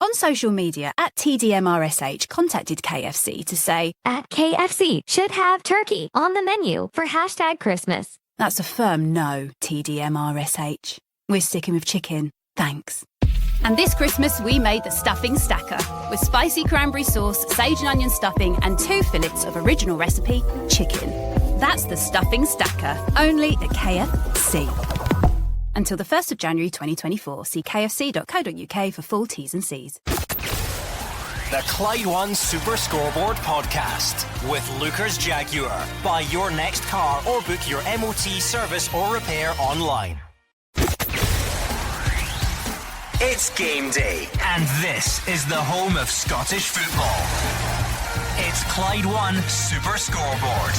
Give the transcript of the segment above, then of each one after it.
On social media, at TDMRSH contacted KFC to say, At KFC should have turkey on the menu for #Christmas. that's a firm no, TDMRSH. We're sticking with chicken, thanks. And this Christmas we made the stuffing stacker with spicy cranberry sauce, sage and onion stuffing and 2 fillets of original recipe chicken. That's the stuffing stacker, only at KFC. Until the 1st of January 2024. See kfc.co.uk for full T's and C's. The Clyde One Super Scoreboard Podcast with Lucas Jaguar. Buy your next car or book your MOT service or repair online. It's game day, and this is the home of Scottish football. It's Clyde One Super Scoreboard.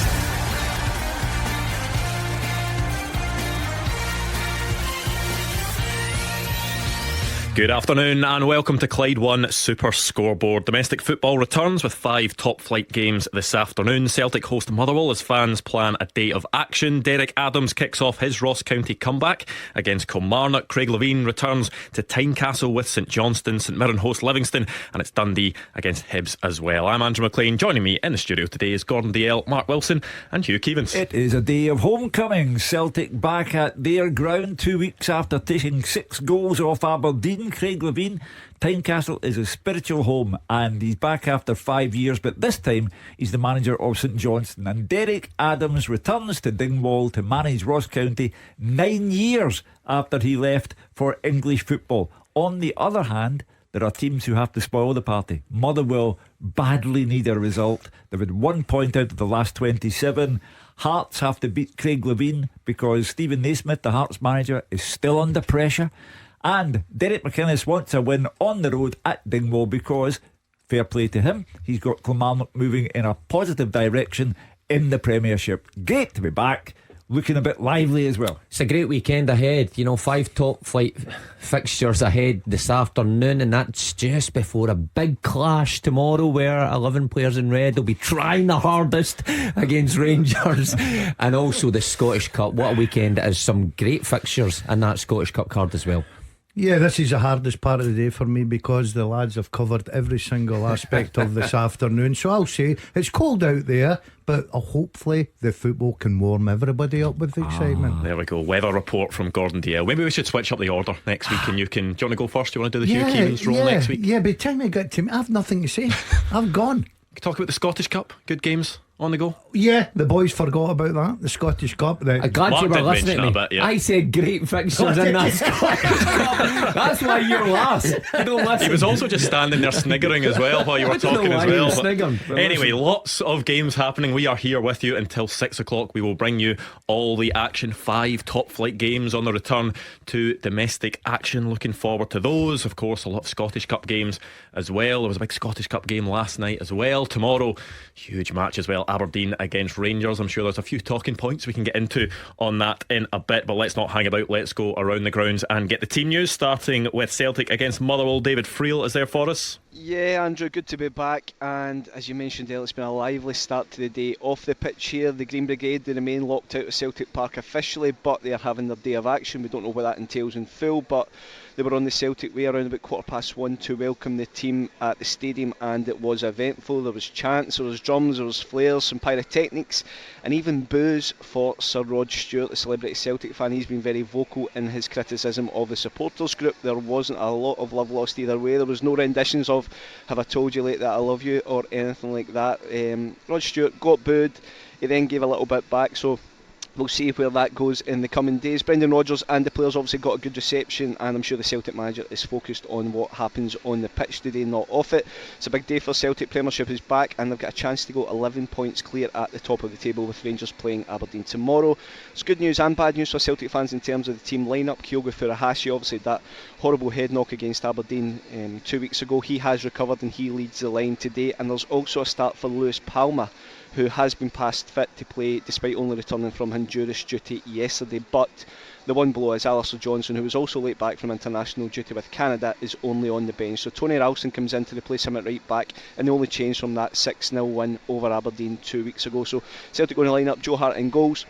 Good afternoon and welcome to Clyde One Super Scoreboard. Domestic football returns with 5 top flight games this afternoon. Celtic host Motherwell as fans plan a day of action. Derek Adams kicks off his Ross County comeback against Kilmarnock. Craig Levein returns to Tynecastle with St Johnstone. St Mirren host Livingston, and it's Dundee against Hibs as well. I'm Andrew Maclean. Joining me in the studio today is Gordon Dalziel, Mark Wilson and Hugh Keevins. It is a day of homecoming. Celtic back at their ground 2 weeks after taking 6 goals off Aberdeen. Craig Levein, Tynecastle is his spiritual home, and he's back after 5 years, but this time he's the manager of St Johnstone. And Derek Adams returns to Dingwall to manage Ross County 9 years after he left for English football. On the other hand, there are teams who have to spoil the party. Motherwell badly need a result. They've had 1 point out of the last 27. Hearts have to beat Craig Levein because Stephen Naismith, the Hearts manager, is still under pressure. And Derek McInnes wants a win on the road at Dingwall because, fair play to him, he's got Kilmarnock moving in a positive direction in the Premiership. Great to be back, looking a bit lively as well. It's a great weekend ahead. 5 top flight fixtures ahead this afternoon, and that's just before a big clash tomorrow where 11 players in red will be trying the hardest against Rangers. And also the Scottish Cup. What a weekend it is. Some great fixtures in that Scottish Cup card as well. Yeah, this is the hardest part of the day for me because the lads have covered every single aspect of this afternoon. So I'll say it's cold out there, but hopefully the football can warm everybody up with excitement. There we go. Weather report from Gordon Dalziel. Maybe we should switch up the order next week, and do you want to go first? Do you want to do the Hugh Keevins role next week? Yeah, by the time I get to me, I have nothing to say. I've gone. Talk about the Scottish Cup. Good games on the go. Yeah, the boys forgot about that. The Scottish Cup. I'm glad Mark you were did listening to me. mention that bit, yeah. I said great fixtures in that Scottish Cup. That's why you're last. You don't listen. He was also just standing there sniggering as well while you were talking as well. Anyway, lots of games happening. We are here with you until 6 o'clock. We will bring you all the action. 5 top flight games on the return to domestic action. Looking forward to those. Of course, a lot of Scottish Cup games as well. There was a big Scottish Cup game last night as well. Tomorrow, huge match as well. Aberdeen against Rangers. I'm sure there's a few talking points we can get into on that in a bit, but let's not hang about. Let's go around the grounds and get the team news, starting with Celtic against Motherwell. David Friel is there for us. Yeah, Andrew, good to be back. And as you mentioned earlier, it's been a lively start to the day. Off the pitch here, the Green Brigade, they remain locked out of Celtic Park officially, but they are having their day of action. We don't know what that entails in full, but they were on the Celtic way around about 1:15 to welcome the team at the stadium, and it was eventful. There was chants, there was drums, there was flares, some pyrotechnics, and even boos for Sir Rod Stewart, the celebrity Celtic fan. He's been very vocal in his criticism of the supporters group. There wasn't a lot of love lost either way. There was no renditions of "Have I Told You Late That I Love You" or anything like that. Rod Stewart got booed. He then gave a little bit back, so we'll see where that goes in the coming days. Brendan Rodgers and the players obviously got a good reception, and I'm sure the Celtic manager is focused on what happens on the pitch today, not off it. It's a big day for Celtic. Premiership is back, and they've got a chance to go 11 points clear at the top of the table, with Rangers playing Aberdeen tomorrow. It's good news and bad news for Celtic fans in terms of the team lineup. Kyogo Furuhashi, obviously that horrible head knock against Aberdeen 2 weeks ago, he has recovered and he leads the line today. And there's also a start for Lewis Palma, who has been past fit to play despite only returning from Honduras duty yesterday. But the one below is Alistair Johnson, who was also late back from international duty with Canada, is only on the bench. So Tony Ralston comes in to replace him at right back, and the only change from that 6-0 win over Aberdeen 2 weeks ago. So Celtic going to line up Joe Hart in goals,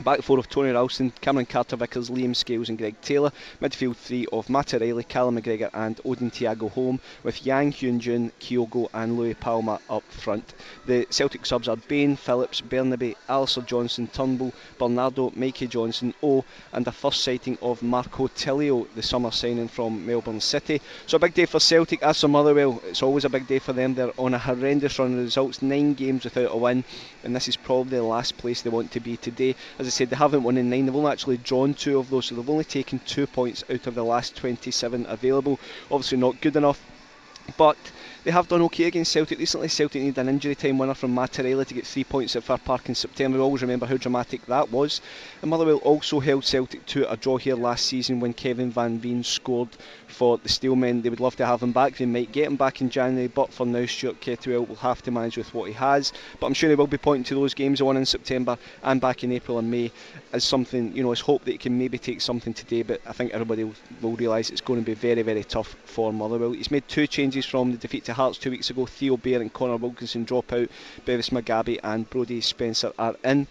Back four of Tony Ralston, Cameron Carter-Vickers, Liam Scales and Greg Taylor. Midfield three of Matt O'Reilly, Callum McGregor and Odin Thiago Holm, with Yang Hyun-jun, Kyogo and Louis Palma up front. The Celtic subs are Bain, Phillips, Bernaby, Alistair Johnson, Turnbull, Bernardo, Mikey Johnson, and a first sighting of Marco Tilio, the summer signing from Melbourne City. So a big day for Celtic. As for Motherwell, it's always a big day for them. They're on a horrendous run of results, 9 games without a win, and this is probably the last place they want to be today. As I said, they haven't won in 9, they've only actually drawn 2 of those, so they've only taken 2 points out of the last 27 available. Obviously not good enough, but they have done okay against Celtic recently. Celtic needed an injury time winner from Matt O'Reilly to get 3 points at Fir Park in September. We always remember how dramatic that was. And Motherwell also held Celtic to a draw here last season when Kevin Van Veen scored for the Steelmen. They would love to have him back. They might get him back in January, but for now Stuart Kettlewell will have to manage with what he has. But I'm sure he will be pointing to those games, the one in September and back in April and May, as something, as hope that he can maybe take something today. But I think everybody will realise it's going to be very, very tough for Motherwell. He's made 2 changes from the defeat to Hearts 2 weeks ago. Theo Bair and Connor Wilkinson drop out. Bevis Mugabe and Brodie Spencer are in.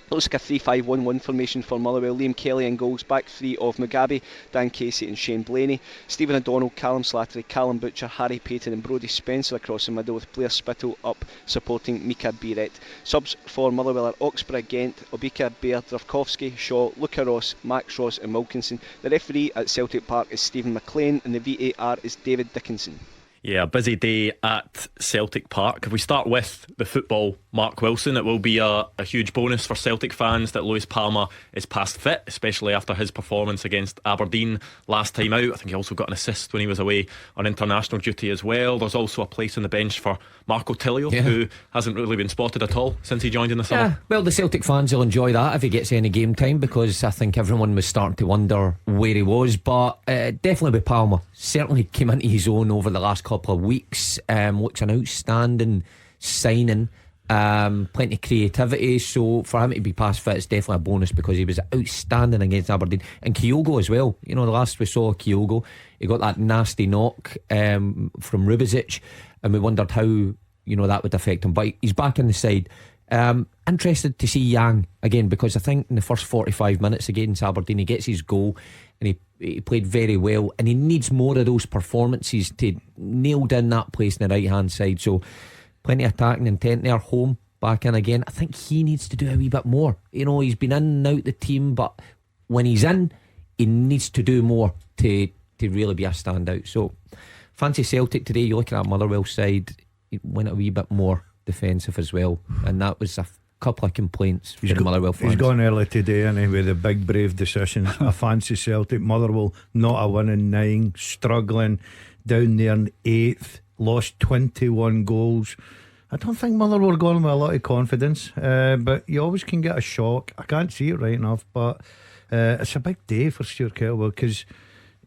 Looks like a 3-5-1-1 formation for Motherwell. Liam Kelly in goals, back 3 of Mugabe, Dan Casey and Shane Blaney. Stephen O'Donnell, Callum Slattery, Callum Butcher, Harry Payton and Brodie Spencer across the middle, with Blair Spittle up supporting Mika Biret. Subs for Motherwell are Oxborough, Gent, Obika, Baird, Dravkovsky, Shaw, Luca Ross, Max Ross and Wilkinson. The referee at Celtic Park is Stephen McLean and the VAR is David Dickinson. Yeah, a busy day at Celtic Park. If we start with the football, Mark Wilson, it will be a huge bonus for Celtic fans that Lewis Palma is past fit, especially after his performance against Aberdeen last time out. I think he also got an assist when he was away on international duty as well. There's also a place on the bench for Marco Tilio, who hasn't really been spotted at all since he joined in the summer. Yeah, well, the Celtic fans will enjoy that if he gets any game time, because I think everyone was starting to wonder where he was. But definitely with Palma, certainly came into his own over the last couple of weeks. Looks an outstanding signing. Plenty of creativity, so for him to be past fit is definitely a bonus, because he was outstanding against Aberdeen. And Kyogo as well, the last we saw Kyogo, he got that nasty knock from Rubicic, and we wondered how that would affect him, but he's back in the side. Interested to see Yang again, because I think in the first 45 minutes against Aberdeen he gets his goal and he played very well, and he needs more of those performances to nail down that place in the right hand side. So plenty of attacking intent there. Home back in again. I think he needs to do a wee bit more. He's been in and out the team, but when he's in, he needs to do more to really be a standout. So fancy Celtic today. You look at that Motherwell side, he went a wee bit more defensive as well, and that was a couple of complaints from the Motherwell fans. He's gone early today, with the big brave decisions. A fancy Celtic. Motherwell not a win in 9, struggling down there in 8th, lost 21 goals. I don't think Motherwell were going with a lot of confidence, but you always can get a shock. I can't see it right enough, but it's a big day for Stuart Kettlewell, because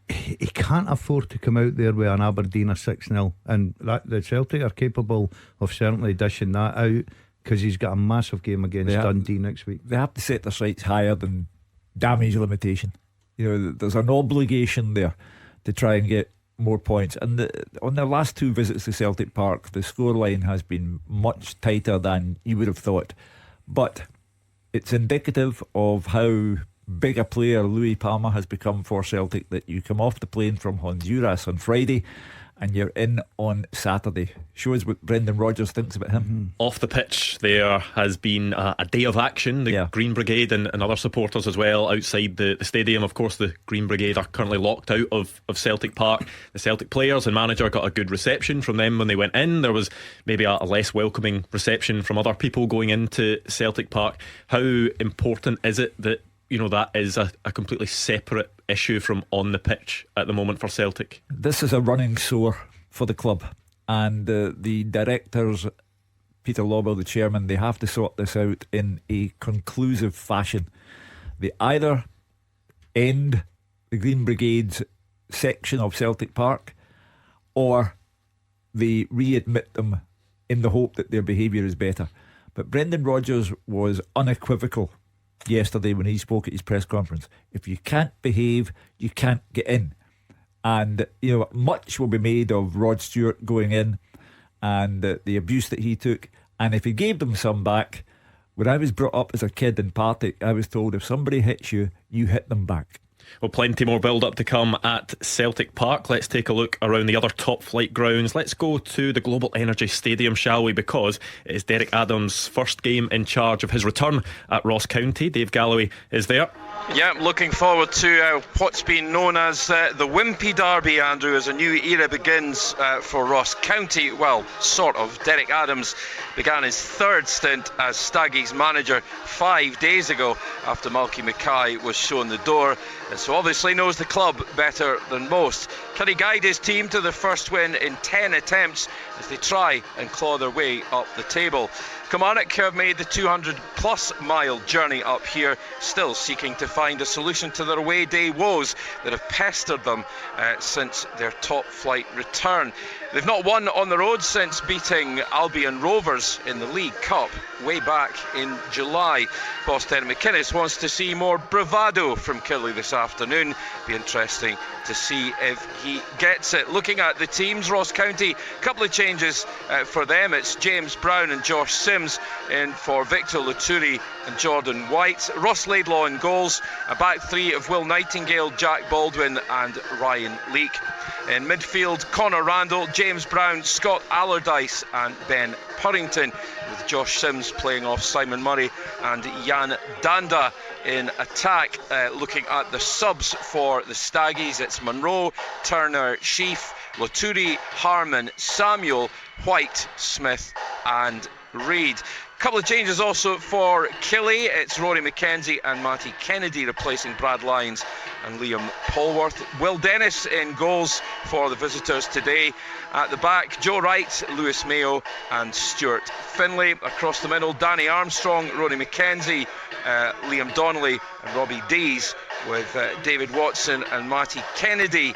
he can't afford to come out there with an Aberdeen or 6-0, and that the Celtic are capable of certainly dishing that out, because he's got a massive game against Dundee next week. They have to set their sights higher than damage limitation. There's an obligation there to try and get more points, and on their last 2 visits to Celtic Park, the scoreline has been much tighter than you would have thought, but it's indicative of how big a player Louis Palma has become for Celtic, that you come off the plane from Honduras on Friday and you're in on Saturday. Shows what Brendan Rodgers thinks about him. Off the pitch, there has been a day of action. The Green Brigade and other supporters as well outside the stadium. Of course, the Green Brigade are currently locked out of Celtic Park. The Celtic players and manager got a good reception from them when they went in. There was maybe a less welcoming reception from other people going into Celtic Park. How important is it that that is a completely separate issue from on the pitch at the moment for Celtic? This is a running sore for the club, and the directors, Peter Lawwell, the chairman, they have to sort this out in a conclusive fashion. They either end the Green Brigade's section of Celtic Park, or they readmit them in the hope that their behaviour is better. But Brendan Rodgers was unequivocal yesterday when he spoke at his press conference. If you can't behave, you can't get in. And much will be made of Rod Stewart going in and the abuse that he took, and if he gave them some back, When I was brought up as a kid in Partick, I was told if somebody hits you, you hit them back. Well, plenty more build-up to come at Celtic Park. Let's take a look around the other top flight grounds. Let's go to the Global Energy Stadium, shall we? Because it is Derek Adams' first game in charge of his return at Ross County. Dave Galloway is there. Yeah, looking forward to what's been known as the Wimpy Derby, Andrew, as a new era begins for Ross County. Well, sort of. Derek Adams began his third stint as Staggies manager 5 days ago after Malky Mackay was shown the door, and so obviously knows the club better than most. Can he guide his team to the first win in 10 attempts as they try and claw their way up the table? Kilmarnock have made the 200-plus mile journey up here, still seeking to find a solution to their away day woes that have pestered them since their top flight return. They've not won on the road since beating Albion Rovers in the League Cup way back in July. Boss Terry McInnes wants to see more bravado from Killie this afternoon. Be interesting to see if he gets it. Looking at the teams, Ross County, a couple of changes for them. It's James Brown and Josh Sims in for Victor Laturi and Jordan White. Ross Laidlaw in goals. A back three of Will Nightingale, Jack Baldwin and Ryan Leake. In midfield, Connor Randall, James Brown, Scott Allardyce and Ben Purrington, with Josh Sims playing off Simon Murray and Jan Danda. In attack, looking at the subs for the Staggies, it's Monroe, Turner, Sheaf, Laturi, Harmon, Samuel, White, Smith and Reid. Couple of changes also for Killie. It's Rory McKenzie and Matty Kennedy replacing Brad Lyons and Liam Polworth. Will Dennis in goals for the visitors today. At the back, Joe Wright, Lewis Mayo and Stuart Finlay. Across the middle, Danny Armstrong, Rory McKenzie, Liam Donnelly and Robbie Dees, with David Watson and Matty Kennedy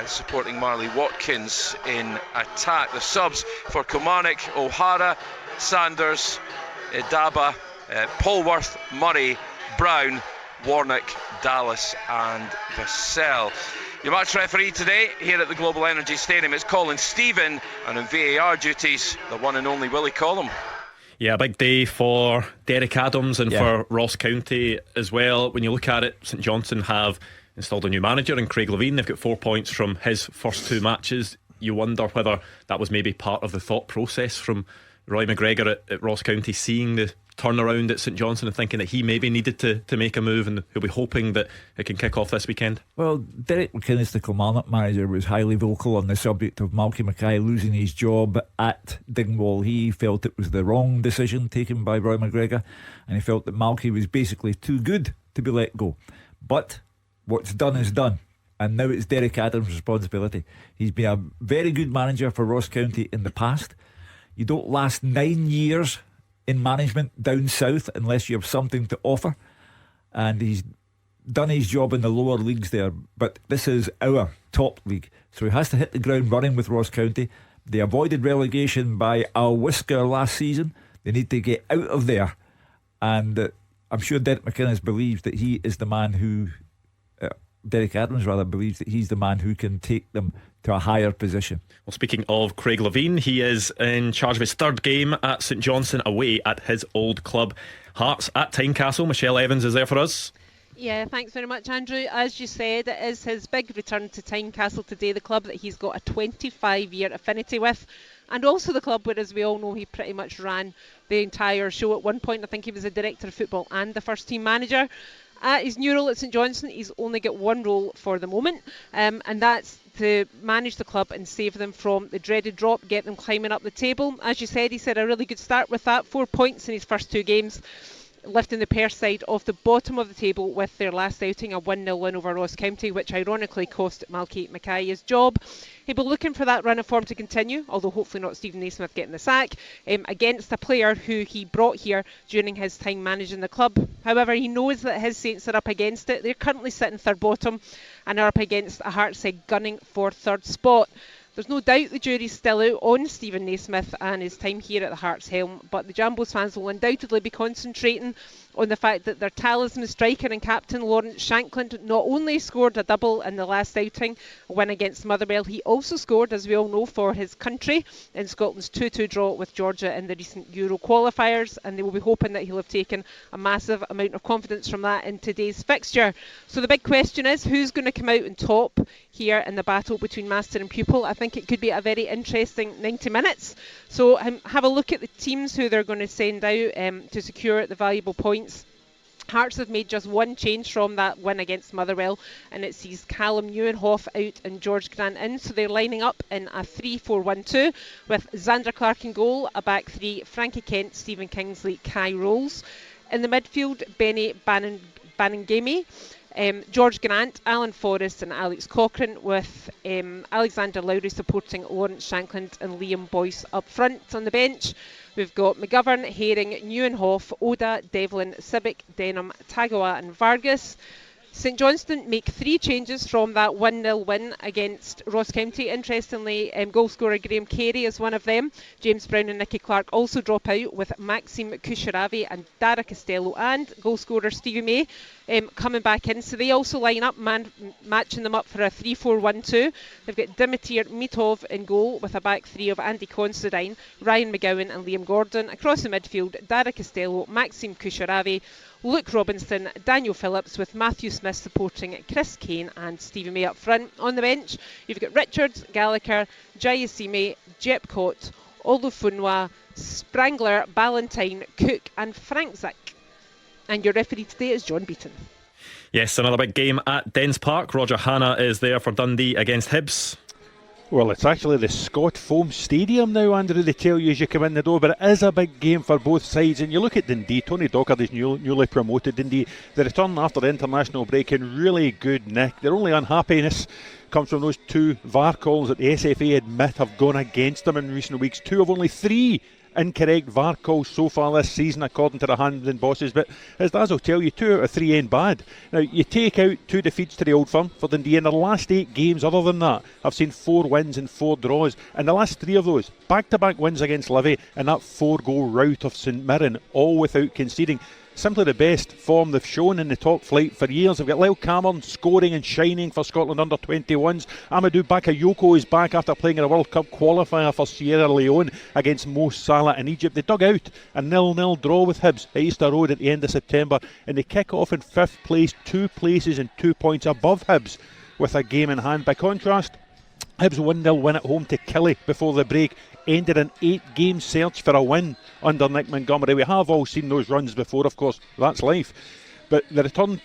supporting Marley Watkins in attack. The subs for Kilmarnock, O'Hara, Sanders, Daba, Polworth, Murray, Brown, Warnock, Dallas and Vassell. Your match referee today here at the Global Energy Stadium is Colin Stephen, and in VAR duties, the one and only Willie Collum. Yeah, a big day for Derek Adams and for Ross County as well. When you look at it, St Johnstone have installed a new manager in Craig Levein. They've got 4 points from his first two matches. You wonder whether that was maybe part of the thought process from Roy McGregor at Ross County, seeing the turnaround at St Johnstone and thinking that he maybe needed to make a move, and he'll be hoping that it can kick off this weekend. Well, Derek McInnes, the Kilmarnock manager, was highly vocal on the subject of Malky Mackay losing his job at Dingwall. He felt it was the wrong decision taken by Roy McGregor, and he felt that Malky was basically too good to be let go. But what's done is done, and now it's Derek Adams' responsibility. He's been a very good manager for Ross County in the past. You don't last 9 years in management down south unless you have something to offer, and he's done his job in the lower leagues there, but this is our top league, so he has to hit the ground running with Ross County. They avoided relegation by a whisker last season. They need to get out of there, and I'm sure Derek McInnes believes that he is the man who Derek Adams rather believes that he's the man who can take them to a higher position. Well, speaking of Craig Levein, he is in charge of his third game at St Johnstone away at his old club. Hearts at Tynecastle. Michelle Evans is there for us. Yeah, thanks very much, Andrew. As you said, it is his big return to Tynecastle today, the club that he's got a 25-year affinity with, and also the club where, as we all know, he pretty much ran the entire show at one point. I think he was the director of football and the first team manager. At his new role at St Johnstone, he's only got one role for the moment, and that's to manage the club and save them from the dreaded drop, get them climbing up the table. As you said, he's had a really good start with that. 4 points in his first two games, lifting the Perth side off the bottom of the table with their last outing, a 1-0 win over Ross County, which ironically cost Malky Mackay his job. He'll be looking for that run of form to continue, although hopefully not Stephen Naismith getting the sack, against a player who he brought here during his time managing the club. However, he knows that his Saints are up against it. They're currently sitting third bottom and are up against a Hearts side gunning for third spot. There's no doubt the jury's still out on Stephen Naismith and his time here at the Hearts helm, but the Jambos fans will undoubtedly be concentrating on the fact that their talisman striker and captain Lawrence Shankland not only scored a double in the last outing, a win against Motherwell, he also scored, as we all know, for his country in Scotland's 2-2 draw with Georgia in the recent Euro qualifiers, and they will be hoping that he'll have taken a massive amount of confidence from that in today's fixture. So the big question is, who's going to come out on top here in the battle between master and pupil? I think it could be a very interesting 90 minutes. So have a look at the teams who they're going to send out to secure the valuable points. Hearts have made just one change from that win against Motherwell, and it sees Callum Nieuwenhof out and George Grant in. So they're lining up in a 3-4-1-2 with Xander Clark in goal, a back three, Frankie Kent, Stephen Kingsley, Kai Rolls. In the midfield, Benny Baningame, George Grant, Alan Forrest and Alex Cochrane, with Alexander Lowry supporting Lawrence Shankland and Liam Boyce up front. On the bench, we've got McGovern, Herring, Nieuwenhof, Oda, Devlin, Sibic, Denham, Tagawa and Vargas. St Johnstone make three changes from that 1-0 win against Ross County. Interestingly, goal scorer Graham Carey is one of them. James Brown and Nicky Clark also drop out, with Maxime Kusheravi and Dara Costello and goal scorer Stevie May coming back in. So they also line up, matching them up for a 3-4-1-2. They've got Dimitir Mitov in goal, with a back three of Andy Considine, Ryan McGowan and Liam Gordon. Across the midfield, Dara Costello, Maxime Kusheravi, Luke Robinson, Daniel Phillips, with Matthew Smith supporting Chris Kane and Stevie May up front. On the bench, you've got Richards, Gallagher, Jayasime, Jepcott, Olufunwa, Sprangler, Ballantyne, Cook and Frank Zick. And your referee today is John Beaton. Yes, another big game at Dens Park. Roger Hanna is there for Dundee against Hibs. Well, it's actually the Scott Foam Stadium now, Andrew, they tell you as you come in the door, but it is a big game for both sides. And you look at Dundee, Tony Dockard is newly promoted Dundee. The return after the international break in really good nick. Their only unhappiness comes from those two VAR calls that the SFA admit have gone against them in recent weeks. Two of only three incorrect VAR calls so far this season, according to the handling bosses. But as Daz will tell you, 2 out of 3 ain't bad. Now, you take out 2 defeats to the Old Firm for Dundee, and their last 8 games other than that have seen 4 wins and 4 draws, and the last 3 of those back-to-back wins against Livy and that 4-goal rout of St Mirren, all without conceding. Simply the best form they've shown in the top flight for years. They've got Lyle Cameron scoring and shining for Scotland under-21s. Amadou Bakayoko is back after playing in a World Cup qualifier for Sierra Leone against Mo Salah in Egypt. They dug out a 0-0 draw with Hibs at Easter Road at the end of September, and they kick off in 5th place, 2 places and 2 points above Hibs with a game in hand. By contrast, Hibs 1-0 win at home to Killie before the break ended an 8-game search for a win under Nick Montgomery. We have all seen those runs before, of course, that's life. But the return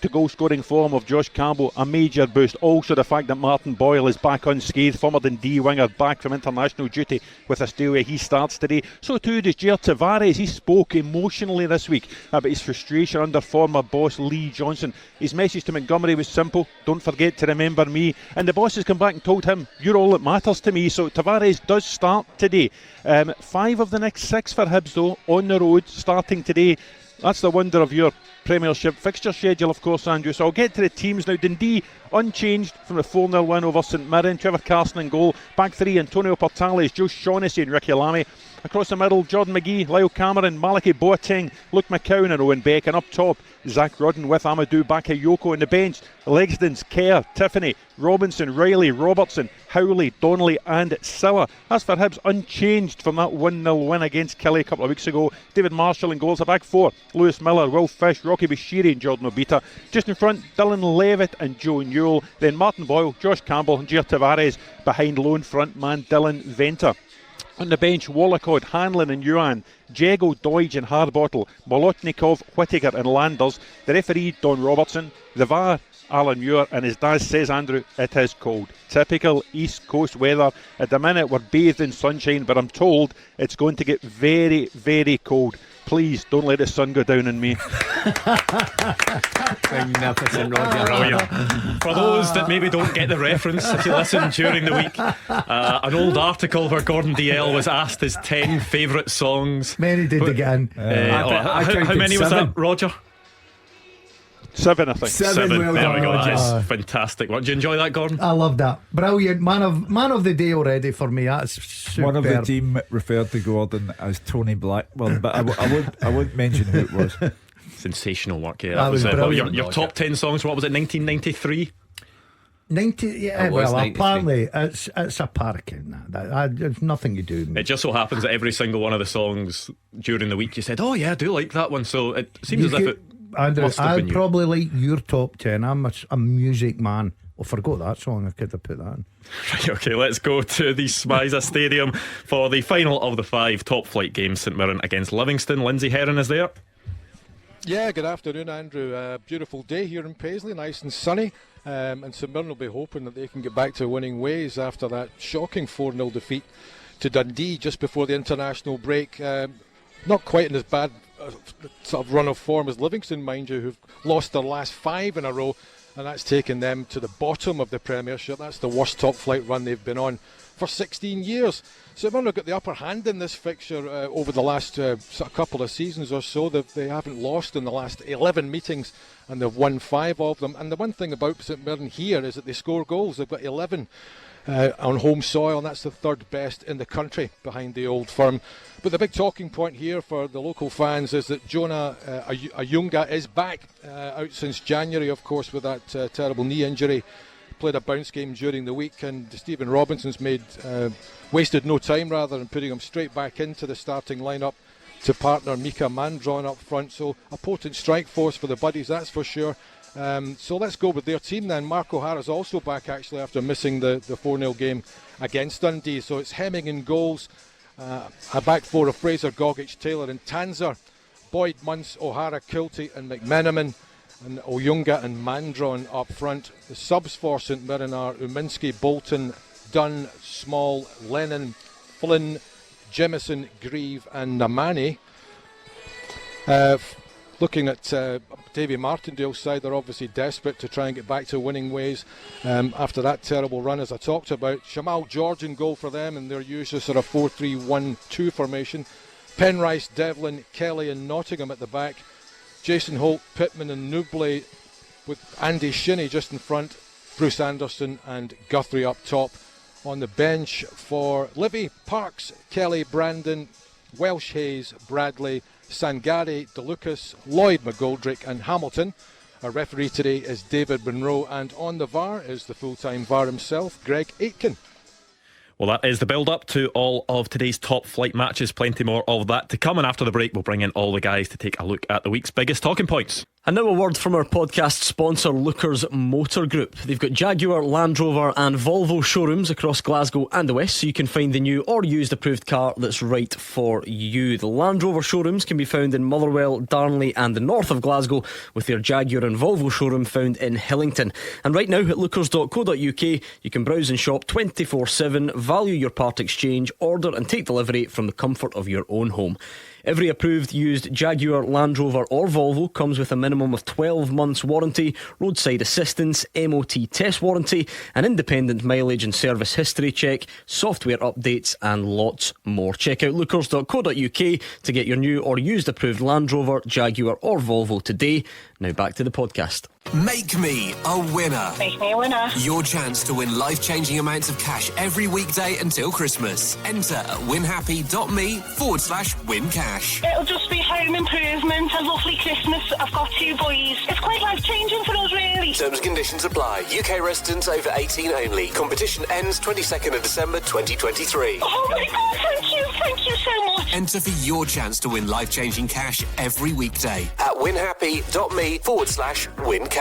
to goal scoring form of Josh Campbell, a major boost. Also the fact that Martin Boyle is back unscathed, former Dundee winger, back from international duty with Australia. He starts today. So too does Jair Tavares. He spoke emotionally this week about his frustration under former boss Lee Johnson. His message to Montgomery was simple: don't forget to remember me. And the boss has come back and told him, you're all that matters to me. So Tavares does start today. 5 of the next 6 for Hibs though on the road starting today. That's the wonder of your Premiership fixture schedule, of course, Andrew. So I'll get to the teams now. Dundee unchanged from the 4-0 win over St Mirren. Trevor Carson in goal. Back 3, Antonio Portales, Joe Shaughnessy and Ricky Lamy. Across the middle, Jordan McGee, Lyle Cameron, Malachy Boateng, Luke McCowan and Owen Beck. And up top, Zach Rudden with Amadou Bakayoko. On the bench, Legston's, Kerr, Tiffany, Robinson, Riley, Robertson, Howley, Donnelly and Silla. As for Hibs, unchanged from that 1-0 win against Killie a couple of weeks ago. David Marshall in goals. A back 4, Lewis Miller, Will Fish, Rocky Bashiri and Jordan Obita. Just in front, Dylan Levitt and Joe Newell. Then Martin Boyle, Josh Campbell and Jair Tavares behind lone frontman Dylan Venter. On the bench, Wallacott, Hanlon and Yuan, Jego, Doige and Harbottle, Molotnikov, Whittaker and Landers. The referee, Don Robertson. The VAR, Alan Muir. And as Daz says, Andrew, it is cold. Typical East Coast weather. At the minute we're bathed in sunshine, but I'm told it's going to get very, very cold. Please don't let the sun go down on me. Magnificent, Roger. Brilliant. For those that maybe don't get the reference, if you listen during the week, an old article where Gordon Dalziel was asked his 10 favourite songs. Many did they get in? How many was that, Roger? 7, I think. 7. Well there we go. done. Yes, fantastic. Did you enjoy that, Gordon? I love that. Brilliant. Man of the day already for me. That's superb. One of the team referred to Gordon as Tony Blackburn, but I won't mention who it was. Sensational work, yeah. That was brilliant. Your top 10 songs, what was it, 1993? 90, yeah, well, 93. Apparently it's a parking. There's nothing you do. It just so happens that every single one of the songs during the week you said, oh yeah, I do like that one. So it seems as if it Andrew, must have been I'd probably like your top 10. I'm a music man. I forgot that song. I could have put that in. Right, okay, let's go to the Smiza Stadium for the final of the 5 top flight games. St Mirren against Livingston. Lindsay Heron is there. Yeah, good afternoon, Andrew. Beautiful day here in Paisley, nice and sunny. And St Mirren will be hoping that they can get back to winning ways after that shocking 4-0 defeat to Dundee just before the international break. Not quite in as bad sort of run of form as Livingston, mind you, who've lost their last 5 in a row, and that's taken them to the bottom of the Premiership. That's the worst top flight run they've been on for 16 years. So Mirren have got the upper hand in this fixture over the last sort of couple of seasons or so. They haven't lost in the last 11 meetings, and they've won 5 of them. And the one thing about St Mirren here is that they score goals. They've got 11 on home soil, and that's the 3rd best in the country behind the Old Firm. But the big talking point here for the local fans is that Jonah Ayunga is back, out since January, of course, with that terrible knee injury. Played a bounce game during the week, and Stephen Robinson's wasted no time rather than putting him straight back into the starting lineup to partner Mika Mandron up front. So a potent strike force for the Buddies, that's for sure. So let's go with their team then. Mark O'Hara's also back actually after missing the 4-0 game against Dundee. So it's Hemming in goals, a back 4 of Fraser, Gogic, Taylor and Tanzer, Boyd, Munce, O'Hara, Kilty and McMenamin, and Oyunga and Mandron up front. The subs for St Mirren are Uminski, Bolton, Dunn, Small, Lennon, Flynn, Jemison, Grieve and Namani. Looking at Davy Martindale's side, they're obviously desperate to try and get back to winning ways after that terrible run, as I talked about. Shamal George in goal for them in their usual sort of 4-3-1-2 formation. Penrice, Devlin, Kelly and Nottingham at the back. Jason Holt, Pittman and Nubley, with Andy Shinnie just in front, Bruce Anderson and Guthrie up top. On the bench for Livy, Parks, Kelly, Brandon, Welsh, Hayes, Bradley, Sangari, DeLucas, Lloyd, McGoldrick and Hamilton. Our referee today is David Monroe, and on the VAR is the full-time VAR himself, Greg Aitken. Well, that is the build-up to all of today's top flight matches. Plenty more of that to come, and after the break we'll bring in all the guys to take a look at the week's biggest talking points. And now a word from our podcast sponsor, Lookers Motor Group. They've got Jaguar, Land Rover and Volvo showrooms across Glasgow and the West, so you can find the new or used approved car that's right for you. The Land Rover showrooms can be found in Motherwell, Darnley and the north of Glasgow, with their Jaguar and Volvo showroom found in Hillington. And right now at lookers.co.uk you can browse and shop 24/7, value your part exchange, order and take delivery from the comfort of your own home. Every approved used Jaguar, Land Rover or Volvo comes with a minimum of 12 months warranty, roadside assistance, MOT test warranty, an independent mileage and service history check, software updates and lots more. Check out lookers.co.uk to get your new or used approved Land Rover, Jaguar or Volvo today. Now back to the podcast. Make me a winner. Make me a winner. Your chance to win life-changing amounts of cash every weekday until Christmas. Enter at winhappy.me/wincash. It'll just be home improvement, a lovely Christmas. I've got 2 boys. It's quite life-changing for us, really. Terms and conditions apply. UK residents over 18 only. Competition ends 22nd of December 2023. Oh my God, thank you so much. Enter for your chance to win life-changing cash every weekday at winhappy.me/wincash.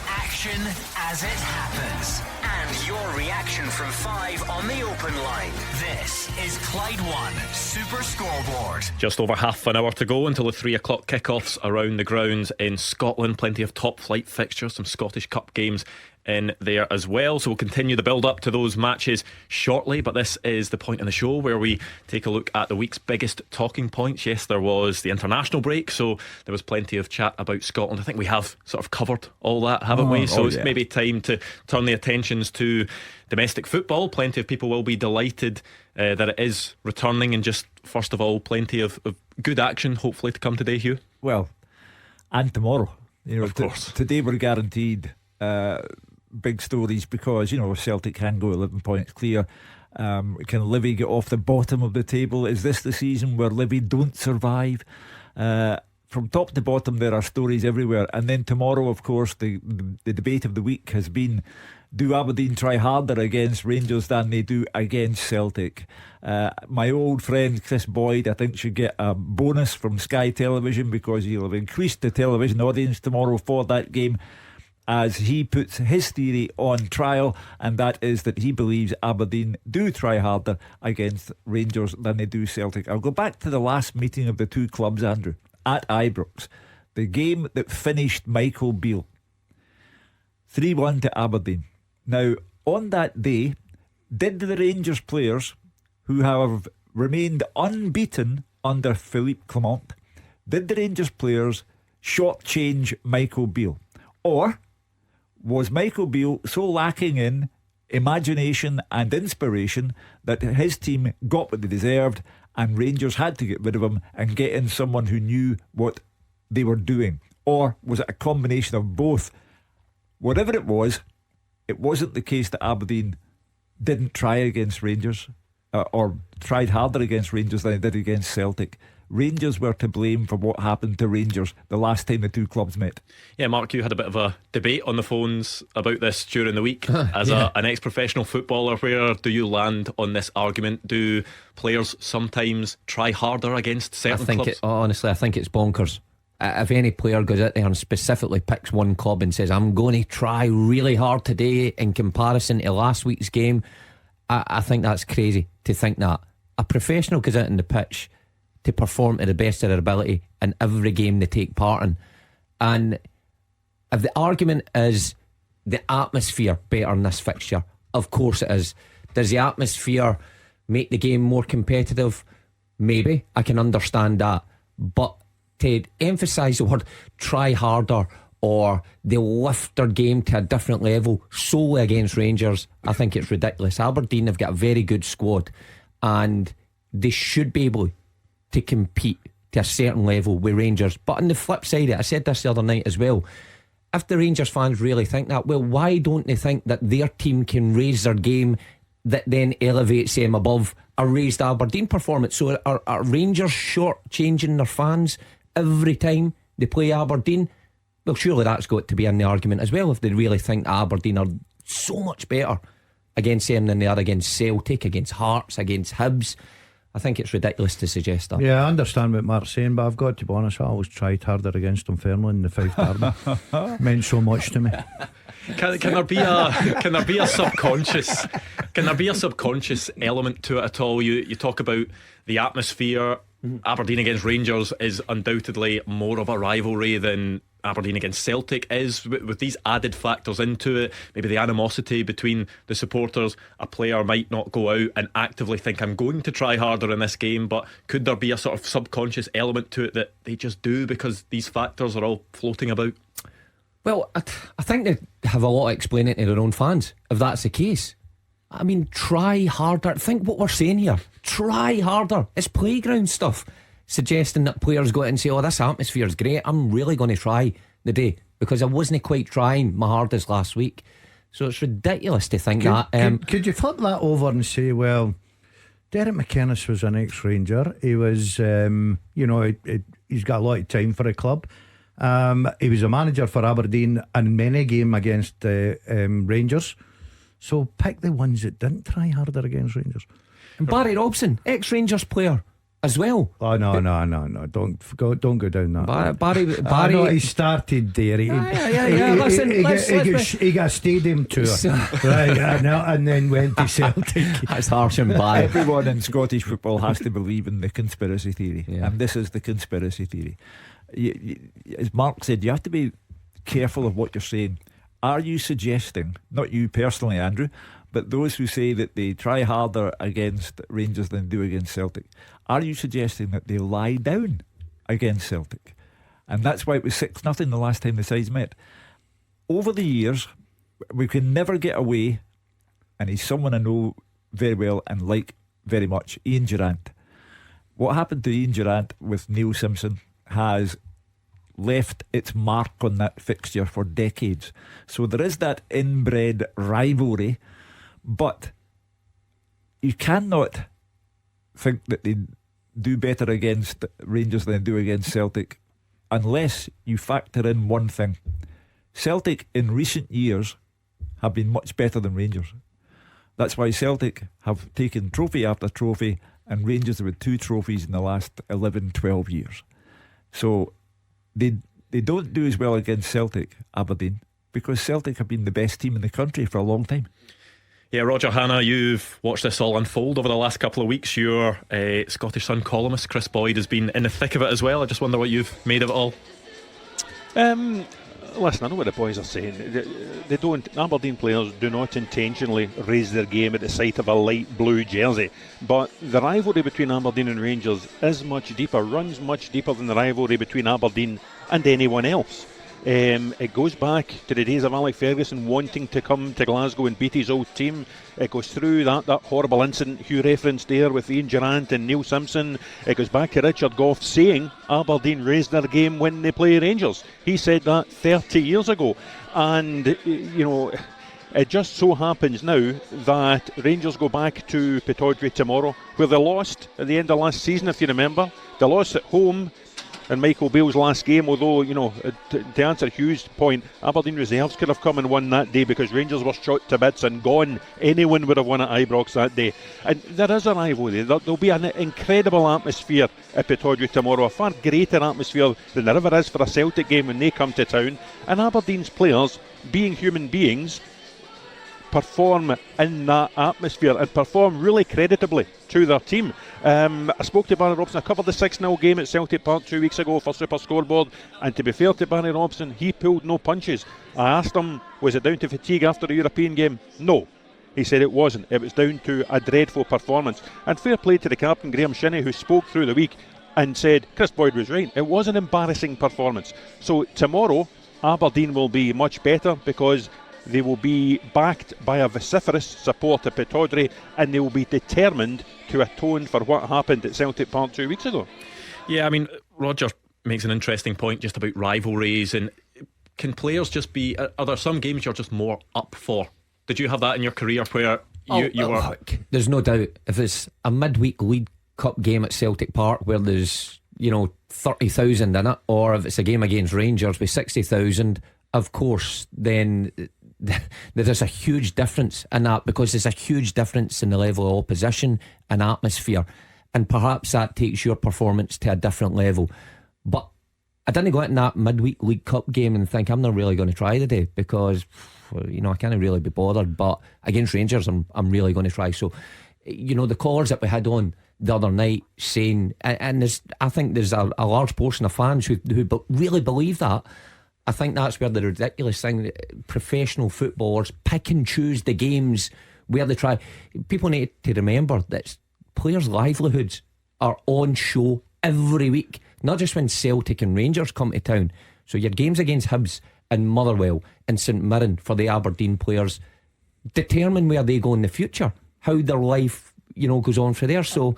Action as it happens, and your reaction from 5 on the open line. This is Clyde One Super Scoreboard. Just over half an hour to go until the 3 o'clock kickoffs around the grounds in Scotland. Plenty of top flight fixtures, some Scottish Cup games in there as well, so we'll continue the build up to those matches shortly, but this is the point in the show where we take a look at the week's biggest talking points. Yes, there was the international break, so there was plenty of chat about Scotland. I think we have sort of covered all that, haven't we? So it's maybe time to turn the attentions to domestic football. Plenty of people will be delighted that it is returning, and just first of all, plenty of good action hopefully to come today, Hugh. Well, and tomorrow. Of course. Today we're guaranteed big stories because, Celtic can go 11 points clear. Can Livy get off the bottom of the table? Is this the season where Livy don't survive? From top to bottom there are stories everywhere. And then tomorrow, of course, the debate of the week has been, do Aberdeen try harder against Rangers than they do against Celtic? My old friend Chris Boyd, I think, should get a bonus from Sky Television because he'll have increased the television audience tomorrow for that game, as he puts his theory on trial, and that is that he believes Aberdeen do try harder against Rangers than they do Celtic. I'll go back to the last meeting of the two clubs, Andrew, at Ibrox, the game that finished Michael Beale 3-1 to Aberdeen. Now, on that day, did the Rangers players, who have remained unbeaten under Philippe Clement, did the Rangers players shortchange Michael Beale? Or was Michael Beale so lacking in imagination and inspiration that his team got what they deserved and Rangers had to get rid of him and get in someone who knew what they were doing? Or was it a combination of both? Whatever it was, it wasn't the case that Aberdeen didn't try against Rangers or tried harder against Rangers than they did against Celtic. Rangers were to blame for what happened to Rangers the last time the two clubs met. Yeah, Mark, you had a bit of a debate on the phones about this during the week. As an ex-professional footballer, where do you land on this argument? Do players sometimes try harder against certain clubs? Honestly, I think it's bonkers. If any player goes out there and specifically picks one club and says, I'm going to try really hard today in comparison to last week's game, I think that's crazy to think that. A professional goes out on the pitch to perform to the best of their ability in every game they take part in. And if the argument is the atmosphere better in this fixture, of course it is. Does the atmosphere make the game more competitive? Maybe. I can understand that. But to emphasise the word try harder or they lift their game to a different level solely against Rangers, I think it's ridiculous. Aberdeen have got a very good squad and they should be able to compete to a certain level with Rangers. But on the flip side, I said this the other night as well, if the Rangers fans really think that, well, why don't they think that their team can raise their game that then elevates them above a raised Aberdeen performance? So are Rangers short-changing their fans every time they play Aberdeen? Well, surely that's got to be in the argument as well, if they really think that Aberdeen are so much better against them than they are against Celtic, against Hearts, against Hibs. I think it's ridiculous to suggest that. Yeah, I understand what Mark's saying, but I've got to be honest, I always tried harder against Dunfermline in the Fife Derby. Meant so much to me. Can there be a subconscious element to it at all? You talk about the atmosphere. Aberdeen against Rangers is undoubtedly more of a rivalry than Aberdeen against Celtic is, with these added factors into it. Maybe the animosity between the supporters. A player might not go out and actively think, I'm going to try harder in this game, but could there be a sort of subconscious element to it that they just do because these factors are all floating about? Well, I think they have a lot of explaining to their own fans if that's the case. I mean, try harder. Think what we're saying here. Try harder. It's playground stuff. Suggesting that players go out and say, oh, this atmosphere is great, I'm really going to try the day because I wasn't quite trying my hardest last week. So it's ridiculous to think that. Could you flip that over and say, well, Derek McInnes was an ex-Ranger. He was, he's got a lot of time for a club. He was a manager for Aberdeen in many games against Rangers. So pick the ones that didn't try harder against Rangers. And Barry Robson, ex-Rangers player as well. Oh no! Don't go down that. Barry. I know he started there. He got a stadium tour, right? And then went to Celtic. That's harsh and bad. Everyone in Scottish football has to believe in the conspiracy theory, and this is the conspiracy theory. As Mark said, you have to be careful of what you're saying. Are you suggesting, not you personally, Andrew, but those who say that they try harder against Rangers than do against Celtic, are you suggesting that they lie down against Celtic? And that's why it was 6-0 the last time the sides met. Over the years, we can never get away, and he's someone I know very well and like very much, Ian Durrant. What happened to Ian Durrant with Neil Simpson has left its mark on that fixture for decades. So there is that inbred rivalry, but you cannot think that they do better against Rangers than they do against Celtic unless you factor in one thing. Celtic in recent years have been much better than Rangers. That's why Celtic have taken trophy after trophy, and Rangers have had 2 trophies in the last 11-12 years. So they don't do as well against Celtic, Aberdeen, because Celtic have been the best team in the country for a long time. Yeah, Roger Hannah, you've watched this all unfold over the last couple of weeks. Your Scottish Sun columnist Chris Boyd has been in the thick of it as well. I just wonder what you've made of it all. Listen, I know what the boys are saying. They don't. Aberdeen players do not intentionally raise their game at the sight of a light blue jersey. But the rivalry between Aberdeen and Rangers is much deeper, runs much deeper than the rivalry between Aberdeen and anyone else. It goes back to the days of Alex Ferguson wanting to come to Glasgow and beat his old team. It goes through that horrible incident Hugh referenced there with Ian Durrant and Neil Simpson. It goes back to Richard Gough saying Aberdeen raised their game when they play Rangers. He said that 30 years ago. And, you know, it just so happens now that Rangers go back to Pittodrie tomorrow, where they lost at the end of last season, if you remember. They lost at home in Michael Beale's last game, although, you know, to answer Hugh's point, Aberdeen reserves could have come and won that day because Rangers were shot to bits and gone. Anyone would have won at Ibrox that day. And there is a rivalry. There'll be an incredible atmosphere at Pittodrie tomorrow, a far greater atmosphere than there ever is for a Celtic game when they come to town. And Aberdeen's players, being human beings, perform in that atmosphere and perform really creditably to their team. I spoke to Barry Robson. I covered the 6-0 game at Celtic Park 2 weeks ago for Super Scoreboard, and to be fair to Barry Robson, he pulled no punches. I asked him, was it down to fatigue after the European game? No. He said it wasn't. It was down to a dreadful performance. And fair play to the captain, Graham Shinney, who spoke through the week and said Chris Boyd was right. It was an embarrassing performance. So tomorrow, Aberdeen will be much better because they will be backed by a vociferous support at Pittodrie, and they will be determined to atone for what happened at Celtic Park 2 weeks ago. Yeah, I mean, Roger makes an interesting point just about rivalries, and can players just be, are there some games you're just more up for? Did you have that in your career where you were? Look, there's no doubt, if it's a midweek League Cup game at Celtic Park where there's, 30,000 in it, or if it's a game against Rangers with 60,000, of course, then there's a huge difference in that, because there's a huge difference in the level of opposition and atmosphere, and perhaps that takes your performance to a different level. But I didn't go into that midweek League Cup game and think I'm not really going to try today, because I can't really be bothered. But against Rangers I'm really going to try. So the callers that we had on the other night saying, and I think there's a large portion of fans who really believe that. I think that's where the ridiculous thing, professional footballers pick and choose the games where they try. People need to remember that players' livelihoods are on show every week, not just when Celtic and Rangers come to town. So your games against Hibs and Motherwell and St Mirren for the Aberdeen players determine where they go in the future, how their life goes on for there. So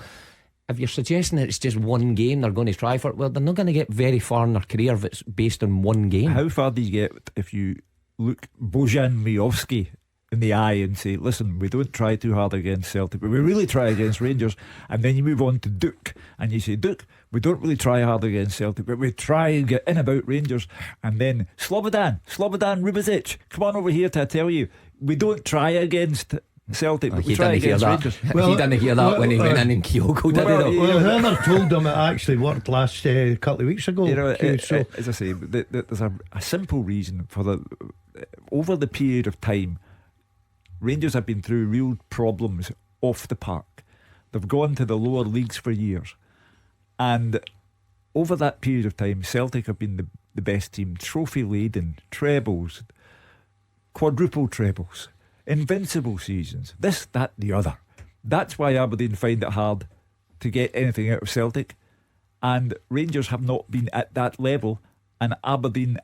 if you're suggesting that it's just one game they're going to try for, well, they're not going to get very far in their career if it's based on one game. How far do you get if you look Bojan Miovski in the eye and say, listen, we don't try too hard against Celtic, but we really try against Rangers? And then you move on to Duke and you say, Duke, we don't really try hard against Celtic, but we try and get in about Rangers. And then Slobodan Rubizic, come on over here to tell you, we don't try against Celtic, but we try against Rangers. Well, he didn't hear that when he went in Kyogo, did he? Whoever told him it actually worked last couple of weeks ago. As I say, there's a simple reason for over the period of time, Rangers have been through real problems off the park. They've gone to the lower leagues for years, and over that period of time, Celtic have been the best team, trophy laden, trebles, quadruple trebles, invincible seasons, this, that, the other. That's why Aberdeen find it hard to get anything out of Celtic, and Rangers have not been at that level, and Aberdeen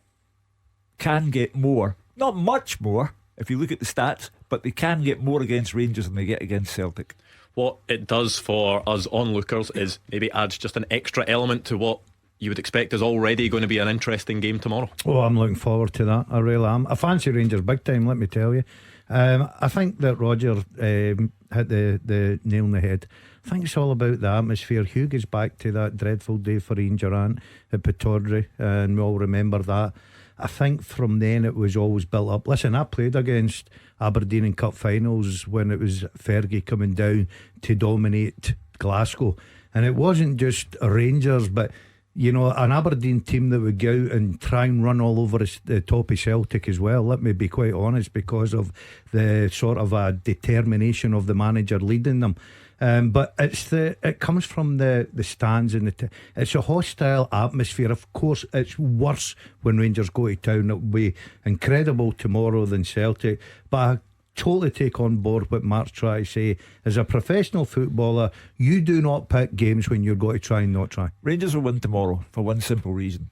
can get more, not much more if you look at the stats, but they can get more against Rangers than they get against Celtic. What it does for us onlookers is maybe adds just an extra element to what you would expect is already going to be an interesting game tomorrow. Oh, I'm looking forward to that. I really am. I fancy Rangers big time, let me tell you. I think that Roger hit the nail on the head. I think it's all about the atmosphere. Hugh gets back to that dreadful day for Ian Durrant at Pittodrie, and we all remember that. I think from then it was always built up. Listen, I played against Aberdeen in cup finals when it was Fergie coming down to dominate Glasgow, and it wasn't just Rangers, but you know, an Aberdeen team that would go out and try and run all over the top of Celtic as well. Let me be quite honest, because of the sort of determination of the manager leading them. But it comes from the stands and it's a hostile atmosphere. Of course, it's worse when Rangers go to town. It will be incredible tomorrow than Celtic. But I totally take on board what Mark's trying to say. As a professional footballer, you do not pick games when you're going to try and not try. Rangers will win tomorrow for one simple reason: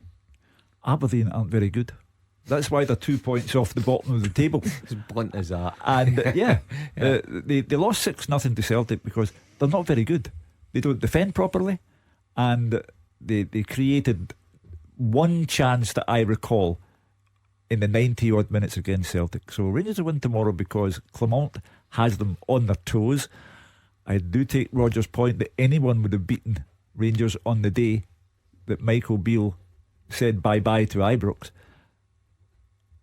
Aberdeen aren't very good. That's why they're 2 points off the bottom of the table. As blunt as that. And they lost 6-0 to Celtic because they're not very good. They don't defend properly, and they created one chance that I recall in the 90 odd minutes against Celtic. So Rangers will win tomorrow because Clement has them on their toes. I do take Roger's point that anyone would have beaten Rangers on the day that Michael Beale said bye-bye to Ibrox.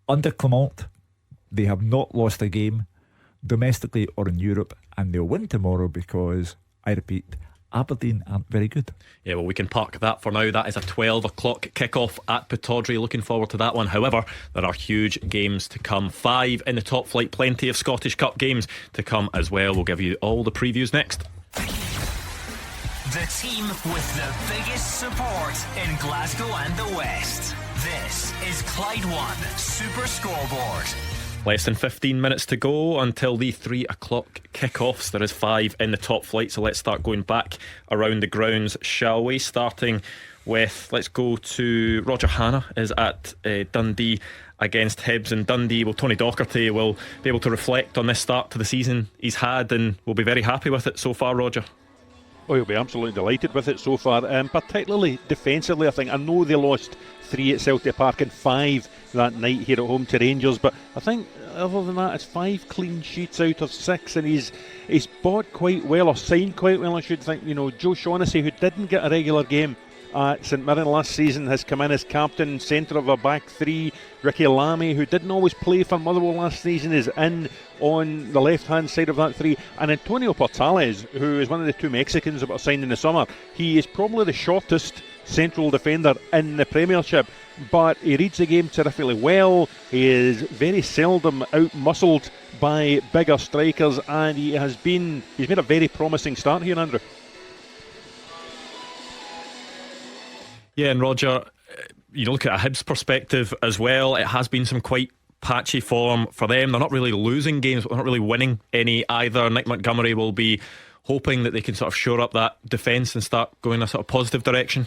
Under Clement, they have not lost a game domestically or in Europe, and they'll win tomorrow because, I repeat, Aberdeen aren't very good. Yeah, well, we can park that for now. That is a 12 o'clock kickoff at Pittodrie. Looking forward to that one. However, there are huge games to come. 5 in the top flight, plenty of Scottish Cup games to come as well. We'll give you all the previews next. The team with the biggest support in Glasgow and the West. This is Clyde One Super Scoreboard. Less than 15 minutes to go until the 3 o'clock kickoffs. There is 5 in the top flight, so let's start going back around the grounds, shall we? Starting with, let's go to Roger Hannah is at Dundee against Hibs, and Dundee, well, Tony Docherty will be able to reflect on this start to the season he's had and will be very happy with it so far, Roger. Oh, he'll be absolutely delighted with it so far, particularly defensively. I think, I know they lost 3 at Celtic Park and 5 that night here at home to Rangers, but I think other than that, it's 5 clean sheets out of 6, and he's bought quite well, or signed quite well, I should think. You know, Joe Shaughnessy, who didn't get a regular game at St Mirren last season, has come in as captain, centre of a back 3. Ricky Lamy, who didn't always play for Motherwell last season, is in on the left hand side of that 3, and Antonio Portales, who is one of the 2 Mexicans that were signed in the summer. He is probably the shortest central defender in the Premiership, but he reads the game terrifically well. He is very seldom out-muscled by bigger strikers, and he's made a very promising start here, Andrew. Yeah, and Roger, you look at a Hibs perspective as well, it has been some quite patchy form for them. They're not really losing games, but they're not really winning any either. Nick Montgomery will be hoping that they can sort of shore up that defence and start going in a sort of positive direction.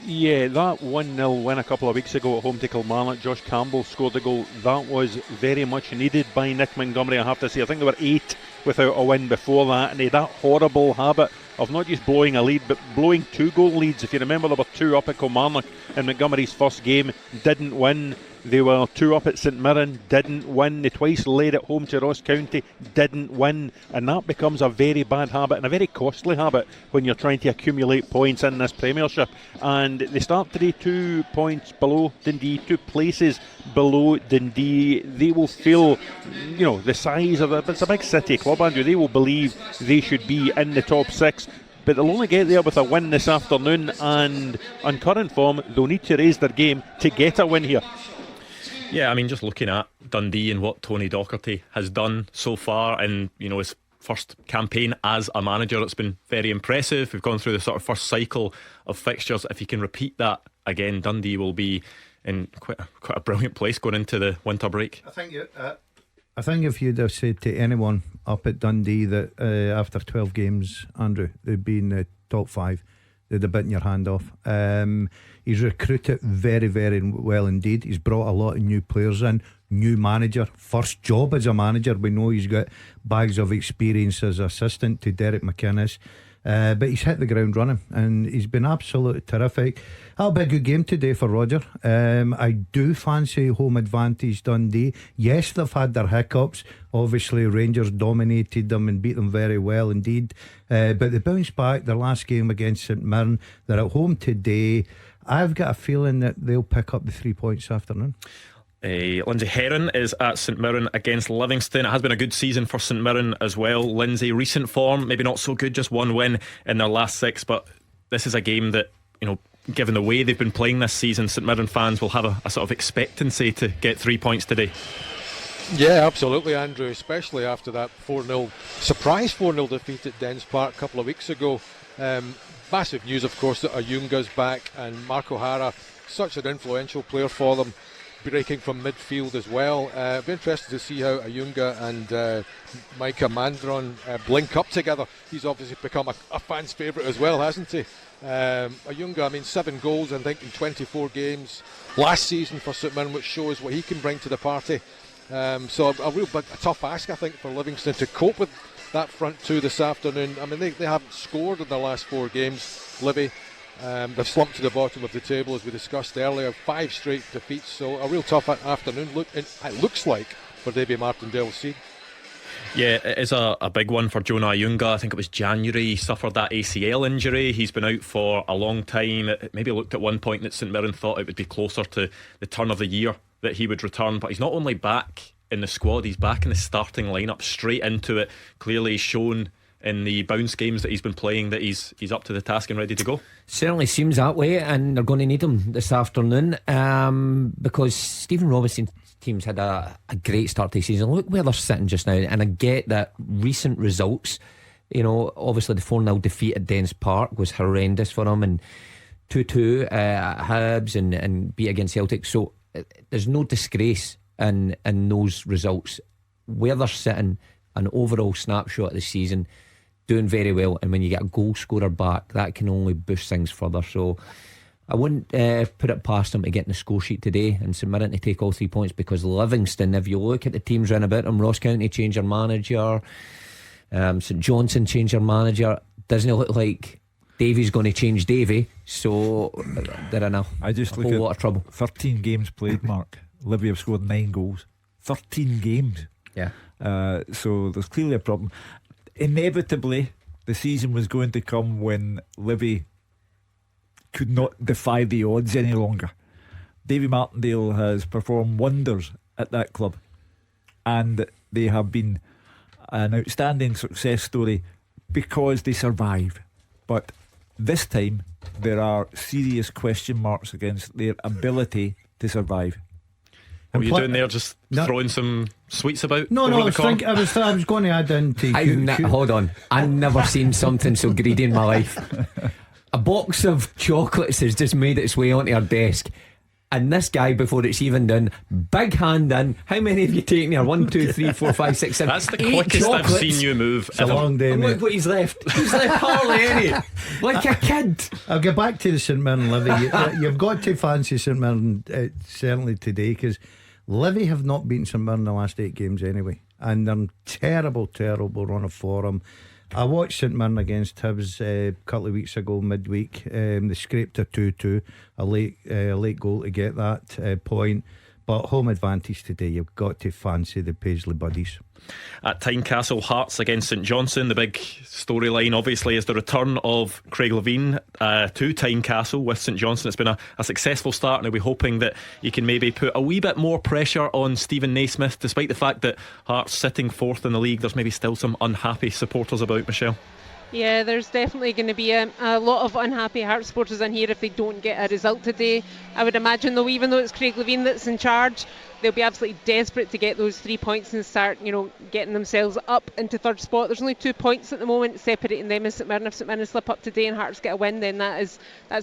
Yeah, that 1-0 win a couple of weeks ago at home to Kilmarnock, Josh Campbell scored the goal. That was very much needed by Nick Montgomery, I have to say. I think they were 8 without a win before that, and he had that horrible habit of not just blowing a lead, but blowing 2-goal leads. If you remember, there were 2 up at Kilmarnock in Montgomery's first game, didn't win. They were 2 up at St Mirren, didn't win. They twice laid at home to Ross County, didn't win. And that becomes a very bad habit and a very costly habit when you're trying to accumulate points in this Premiership. And they start today 2 points below Dundee, 2 places below Dundee. They will feel, you know, the size of it. It's a big city club, Andrew. They will believe they should be in the top 6. But they'll only get there with a win this afternoon, and on current form, they'll need to raise their game to get a win here. Yeah, I mean, just looking at Dundee and what Tony Docherty has done so far, and you know, his first campaign as a manager, it's been very impressive. We've gone through the sort of first cycle of fixtures. If he can repeat that again, Dundee will be in quite a brilliant place going into the winter break. I think if you'd have said to anyone up at Dundee that after 12 games, Andrew, they'd be in the top 5, they'd have bitten your hand off. He's recruited very, very well indeed. He's brought a lot of new players in, new manager, first job as a manager. We know he's got bags of experience as assistant to Derek McInnes. but he's hit the ground running and he's been absolutely terrific. That'll be a good game today for Roger. I do fancy home advantage Dundee. Yes, they've had their hiccups. Obviously Rangers dominated them and beat them very well indeed, but they bounced back their last game against St Mirren. They're at home today. I've got a feeling that they'll pick up the 3 points this afternoon. Lindsay Heron is at St Mirren against Livingston. It has been a good season for St Mirren as well. Lindsay, recent form maybe not so good, just one win in their last 6, but this is a game that, you know, given the way they've been playing this season, St Mirren fans will have a sort of expectancy to get 3 points today. Yeah, absolutely, Andrew, especially after that 4-0 surprise 4-0 defeat at Dens Park a couple of weeks ago. Massive news, of course, that Ayunga's back, and Mark O'Hara, such an influential player for them, breaking from midfield as well. Be interested to see how Ayunga and Micah Mandron link up together. He's obviously become a fan's favourite as well, hasn't he? Ayunga, I mean, 7 goals I think in 24 games last season for St Mirren, which shows what he can bring to the party. So a tough ask, I think, for Livingston to cope with that front two this afternoon. I mean, they haven't scored in their last 4 games, Livy. They've slumped to the bottom of the table, as we discussed earlier. 5 straight defeats, so a real tough afternoon. It looks like for Davy Martindale-Seed. Yeah, it is a big one for Jonah Ayunga. I think it was January he suffered that ACL injury. He's been out for a long time. It maybe looked at one point that St Mirren thought it would be closer to the turn of the year that he would return, but he's not only back in the squad, he's back in the starting lineup, straight into it. Clearly shown in the bounce games that he's been playing that he's up to the task and ready to go. Certainly seems that way, and they're going to need him this afternoon, because Stephen Robinson's team's had a great start to the season. Look where they're sitting just now, and I get that recent results, you know, obviously the 4-0 defeat at Dens Park was horrendous for them, and 2-2 at Hibs and beat against Celtic, so there's no disgrace in those results. Where they're sitting, an overall snapshot of the season, doing very well, and when you get a goal scorer back, that can only boost things further. So I wouldn't put it past them to get in the score sheet today and St Mirren to take all 3 points, because Livingston, if you look at the teams round about them, Ross County changed their manager, St Johnstone changed their manager. Doesn't it look like Davy's going to change Davy? So they're in a whole lot of trouble. 13 games played, Mark. Livy have scored 9 goals. 13 games. Yeah. So there's clearly a problem. Inevitably, the season was going to come when Livy could not defy the odds any longer. Davy Martindale has performed wonders at that club, and they have been an outstanding success story because they survive. But this time there are serious question marks against their ability to survive. What were you doing there? Just throwing some sweets about? No, I was going to add in to hold on. I've never seen something so greedy in my life. A box of chocolates has just made its way onto our desk, and this guy, before it's even done, big hand in. How many have you taken here? 1, 2, 3, 4, 5, 6, 7. That's the quickest I've seen you move. It's a long day, mate. Look what he's left. He's left hardly any. Like a kid. I'll get back to the St Mirren Livy. You've got to fancy St Mirren certainly today, because Livy have not beaten St Mirren in the last 8 games anyway, and they're terrible run of form. I watched St Mirren against Hibs a couple of weeks ago midweek. They scraped a 2-2, a late goal to get that point. But home advantage today, you've got to fancy the Paisley Buddies. At Tynecastle, Hearts against St Johnstone. The big storyline obviously is the return of Craig Levein to Tynecastle with St Johnstone. It's been a successful start, and we're hoping that he can maybe put a wee bit more pressure on Stephen Naismith. Despite the fact that Hearts sitting 4th in the league, there's maybe still some unhappy supporters about, Michelle. Yeah, there's definitely going to be a lot of unhappy Hearts supporters in here if they don't get a result today. I would imagine, though, even though it's Craig Levein that's in charge, they'll be absolutely desperate to get those 3 points and start, getting themselves up into 3rd spot. There's only 2 points at the moment separating them and St Mirren. If St Mirren slip up today and Hearts get a win, then that's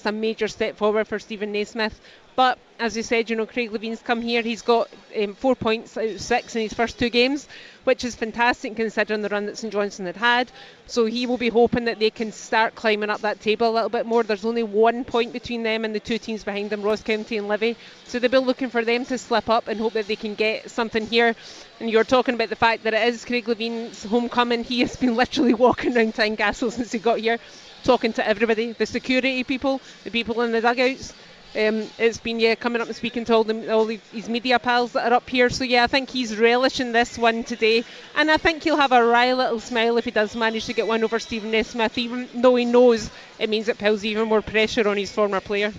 a major step forward for Stephen Naismith. But as you said, Craig Levine's come here. He's got 4 points out of 6 in his first 2 games, which is fantastic considering the run that St Johnstone had. So he will be hoping that they can start climbing up that table a little bit more. There's only 1 point between them and the 2 teams behind them, Ross County and Livy. So they'll be looking for them to slip up and hope that they can get something here. And you're talking about the fact that it is Craig Levine's homecoming. He has been literally walking around Tynecastle since he got here, talking to everybody, the security people, the people in the dugouts. It's been coming up and speaking to all his media pals that are up here. So I think he's relishing this one today, and I think he'll have a wry little smile if he does manage to get one over Stephen Nesmith, even though he knows it means it piles even more pressure on his former player.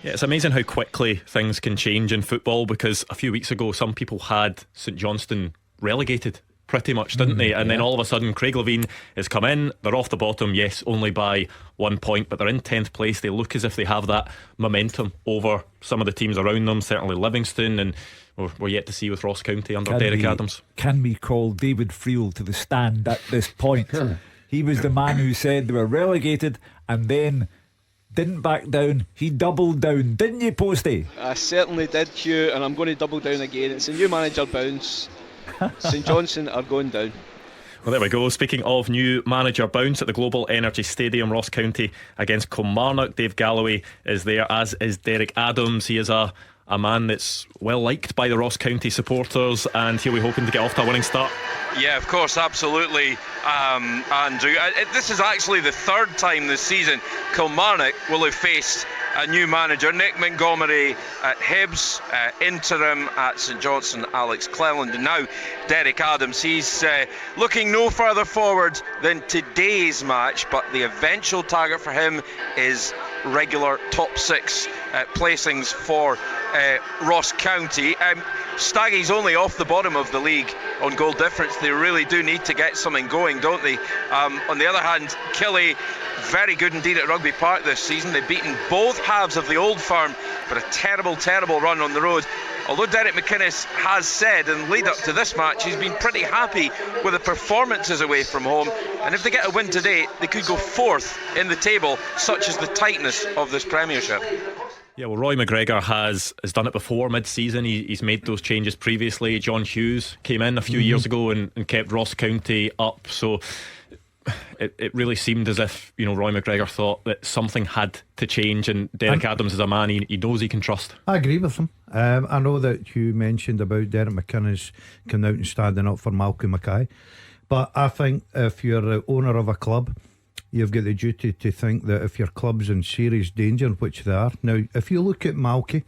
Yeah, it's amazing how quickly things can change in football, because a few weeks ago some people had St Johnstone relegated pretty much, didn't they? And then all of a sudden Craig Levine has come in. They're off the bottom, yes, only by 1 point, but they're in 10th place. They look as if they have that momentum over some of the teams around them, certainly Livingston, and we're yet to see with Ross County under Derek Adams. Can we call David Friel to the stand at this point? He was the man who said they were relegated and then didn't back down. He doubled down, didn't you, Posty? I certainly did, Hugh, and I'm going to double down again. It's a new manager bounce. St Johnstone are going down. Well, there we go. Speaking of new manager bounce, at the Global Energy Stadium, Ross County against Kilmarnock. Dave Galloway is there, as is Derek Adams. He is a man that's well liked by the Ross County supporters, and he'll be hoping to get off to a winning start. Yeah, of course, absolutely, Andrew. This is actually the 3rd time this season Kilmarnock will have faced a new manager. Nick Montgomery at Hibs, interim at St Johnstone, Alex Cleland, and now Derek Adams. He's looking no further forward than today's match, but the eventual target for him is regular top 6 placings for Ross County. Staggy's only off the bottom of the league on goal difference. They really do need to get something going, don't they? On the other hand, Killie, very good indeed at Rugby Park this season. They've beaten both halves of the Old Firm, but a terrible run on the road. Although Derek McInnes has said in lead up to this match he's been pretty happy with the performances away from home, and if they get a win today they could go 4th in the table, such is the tightness of this Premiership. Yeah, well, Roy McGregor has done it before mid-season. He's made those changes previously. John Hughes came in a few years ago and kept Ross County up, so it really seemed as if Roy McGregor thought that something had to change, and Derek Adams is a man he knows he can trust. I agree with him. I know that Hugh mentioned about Derek McInnes coming out and standing up for Malcolm Mackay, but I think if you're the owner of a club, you've got the duty to think that if your club's in serious danger, which they are now, if you look at Malky,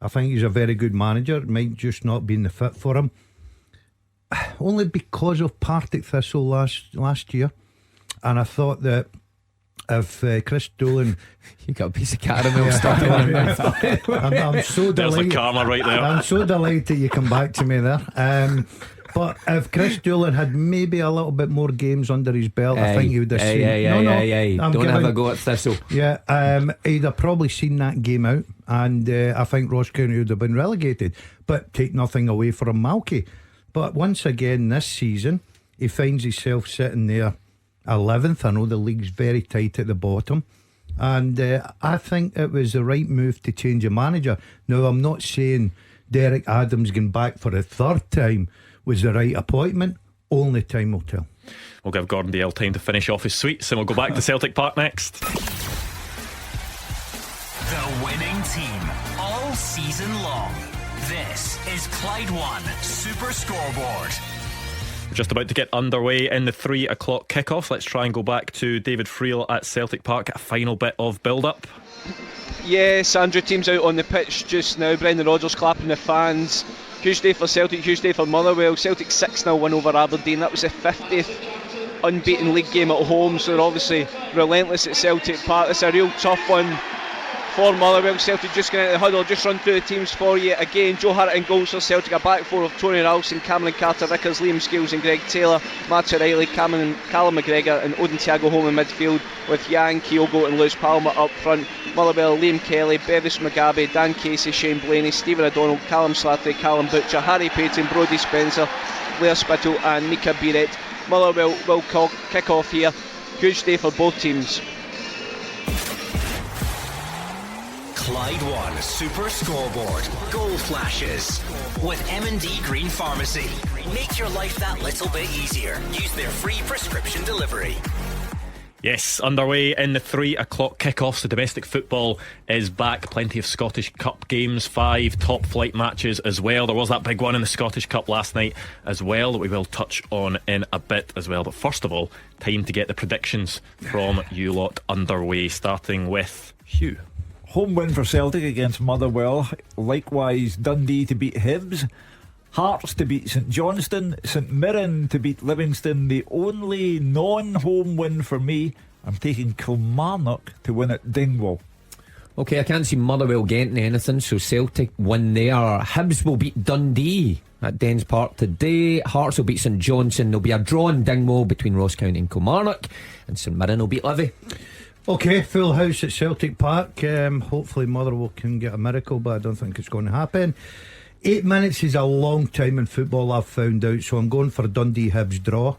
I think he's a very good manager. It might just not be in the fit for him, only because of Partick Thistle last year. And I thought that if Chris Dolan, you got a piece of caramel stuck in your mouth. I'm so delighted. There's the karma right there. I'm so delighted you come back to me there. But if Chris Dolan had maybe a little bit more games under his belt, I think he would have seen. Don't have a go at Thistle. Yeah, he'd have probably seen that game out, and I think Ross County would have been relegated. But take nothing away from Malky. But once again this season, he finds himself sitting there 11th. I know the league's very tight at the bottom, and I think it was the right move to change a manager. Now, I'm not saying Derek Adams going back for a 3rd time was the right appointment. Only time will tell. We'll give Gordon Dalziel time to finish off his sweets, and we'll go back to Celtic Park next. The winning team all season long. This is Clyde One Super Scoreboard. We're just about to get underway in the 3 o'clock kickoff. Let's try and go back to David Friel at Celtic Park. A final bit of build-up. Yes, Andrew, team's out on the pitch just now. Brendan Rodgers clapping the fans. Huge day for Celtic, huge day for Motherwell. Celtic 6-0 win over Aberdeen. That was the 50th unbeaten league game at home, so they're obviously relentless at Celtic Park. It's a real tough one for Motherwell. Celtic just going out of the huddle. Just run through the teams for you again. Joe Hart and goals for Celtic. A back 4 of Tony Ralston, Cameron Carter-Vickers, Liam Scales and Greg Taylor, Matt O'Reilly, Callum McGregor and Odin Thiago home in midfield, with Jan Kyogo and Lewis Palmer up front. Motherwell, Liam Kelly, Bevis Mugabe, Dan Casey, Shane Blaney, Stephen O'Donnell, Callum Slattery, Callum Butcher, Harry Payton, Brodie Spencer, Blair Spittle and Mika Biret. Motherwell will kick off here. Huge day for both teams. Clyde One Super Scoreboard Goal Flashes with M&D Green Pharmacy. Make your life that little bit easier. Use their free prescription delivery. Yes, underway in the 3 o'clock kickoffs. The domestic football is back. Plenty of Scottish Cup games, 5 top flight matches as well. There was that big one in the Scottish Cup last night as well that we will touch on in a bit as well. But first of all, time to get the predictions from you lot underway, starting with Hugh. Home win for Celtic against Motherwell. Likewise, Dundee to beat Hibs. Hearts to beat St Johnstone, St Mirren to beat Livingston. The only non-home win for me, I'm taking Kilmarnock to win at Dingwall. Okay, I can't see Motherwell getting anything, so Celtic win there. Hibs will beat Dundee at Dens Park today. Hearts will beat St Johnstone. There'll be a draw in Dingwall between Ross County and Kilmarnock, and St Mirren will beat Livy. Okay, full house at Celtic Park. Hopefully Motherwell can get a miracle, but I don't think it's going to happen. 8 minutes is a long time in football, I've found out, so I'm going for a Dundee Hibs draw.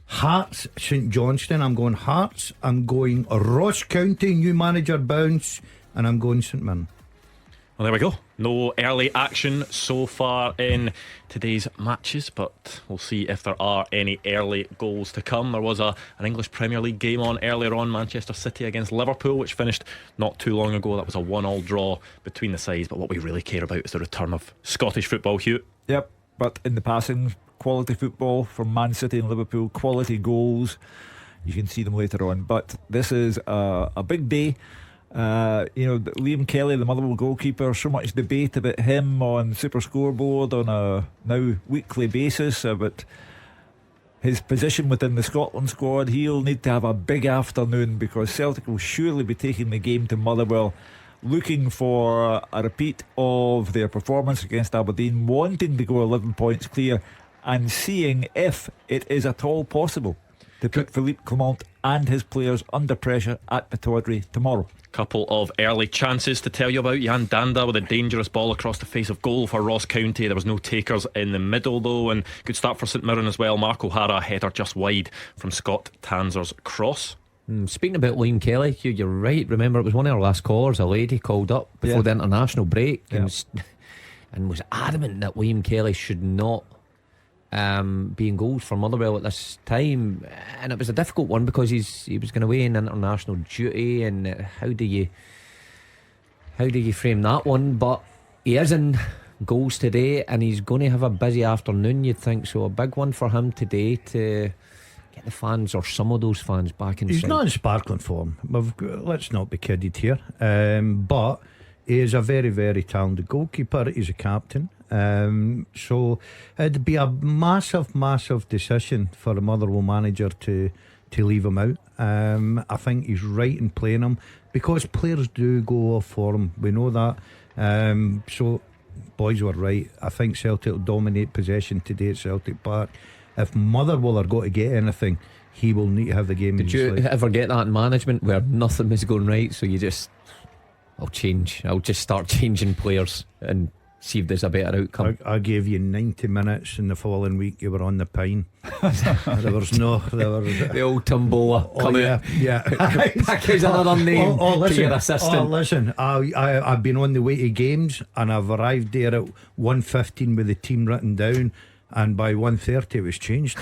Hearts St Johnstone, I'm going Hearts. I'm going Ross County, new manager bounce, and I'm going St Mirren. Well, there we go. No early action so far in today's matches, but we'll see if there are any early goals to come. There was an English Premier League game on earlier on, Manchester City against Liverpool, which finished not too long ago. That was a 1-1 draw between the sides, but what we really care about is the return of Scottish football, Hugh. Yep, but in the passing, quality football from Man City and Liverpool, quality goals. You can see them later on, but this is a big day. Liam Kelly, the Motherwell goalkeeper, so much debate about him on Super Scoreboard on a now weekly basis about his position within the Scotland squad. He'll need to have a big afternoon because Celtic will surely be taking the game to Motherwell, looking for a repeat of their performance against Aberdeen, wanting to go 11 points clear and seeing if it is at all possible to put Philippe Clement and his players under pressure at Pittodrie tomorrow. Couple of early chances to tell you about. Jan Danda with a dangerous ball across the face of goal for Ross County. There was no takers in the middle though, and good start for St Mirren as well. Mark O'Hara header just wide from Scott Tanser's cross. Speaking about Liam Kelly, Hugh, you're right. Remember, it was one of our last callers. A lady called up before the international break and was adamant that Liam Kelly should not be in goals for Motherwell at this time, and it was a difficult one because he was going away in international duty, and how do you frame that one? But he is in goals today, and he's going to have a busy afternoon, you'd think, so a big one for him today to get the fans, or some of those fans, back inside. He's not in sparkling form, let's not be kidded here, but he is a very, very talented goalkeeper. He's a captain. So it'd be a massive decision for the Motherwell manager to leave him out. I think he's right in playing him because players do go off form. We know that. So boys were right. I think Celtic will dominate possession today at Celtic Park. If Motherwell are going to get anything, he will need to have the game. Did you ever get that in management where nothing was going right, so you just I'll just start changing players and see if there's a better outcome? I gave you 90 minutes in the following week. You were on the pine. There was the old Tombola. Package another name to your assistant. Listen, I've been on the way to games, and I've arrived there at 1:15 with the team written down, and by 1:30 it was changed.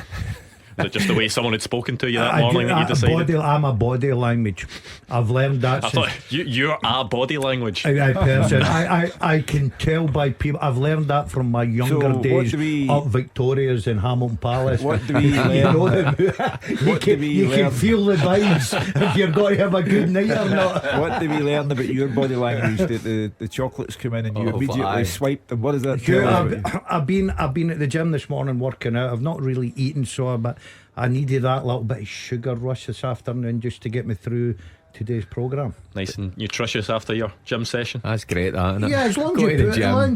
Is it just the way someone had spoken to you that morning that you decided? I'm a body language. I've learned that. I thought you're a body language. Person. I can tell by people. I've learned that from my younger days up Victoria's in Hamilton Palace. What do we learn? You can feel the vibes if you're going to have a good night or not. What do we learn about your body language? That the chocolates come in and you immediately swipe them. What is that? I've been at the gym this morning working out. I've not really eaten, but I needed that little bit of sugar rush this afternoon just to get me through today's programme. Nice and nutritious after your gym session. That's great, that, isn't it? Yeah, as long as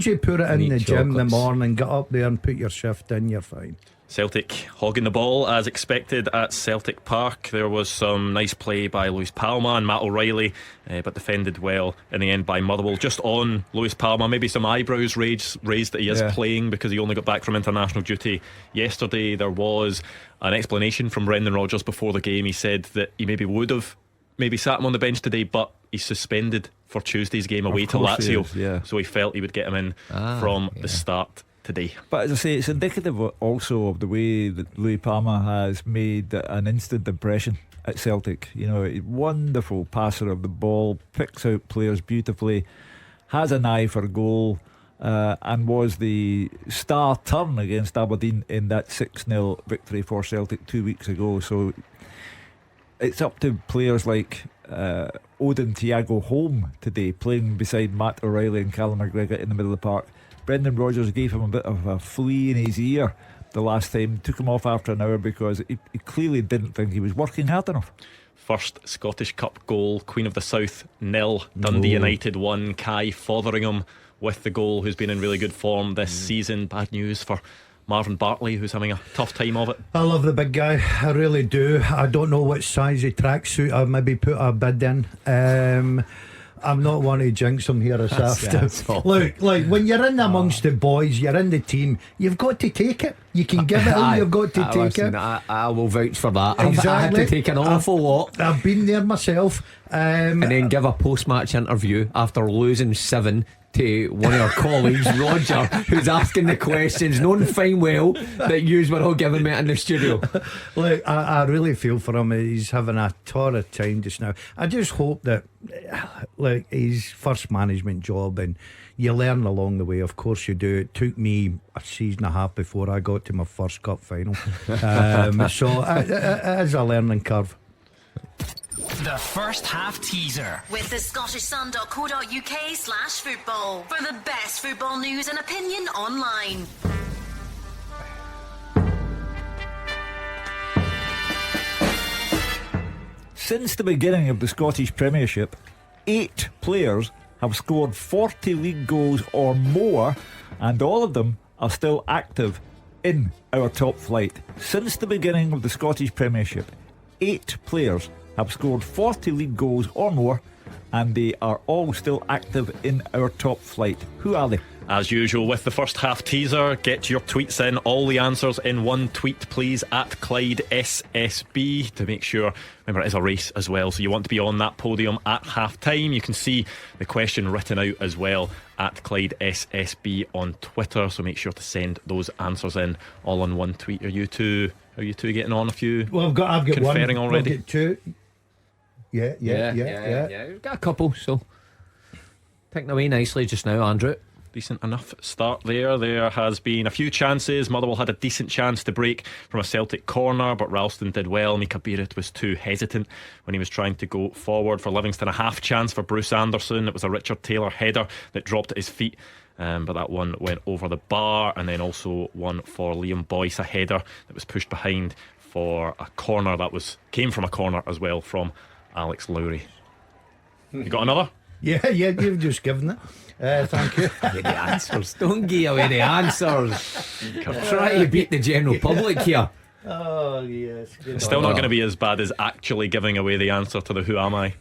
you put it in the gym in the morning, get up there and put your shift in, you're fine. Celtic hogging the ball as expected at Celtic Park. There was some nice play by Lewis Palma and Matt O'Reilly, but defended well in the end by Motherwell. Just on Lewis Palma, maybe some eyebrows raised that he is playing because he only got back from international duty yesterday. There was an explanation from Brendan Rodgers before the game. He said that he maybe would have sat him on the bench today, but he's suspended for Tuesday's game away to Lazio, so he felt he would get him in from the start today. But as I say, it's indicative also of the way that Louis Palma has made an instant impression at Celtic. You know, a wonderful passer of the ball, picks out players beautifully, has an eye for goal, and was the star turn against Aberdeen in that 6-0 victory for Celtic 2 weeks ago. So it's up to players like Odin Thiago Holm today, playing beside Matt O'Reilly and Callum McGregor in the middle of the park. Brendan Rodgers gave him a bit of a flea in his ear the last time, took him off after an hour because he clearly didn't think he was working hard enough. First Scottish Cup goal, Queen of the South 0, Dundee United 1. Kai Fotheringham with the goal, who's been in really good form this season. Bad news for Marvin Bartley, who's having a tough time of it. I love the big guy, I really do. I don't know which size of tracksuit I've maybe put a bid in. I'm not one to jinx him here this afternoon. Look, like when you're in amongst the boys, you're in the team, you've got to take it. You can give it all you've got to take it. I will vouch for that. Exactly. I had to take an awful lot. I've been there myself. And then give a post-match interview after losing 7 to one of our colleagues, Roger, who's asking the questions, knowing fine well that yous were all giving me it in the studio. Look, I really feel for him. He's having a torrid time just now. I just hope that, like, his first management job, and you learn along the way, of course you do. It took me a season and a half before I got to my first cup final. So it is a learning curve. The first half teaser with the scottishsun.co.uk/football for the best football news and opinion online. Since the beginning of the Scottish Premiership, 8 players have scored 40 league goals or more, and all of them are still active in our top flight. Since the beginning of the Scottish Premiership, 8 players have scored 40 league goals or more, and they are all still active in our top flight. Who are they? As usual with the first half teaser, get your tweets in, all the answers in one tweet please, at Clyde SSB, to make sure. Remember, it is a race as well, so you want to be on that podium at half time. You can see the question written out as well at Clyde SSB on Twitter, so make sure to send those answers in all on one tweet. Are you two getting on a few? Well, I've got conferring one already. I've got 2. Yeah. We've got a couple, so picking away nicely just now, Andrew. Decent enough start there. There has been a few chances. Motherwell had a decent chance to break from a Celtic corner, but Ralston did well. Mika Beirut was too hesitant when he was trying to go forward. For Livingston, a half chance for Bruce Anderson. It was a Richard Taylor header that dropped at his feet, but that one went over the bar. And then also one for Liam Boyce, a header that was pushed behind for a corner that came from a corner as well from Alex Lowry. You got another? Yeah, you've just given it. Thank you. The answers. Don't give away the answers. Try to beat the general public here. Oh yes. It's still not going to be as bad as actually giving away the answer to the Who Am I?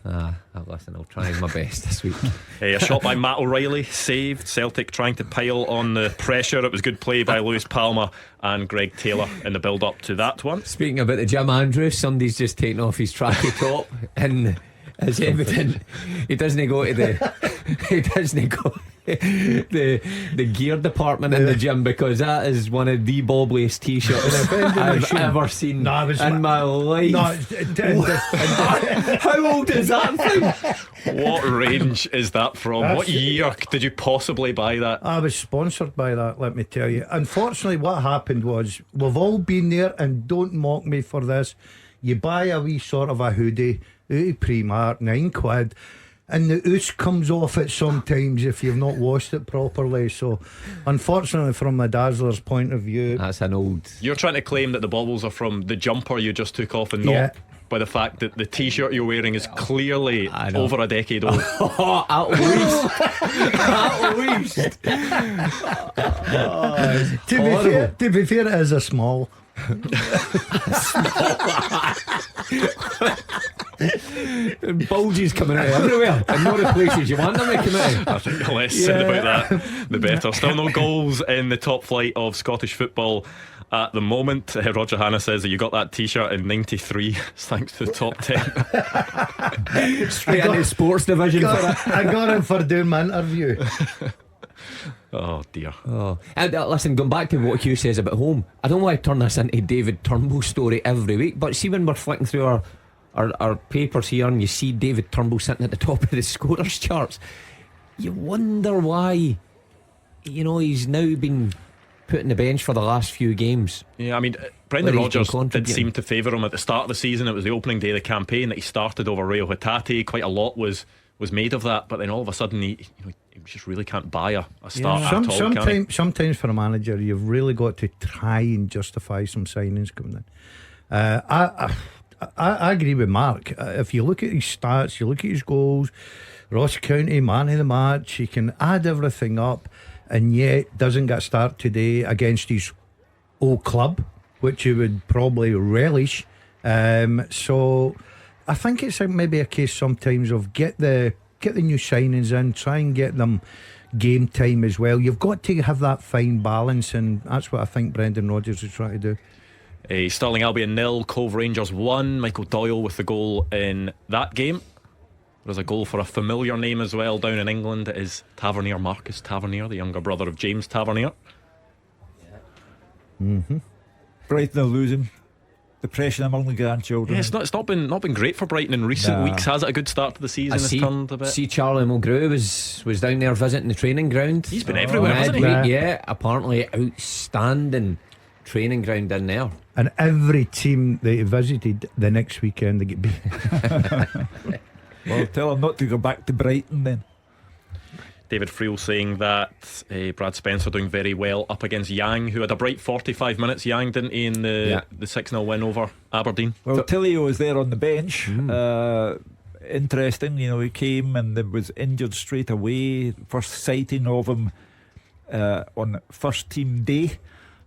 Listen, I'll try my best this week. A shot by Matt O'Reilly saved. Celtic trying to pile on the pressure. It was good play by Lewis Palmer and Greg Taylor in the build up to that one. Speaking about the Jim Andrews, somebody's just taken off his tracky top and it's evident he doesn't go to the gear department in the gym, because that is one of the bobbliest t-shirts I've ever seen in my life. How old is that thing? What range is that from? What year did you possibly buy that? I was sponsored by that, let me tell you. Unfortunately, what happened was, we've all been there, and don't mock me for this. You buy a wee sort of a hoodie out of Primark, £9, and the ooze comes off it sometimes if you've not washed it properly. So unfortunately, from the Dazzler's point of view, that's an old... You're trying to claim that the bobbles are from the jumper you just took off, and not by the fact that the t-shirt you're wearing is clearly over a decade old. At least. To be fair, it is a small. Bulges coming out everywhere, and not the places you want them to come out. I think the less said about that, the better. Still no goals in the top flight of Scottish football at the moment. Roger Hanna says that you got that t-shirt in 93 thanks to the top 10. Straight into sports division. I got it for doing my interview. Oh dear. And listen, going back to what Hugh says about home, I don't want to turn this into David Turnbull's story every week, but see when we're flicking through our papers here and you see David Turnbull sitting at the top of the scorers charts, you wonder why, he's now been put on the bench for the last few games. Yeah, I mean, Brendan Rodgers did seem to favour him at the start of the season. It was the opening day of the campaign that he started over Rio Hatate. Quite a lot was made of that, but then all of a sudden he just really can't buy a start at all. Sometimes for a manager you've really got to try and justify some signings coming in. I agree with Mark. If you look at his stats, you look at his goals, Ross County man of the match, he can add everything up, and yet doesn't get a start today against his old club, which he would probably relish. So I think it's maybe a case sometimes of get the new signings in, try and get them game time as well. You've got to have that fine balance, and that's what I think Brendan Rodgers is trying to do. Stirling Albion 0, Cove Rangers 1. Michael Doyle with the goal in that game. There's a goal for a familiar name as well down in England. It is Tavernier, Marcus Tavernier, the younger brother of James Tavernier. Brighton are losing. Depression among the grandchildren. Yeah, it's not been great for Brighton in recent weeks. Has it? A good start to the season. Has turned a bit. See, Charlie Mulgrew was down there visiting the training ground. He's been everywhere, hasn't he? Yeah, apparently outstanding training ground in there. And every team they visited the next weekend they get beat. Well, tell him not to go back to Brighton then. David Friel saying that Brad Spencer doing very well up against Yang, who had a bright 45 minutes. Yang, didn't he, in the 6-0 win over Aberdeen? Well, Tillio was there on the bench. Interesting, he came and was injured straight away. First sighting of him on first team day,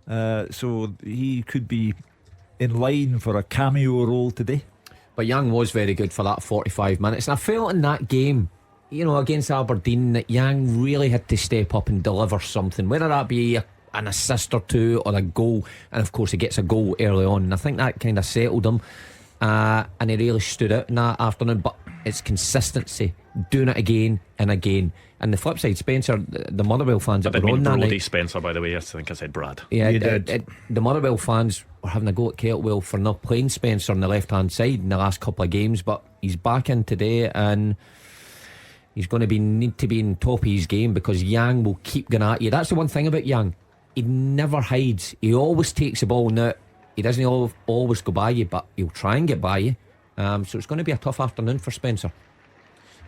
so he could be in line for a cameo role today. But Yang was very good for that 45 minutes, and I felt in that game, against Aberdeen, that Yang really had to step up and deliver something, whether that be an assist or two or a goal. And of course he gets a goal early on, and I think that kind of settled him, and he really stood out in that afternoon. But it's consistency, doing it again and again. And the flip side, Spencer, the Motherwell fans that were on that night, Spencer, by the way, I think I said Brad. Yeah, the Motherwell fans were having a go at Keltwell for not playing Spencer on the left hand side in the last couple of games, but he's back in today, and he's going to need to be in top of his game, because Yang will keep going at you. That's the one thing about Yang, he never hides. He always takes the ball. Now, he doesn't always go by you, but he'll try and get by you. So it's going to be a tough afternoon for Spencer.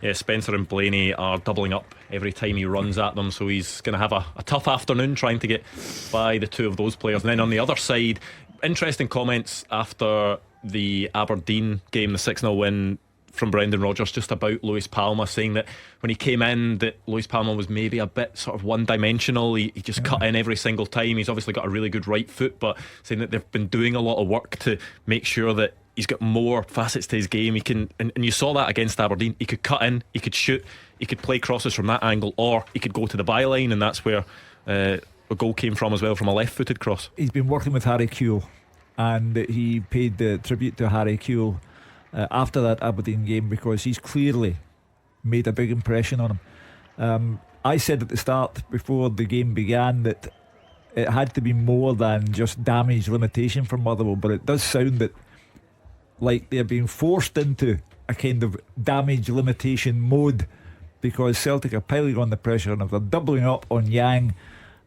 Yeah, Spencer and Blaney are doubling up every time he runs at them, so he's going to have a tough afternoon trying to get by the two of those players. And then on the other side, interesting comments after the Aberdeen game, the 6-0 win from Brendan Rodgers, just about Luis Palma, saying that when he came in, that Luis Palma was maybe a bit sort of one-dimensional. He just cut in every single time. He's obviously got a really good right foot, but saying that they've been doing a lot of work to make sure that he's got more facets to his game. He can, and you saw that against Aberdeen. He could cut in, he could shoot, he could play crosses from that angle, or he could go to the byline, and that's where a goal came from as well, from a left-footed cross. He's been working with Harry Kewell, and he paid the tribute to Harry Kewell after that Aberdeen game, because he's clearly made a big impression on him. I said at the start, before the game began, that it had to be more than just damage limitation for Motherwell, but it does sound that like they're being forced into a kind of damage limitation mode, because Celtic are piling on the pressure, and if they're doubling up on Yang,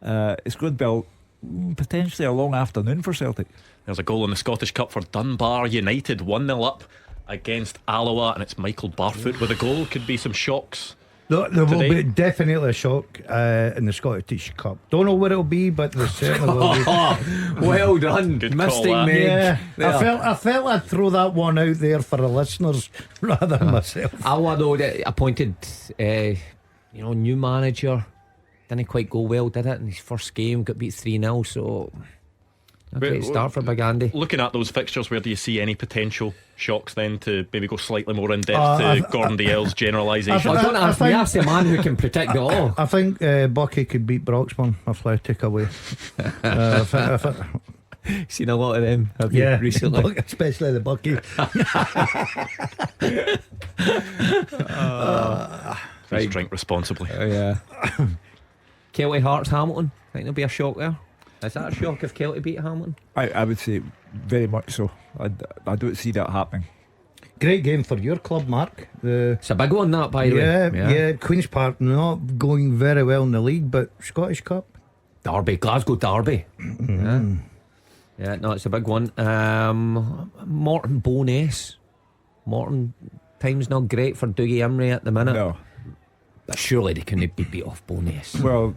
it's going to be potentially a long afternoon for Celtic. There's a goal in the Scottish Cup for Dunbar United, 1-0 up against Alloa, and it's Michael Barfoot with a goal. Could be some shocks. There will be definitely a shock in the Scottish Cup. Don't know what it'll be, but there certainly will be. Well done. Good Mistake call, made. Yeah, I felt I'd throw that one out there for the listeners rather than myself. Alloa, though, appointed new manager, didn't quite go well, did it? In his first game, got beat 3-0, so a great start for Big Andy. Looking at those fixtures, where do you see any potential shocks then, to maybe go slightly more in depth to Gordon Dalziel's generalisation? Don't ask me, ask the man who can predict it all. I think Bucky could beat Broxburn if I take away. Seen a lot of them, have you, recently? Especially the Bucky. Please drink responsibly. Yeah. Kelty Hearts Hamilton. I think there'll be a shock there. Is that a shock if Kelty beat Hamilton? I would say very much so. I don't see that happening. Great game for your club, Mark. It's a big one, that, by the way. Yeah. Queen's Park not going very well in the league, but Scottish Cup. Derby, Glasgow Derby. Yeah, no, it's a big one. Morton Bowness. Morton, time's not great for Dougie Imrie at the minute. No. But surely they couldn't be beat off Bowness. Well,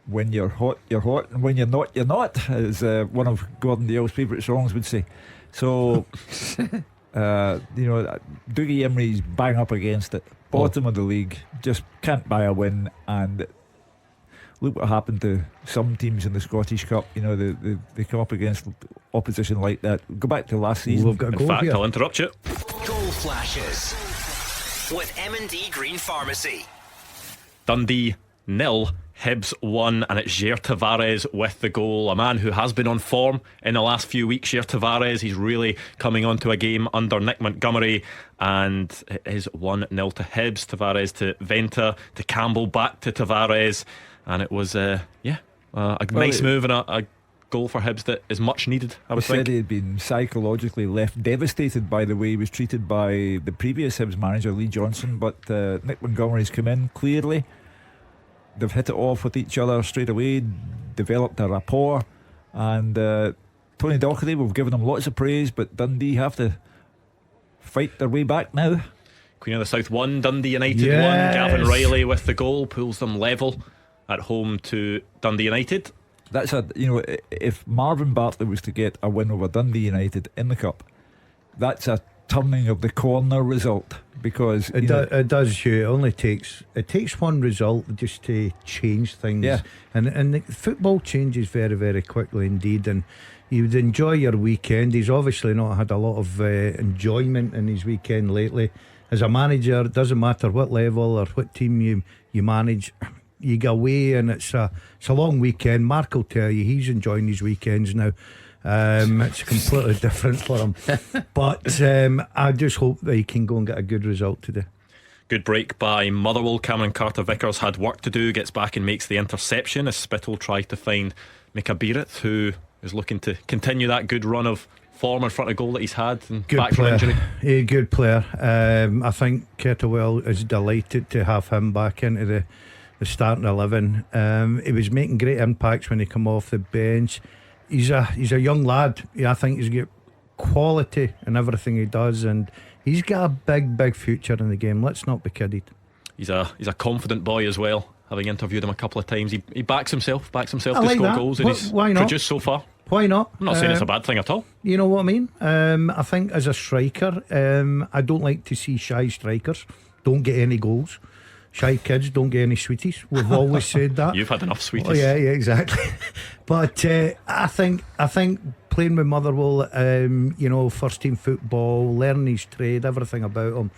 when you're hot, you're hot, and when you're not, as one of Gordon Dalziel's favourite songs would say. So, Dougie Imrie's bang up against it. Bottom of the league, just can't buy a win. And look what happened to some teams in the Scottish Cup. They come up against opposition like that. Go back to last season. In fact, I'll interrupt you. Goal flashes with M&D Green Pharmacy. Dundee 0, Hibs 1, and it's Jair Tavares with the goal. A man who has been on form in the last few weeks, Jair Tavares. He's really coming onto a game under Nick Montgomery, and it is 1-0 to Hibs. Tavares to Venta, to Campbell, back to Tavares, and it was a nice move and a goal for Hibs that is much needed, I would think. He said he had been psychologically left devastated by the way he was treated by the previous Hibs manager, Lee Johnson, but Nick Montgomery's come in clearly. They've hit it off with each other straight away, developed a rapport, and Tony Docherty, we've given him lots of praise, but Dundee have to fight their way back now. Queen of the South 1, Dundee United 1. Gavin Riley with the goal, pulls them level at home to Dundee United. That's if Marvin Bartley was to get a win over Dundee United in the Cup, that's a turning of the corner result, because it does, Hugh. It only takes one result just to change things. Yeah. And the football changes very, very quickly indeed, and you would enjoy your weekend. He's obviously not had a lot of enjoyment in his weekend lately. As a manager, it doesn't matter what level or what team you manage, you go away and it's a long weekend. Mark will tell you he's enjoying his weekends now. It's completely different for him, but I just hope that he can go and get a good result today. Good break by Motherwell. Cameron Carter-Vickers had work to do, gets back and makes the interception as Spittle tried to find Mika Beirith, who is looking to continue that good run of form in front of goal that he's had, and good back player. from injury. A good player. I think Kettlewell is delighted to have him back into the starting 11. He was making great impacts when he come off the bench. He's a young lad. I think he's got quality in everything he does, and he's got a big future in the game. Let's not be kidded. He's a confident boy as well. Having interviewed him a couple of times, he backs himself to score goals, and he's produced so far. Why not? I'm not saying it's a bad thing at all. You know what I mean? I think as a striker, I don't like to see shy strikers don't get any goals. Shy kids don't get any sweeties. We've always said that. You've had enough sweeties. Oh, yeah, exactly. But I think playing with Motherwell, first team football, learning his trade, everything about him,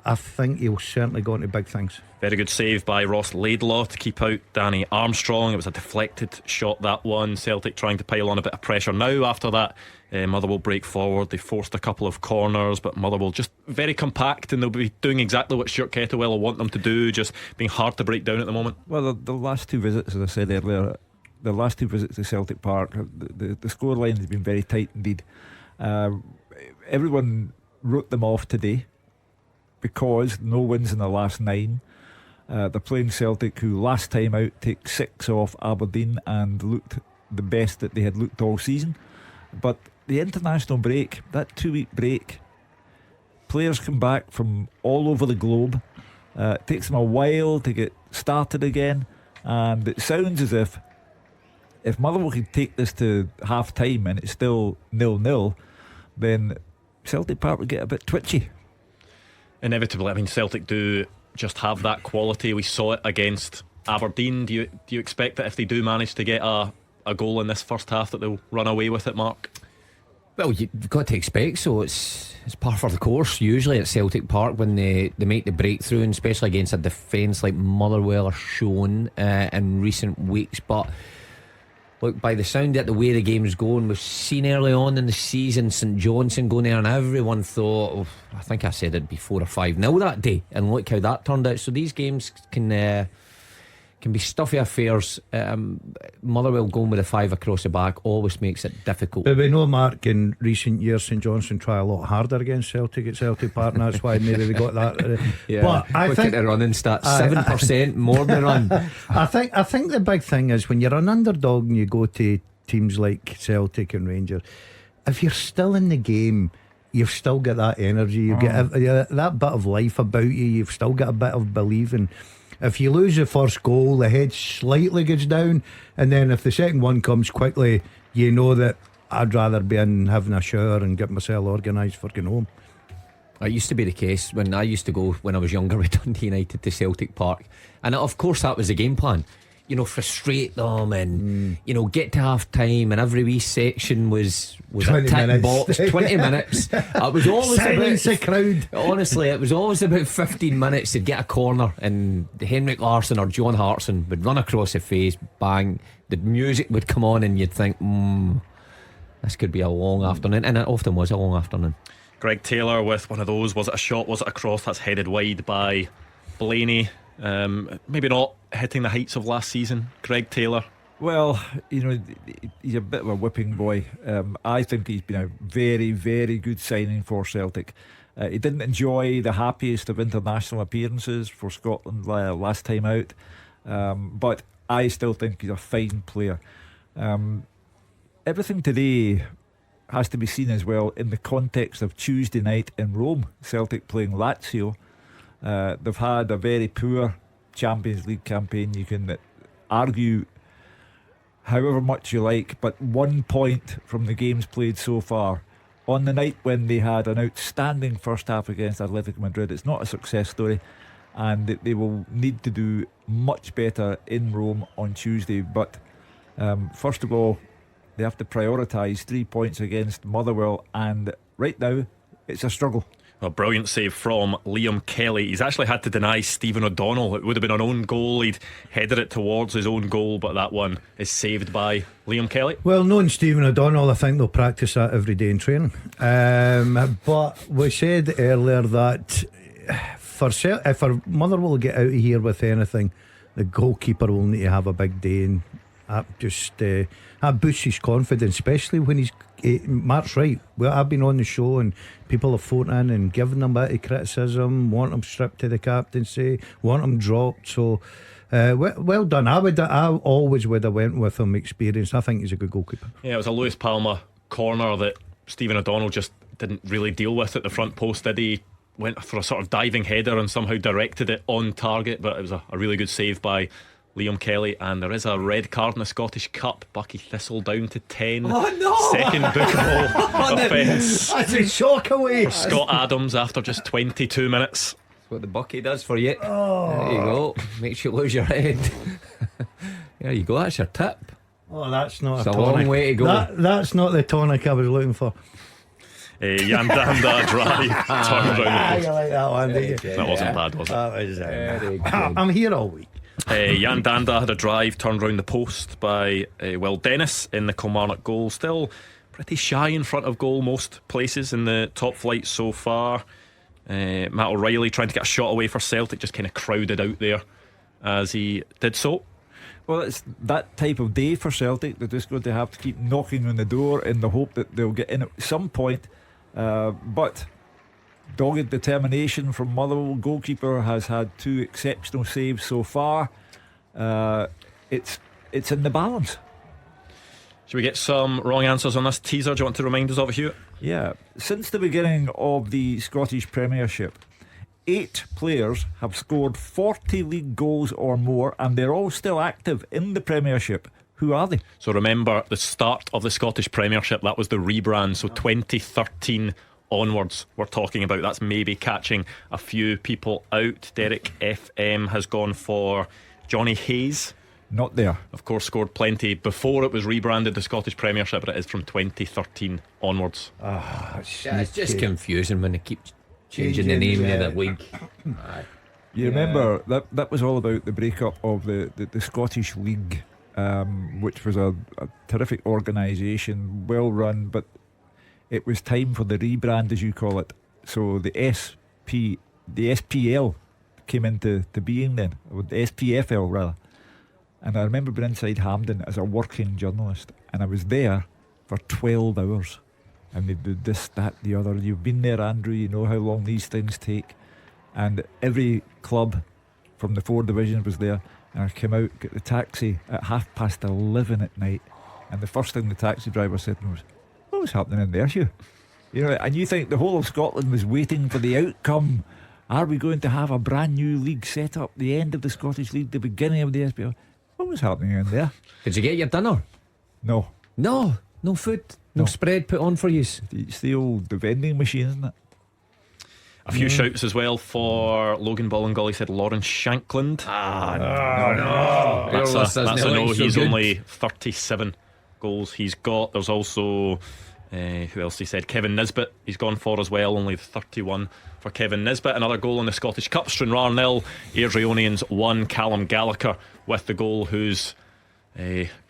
I think he'll certainly go into big things. Very good save by Ross Laidlaw to keep out Danny Armstrong. It was a deflected shot, that one. Celtic trying to pile on a bit of pressure now after that. Motherwell break forward. They forced a couple of corners, but Motherwell just very compact, and they'll be doing exactly what Stuart Kettlewell will want them to do, just being hard to break down at the moment. Well, the last two visits, as I said earlier, the last two visits to Celtic Park, the scoreline has been very tight indeed. Everyone wrote them off today because no wins in the last 9. They're playing Celtic, who last time out take 6 off Aberdeen and looked the best that they had looked all season. But the international break, that 2-week break, players come back from all over the globe. It takes them a while to get started again, and it sounds as if Motherwell could take this to half time and it's still 0-0, then Celtic Park would get a bit twitchy. Inevitably, I mean, Celtic do just have that quality. We saw it against Aberdeen. Do you expect that if they do manage to get a goal in this first half that they'll run away with it, Mark? Well, you've got to expect so. It's par for the course usually at Celtic Park when they make the breakthrough, and especially against a defence like Motherwell are shown in recent weeks. But look, by the sound of it, the way the game's going, we've seen early on in the season St Johnstone going there, and everyone thought, I think I said it'd be 4 or 5-0 that day, and look how that turned out. So these games can be stuffy affairs. Motherwell going with a 5 across the back always makes it difficult. But we know, Mark, in recent years St Johnstone try a lot harder against Celtic at Celtic Park, and that's why maybe they got that. Yeah, but I think the running stats 7% more than run. I think the big thing is when you're an underdog and you go to teams like Celtic and Rangers, if you're still in the game, you've still got that energy, you get that bit of life about you, you've still got a bit of believing. If you lose the first goal, the head slightly goes down, and then if the second one comes quickly, you know that I'd rather be in having a shower and get myself organised for going home. It used to be the case when I used to go, when I was younger, with Dundee United to Celtic Park, and of course that was the game plan. Frustrate them and get to half time, and every wee section was a tick box. 20 minutes. It was always silence the crowd. Honestly, it was always about 15 minutes to get a corner, and Henrik Larsson or John Hartson would run across the face, bang, the music would come on, and you'd think, this could be a long afternoon, and it often was a long afternoon. Greg Taylor with one of those. Was it a shot? Was it a cross? That's headed wide by Blaney. Maybe not hitting the heights of last season, Greg Taylor. Well, he's a bit of a whipping boy. I think he's been a very, very good signing for Celtic. He didn't enjoy the happiest of international appearances for Scotland last time out, but I still think he's a fine player. Everything today has to be seen as well in the context of Tuesday night in Rome, Celtic playing Lazio. They've had a very poor Champions League campaign. You can argue however much you like, but 1 point from the games played so far on the night when they had an outstanding first half against Atletico Madrid. It's not a success story, and they will need to do much better in Rome on Tuesday. But first of all, they have to prioritise 3 points against Motherwell, and right now it's a struggle. A brilliant save from Liam Kelly. He's actually had to deny Stephen O'Donnell. It would have been an own goal. He'd headed it towards his own goal, but that one is saved by Liam Kelly. Well, knowing Stephen O'Donnell, I think they'll practice that every day in training. But we said earlier that for Motherwell to get out of here with anything, the goalkeeper will need to have a big day, and that boosts his confidence, especially when Mark's right. Well, I've been on the show and people have phoned in and given him a bit of criticism, want him stripped to the captaincy, want him dropped. So well done. I always would have went with him experienced. I think he's a good goalkeeper. Yeah, it was a Lewis Palmer corner that Stephen O'Donnell just didn't really deal with at the front post, did he? Went for a sort of diving header and somehow directed it on target, but it was a really good save by Liam Kelly. And there is a red card in the Scottish Cup. Bucky Thistle down to 10. Oh no! Second bookable offence. That's a shock away for Scott Adams after just 22 minutes. That's what the Bucky does for you. There you go. Makes you lose your head. There you go. That's your tip. Oh, that's not it's a a tonic. long way to go. That's not the tonic I was looking for. Yandanda drive turned round the post. You like that one, did you? That wasn't bad, was it? That was very good. I'm here all week. Yandanda had a drive turned round the post by Will Dennis in the Kilmarnock goal. Still pretty shy in front of goal most places in the top flight so far. Matt O'Reilly trying to get a shot away for Celtic, just kind of crowded out there as he did so. Well, it's that type of day for Celtic. They're just going to have to keep knocking on the door in the hope that they'll get in at some point. But dogged determination from Motherwell. Goalkeeper has had 2 exceptional saves so far. It's in the balance. Should we get some wrong answers on this teaser? Do you want to remind us of it, Hugh? Yeah. Since the beginning of the Scottish Premiership, 8 players have scored 40 league goals or more, and they're all still active in the Premiership. Who are they? So remember, the start of the Scottish Premiership, that was the rebrand. So 2013 onwards we're talking about. That's maybe catching a few people out. Derek FM has gone for Johnny Hayes. Not there. Of course, scored plenty before it was rebranded the Scottish Premiership, but it is from 2013 onwards. It's just confusing when they keep changing the name of the league. You remember that was all about the breakup of the Scottish League which was a terrific organisation, well run, but it was time for the rebrand, as you call it. So the SPL came into being then, or the SPFL rather. And I remember being inside Hampden as a working journalist, and I was there for 12 hours. And they did this, that, the other. You've been there, Andrew, you know how long these things take. And every club from the 4 divisions was there. And I came out, got the taxi at 11:30 at night. And the first thing the taxi driver said to me was, "What was happening in there, Hugh?" You know, and you think the whole of Scotland was waiting for the outcome. Are we going to have a brand new league set up, the end of the Scottish League, the beginning of the SPL? What was happening in there? Did you get your dinner? No. No food, no spread put on for you. It's the vending machine, isn't it? A few shouts as well for Logan Ballingall. He said Lawrence Shankland. No. That's a no. He's only 37 goals he's got. There's also who else he said? Kevin Nisbet he's gone for as well, only 31 for Kevin Nisbet. Another goal in the Scottish Cup. Stranraer 0, Airdrieonians 1. Callum Gallagher with the goal, who's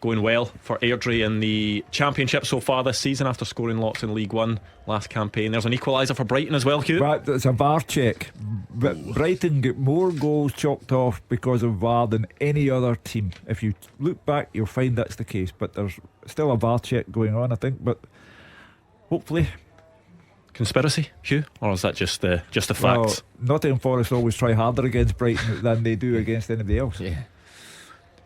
going well for Airdrie in the Championship so far this season after scoring lots in League One last campaign. There's an equaliser for Brighton as well, Hugh. But it's a VAR check. But Brighton get more goals chalked off because of VAR than any other team. If you look back, you'll find that's the case. But there's still a VAR check going on, I think. But hopefully. Conspiracy, Hugh? Or is that just the facts? Well, Nottingham Forest always try harder against Brighton than they do against anybody else.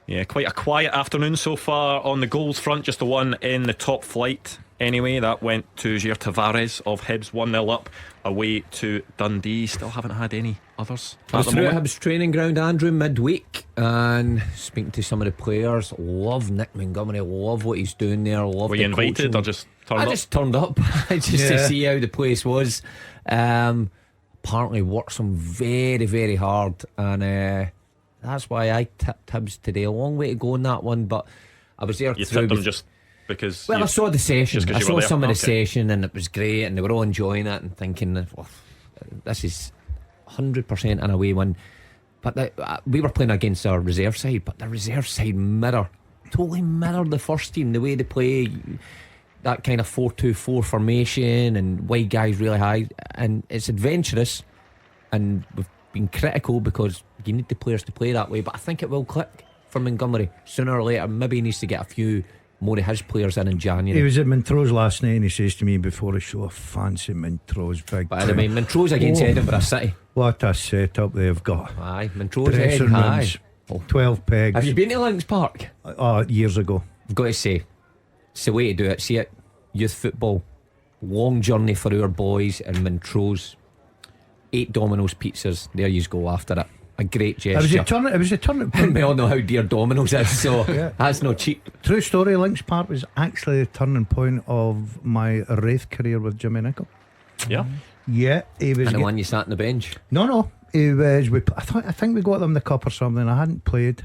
Yeah, quite a quiet afternoon so far on the goals front. Just the one in the top flight anyway. That went to Jair Tavares of Hibs, 1-0 up away to Dundee. Still haven't had any others. I was through at Hibs training ground, Andrew, midweek, and speaking to some of the players. Love Nick Montgomery, love what he's doing there. Love Were the you invited coaching. or just turned up? I just turned up just to see how the place was. Apparently worked some very, very hard, and that's why I tipped Hibs today. A long way to go in that one, but I was there. You tipped them just because? Well, I saw the session. I saw some of the Okay. session, and it was great, and they were all enjoying it and thinking, well, this is 100% an away win. But we were playing against our reserve side, but the reserve side totally mirrored the first team. The way they play, that kind of 4-2-4 formation, and wide guys really high, and it's adventurous. And we've been critical because you need the players to play that way, but I think it will click for Montgomery sooner or later. Maybe he needs to get a few more of his players in January. He was at Montrose last night and he says to me before the show, I fancy Montrose big. But I mean, Montrose against Edinburgh City. What a setup they've got. Aye, Montrose dressing head high. rooms, 12 pegs. Have you been to Links Park? Years ago. I've got to say, it's the way to do it. See it, youth football, long journey for our boys in Montrose. 8 Domino's pizzas. There you go after it. A great gesture. It was a turning point. We all know how dear Domino's is, so that's no cheap. True story. Links Park was actually the turning point of my Wraith career with Jimmy Nicholl. Yeah. Yeah, he was. And the one you sat on the bench? No. He was. I think we got them the cup or something. I hadn't played.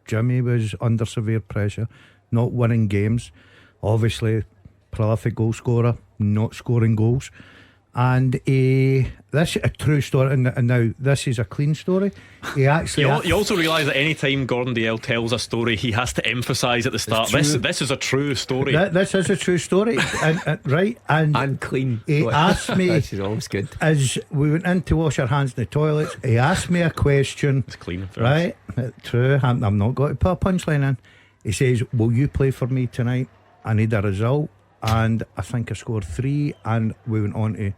Jimmy was under severe pressure, not winning games. Obviously, prolific goal scorer, not scoring goals. And this is a true story, and now this is a clean story. He actually. You also realise that any time Gordon Dalziel tells a story, he has to emphasise at the start. This is a true story. This is a true story, right? And clean. He asked me. This is always good. As we went in to wash our hands in the toilets, he asked me a question. It's clean, right? True. I'm not going to put a punchline in. He says, "Will you play for me tonight? I need a result." And I think I scored 3, and we went on to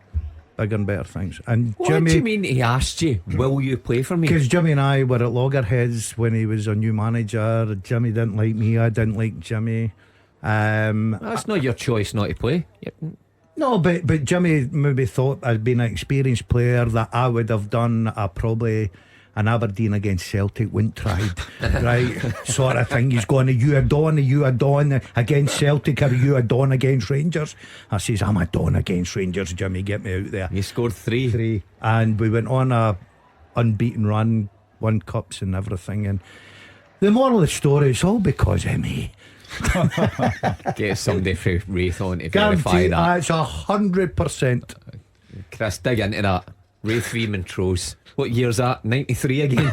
bigger and better things. And What Jimmy, do you mean he asked you, will you play for me? because Jimmy and I were at loggerheads when he was a new manager. Jimmy didn't like me, I didn't like Jimmy. That's not your choice not to play. No, but Jimmy maybe thought I'd been an experienced player, that I would have done probably an Aberdeen against Celtic wouldn't tried, right? Sort of thing. He's going, are you a Don against Celtic, or are you a Don against Rangers? I says, I'm a Don against Rangers, Jimmy, get me out there. You scored 3. And we went on a unbeaten run, won cups and everything. And the moral of the story is all because of me. Get somebody from Wraith on to Guarantee verify that. It's 100%. Chris, dig into that. Wraith v Montrose. What year's that? 93 again.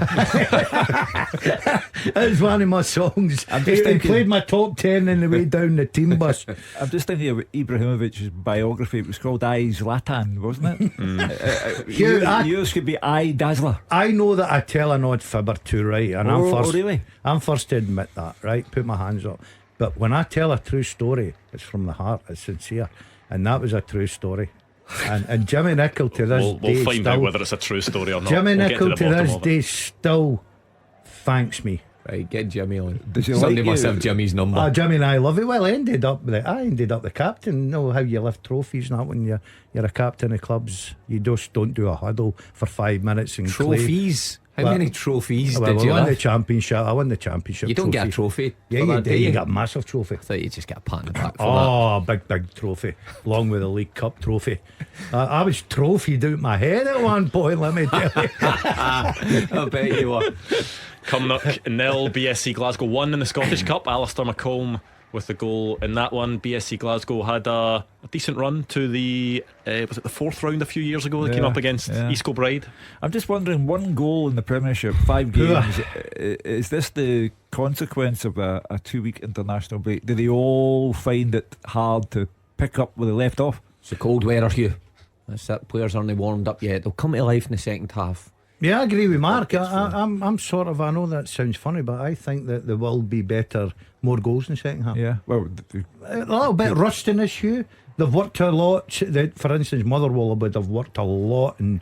It's one of my songs. He played my top 10 on the way down the team bus. I'm just thinking of Ibrahimovic's biography. It was called I Zlatan, wasn't it? Yours could be I Dazzler. I know that I tell an odd fib or two, right? And really? I'm first to admit that, right? Put my hands up. But when I tell a true story, it's from the heart, it's sincere. And that was a true story. And Jimmy Nicholl to this day we'll find out whether it's a true story or not. Jimmy Nicholl to this day still thanks me. Right, get Jimmy on. Somebody must have Jimmy's number. Jimmy and I love it. Well, I ended up the captain. You know how you lift trophies and that when you're a captain of clubs. You just don't do a huddle for 5 minutes and trophies. How many trophies did you I won lift? the championship. I won the championship. You don't get a trophy. Yeah, you get a massive trophy. I thought you just get a pat on the back for that. Big trophy, along with the League Cup trophy. I was trophied out my head at one point. Let me tell you. I bet you were. Cumnock 0, BSC Glasgow 1 in the Scottish Cup. Alistair McComb with the goal in that one. BSC Glasgow had a decent run to the was it the fourth round a few years ago? They came up against East Kilbride. I'm just wondering, 1 goal in the Premiership, 5 games. Is this the consequence of a 2-week international break? Do they all find it hard to pick up where they left off? It's the cold weather, Hugh. That's it. Players aren't warmed up yet. They'll come to life in the second half. Yeah, I agree with Mark. I'm sort of, I know that sounds funny, but I think that there will be more goals in the second half. Yeah, well, a little bit rusting issue. They've worked a lot. For instance, Motherwell would have worked a lot in,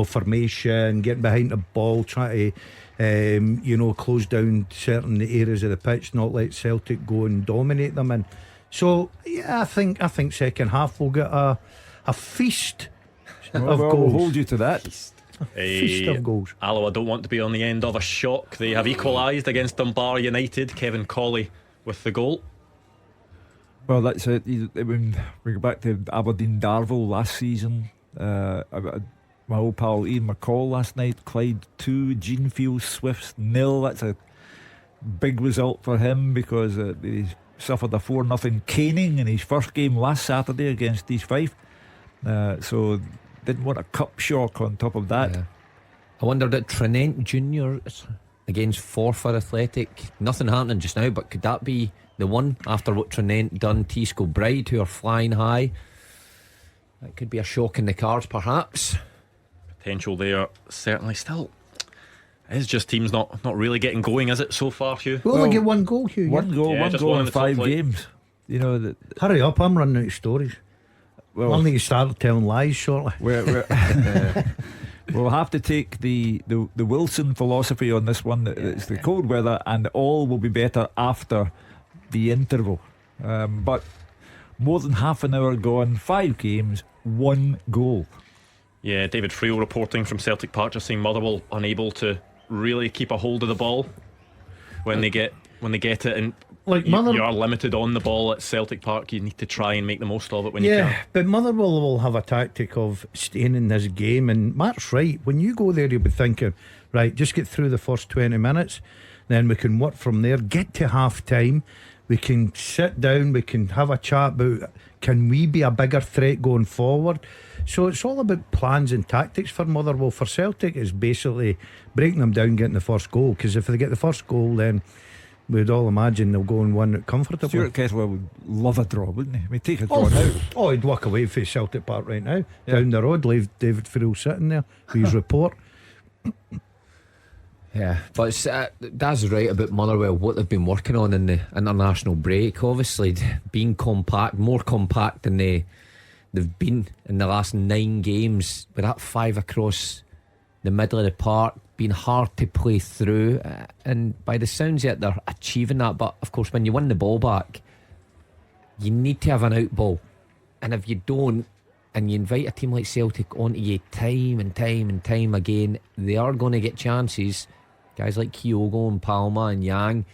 formation, getting behind the ball, trying to, close down certain areas of the pitch, not let Celtic go and dominate them. And so, yeah, I think second half we'll get a feast of goals. We'll hold you to that. Feast of goals. Alloa don't want to be on the end of a shock. They have equalised against Dunbar United. Kevin Colley with the goal. Well, that's it. When we go back to Aberdeen Darvel last season, my old pal Ian McCall last night, Clyde 2, Genefield Swifts 0. That's a big result for him because he suffered a 4-0 caning in his first game last Saturday against East Fife. So didn't want a cup shock on top of that. I wondered at Trinent Juniors against Forfar Athletic. Nothing happening just now, but could that be the one after what Trinent done to East Kilbride, who are flying high? That could be a shock in the cards, perhaps. Potential there, certainly. Still, it's just teams not really getting going, is it, so far, Hugh? Well, they get 1 goal, Hugh. One goal in 5 games. Hurry up, I'm running out of stories. Well, I'll need to start telling lies shortly. We'll have to take the Wilson philosophy on this one. It's the cold weather and all will be better after the interval. But more than half an hour gone, 5 games, 1 goal. Yeah, David Friel reporting from Celtic Park, just saying Motherwell unable to really keep a hold of the ball when they get it, and you are limited on the ball at Celtic Park. You need to try and make the most of it when you can. Yeah, but Motherwell will have a tactic of staying in this game, and Mark's right. When you go there, you'll be thinking, right, just get through the first 20 minutes, then we can work from there, get to half time, we can sit down, we can have a chat about can we be a bigger threat going forward. So it's all about plans and tactics for Motherwell. For Celtic, it's basically breaking them down, getting the first goal, because if they get the first goal, then we'd all imagine they'll go and win it comfortably. Stuart Kettlewell would love a draw, wouldn't he? I mean, take a draw now. Oh, he'd walk away from Celtic Park right now, down the road, leave David Friel sitting there with his report. Yeah, but that's right about Motherwell, what they've been working on in the international break. Obviously, being compact, more compact than they've been in the last 9 games, with that 5 across the middle of the park, being hard to play through, and by the sounds of it, they're achieving that. But of course, when you win the ball back, you need to have an out ball, and if you don't, and you invite a team like Celtic onto you time and time again, they are going to get chances. Guys like Kyogo and Palma and Yang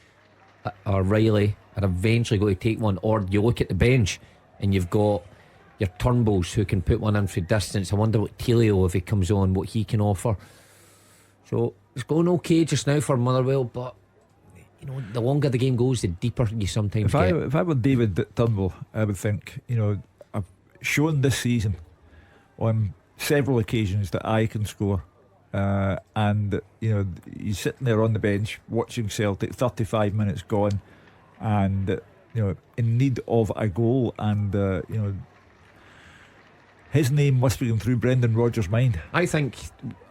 or Riley are eventually going to take one. Or you look at the bench and you've got your Turnbulls who can put one in for distance. I wonder what Telio, if he comes on, what he can offer. So it's going okay just now for Motherwell, but the longer the game goes, the deeper you sometimes get. If I were David Turnbull, I would think, I've shown this season on several occasions that I can score. And he's sitting there on the bench watching Celtic, 35 minutes gone, and in need of a goal, and his name must be going through Brendan Rodgers' mind. I think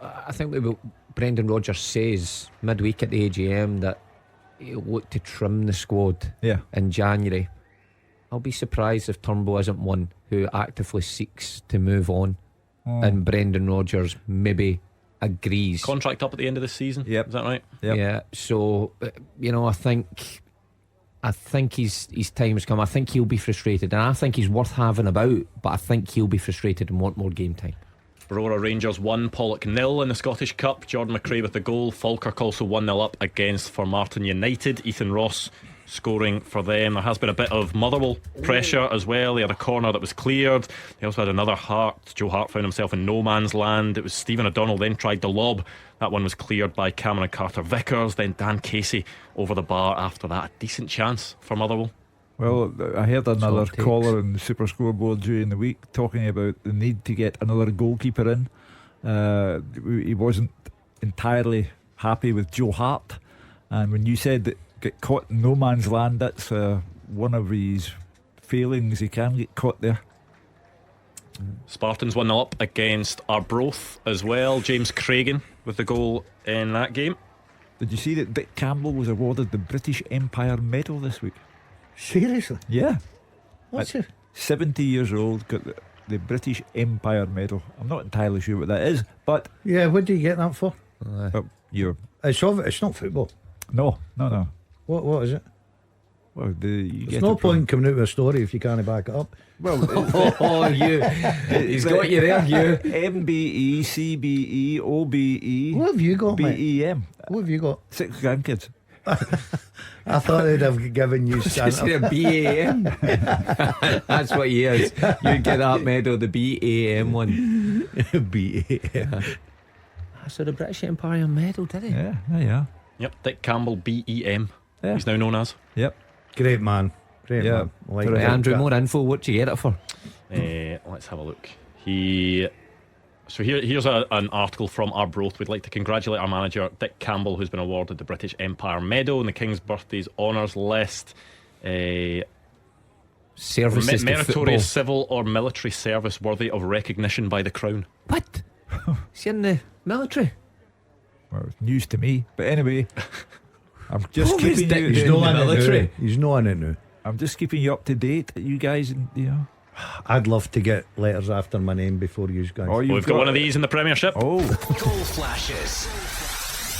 what Brendan Rodgers says midweek at the AGM, that he'll look to trim the squad in January. I'll be surprised if Turnbull isn't one who actively seeks to move on, and Brendan Rodgers maybe agrees. Contract up at the end of the season. Yep. Is that right? Yep. Yeah. So I think his time's come. I think he'll be frustrated, and I think he's worth having about, but I think he'll be frustrated and want more game time. Aurora Rangers 1, Pollock 0 in the Scottish Cup. Jordan McRae with the goal. Falkirk also 1-0 up against Formartine United. Ethan Ross scoring for them. There has been a bit of Motherwell pressure as well. They had a corner that was cleared. They also had another Hart. Joe Hart found himself in no man's land. It was Stephen O'Donnell then tried the lob. That one was cleared by Cameron Carter-Vickers. Then Dan Casey over the bar after that. A decent chance for Motherwell. Well, I heard another caller in Super Scoreboard during the week talking about the need to get another goalkeeper in. He wasn't entirely happy with Joe Hart, and when you said that get caught in no man's land, that's one of his failings. He can get caught there. Spartans 1-0 up against Arbroath as well. James Cragen with the goal in that game. Did you see that Dick Campbell was awarded the British Empire Medal this week? Seriously? Yeah. What's it? 70 years old, got the British Empire Medal. I'm not entirely sure what that is, but yeah, what do you get that for? It's not football. No. What is it? Well, there's no point coming out with a story if you can't back it up. Well, he's got you there, Hugh. MBE, CBE, OBE. What have you got, BEM? What have you got? 6 grandkids. I thought they'd have given you Santa. BAM. That's what he is. You get that medal, the BAM one. BAM. So the British Empire Medal, did he? Yeah. Yep, Dick Campbell, BEM. Yeah. He's now known as. Yep. Great man. Man. Like Andrew, more info. What do you get it for? Let's have a look. Here's an article from Arbroath. We'd like to congratulate our manager Dick Campbell, who's been awarded the British Empire Medal in the King's Birthdays Honours List. Services meritorious civil or military service worthy of recognition by the Crown. What? Is he in the military? Well, it's news to me. But anyway, I'm just keeping you. He's not in the military. He's not in it now. I'm just keeping you up to date. You guys, I'd love to get letters after my name before you guys. We've got one of these in the Premiership. Goal flashes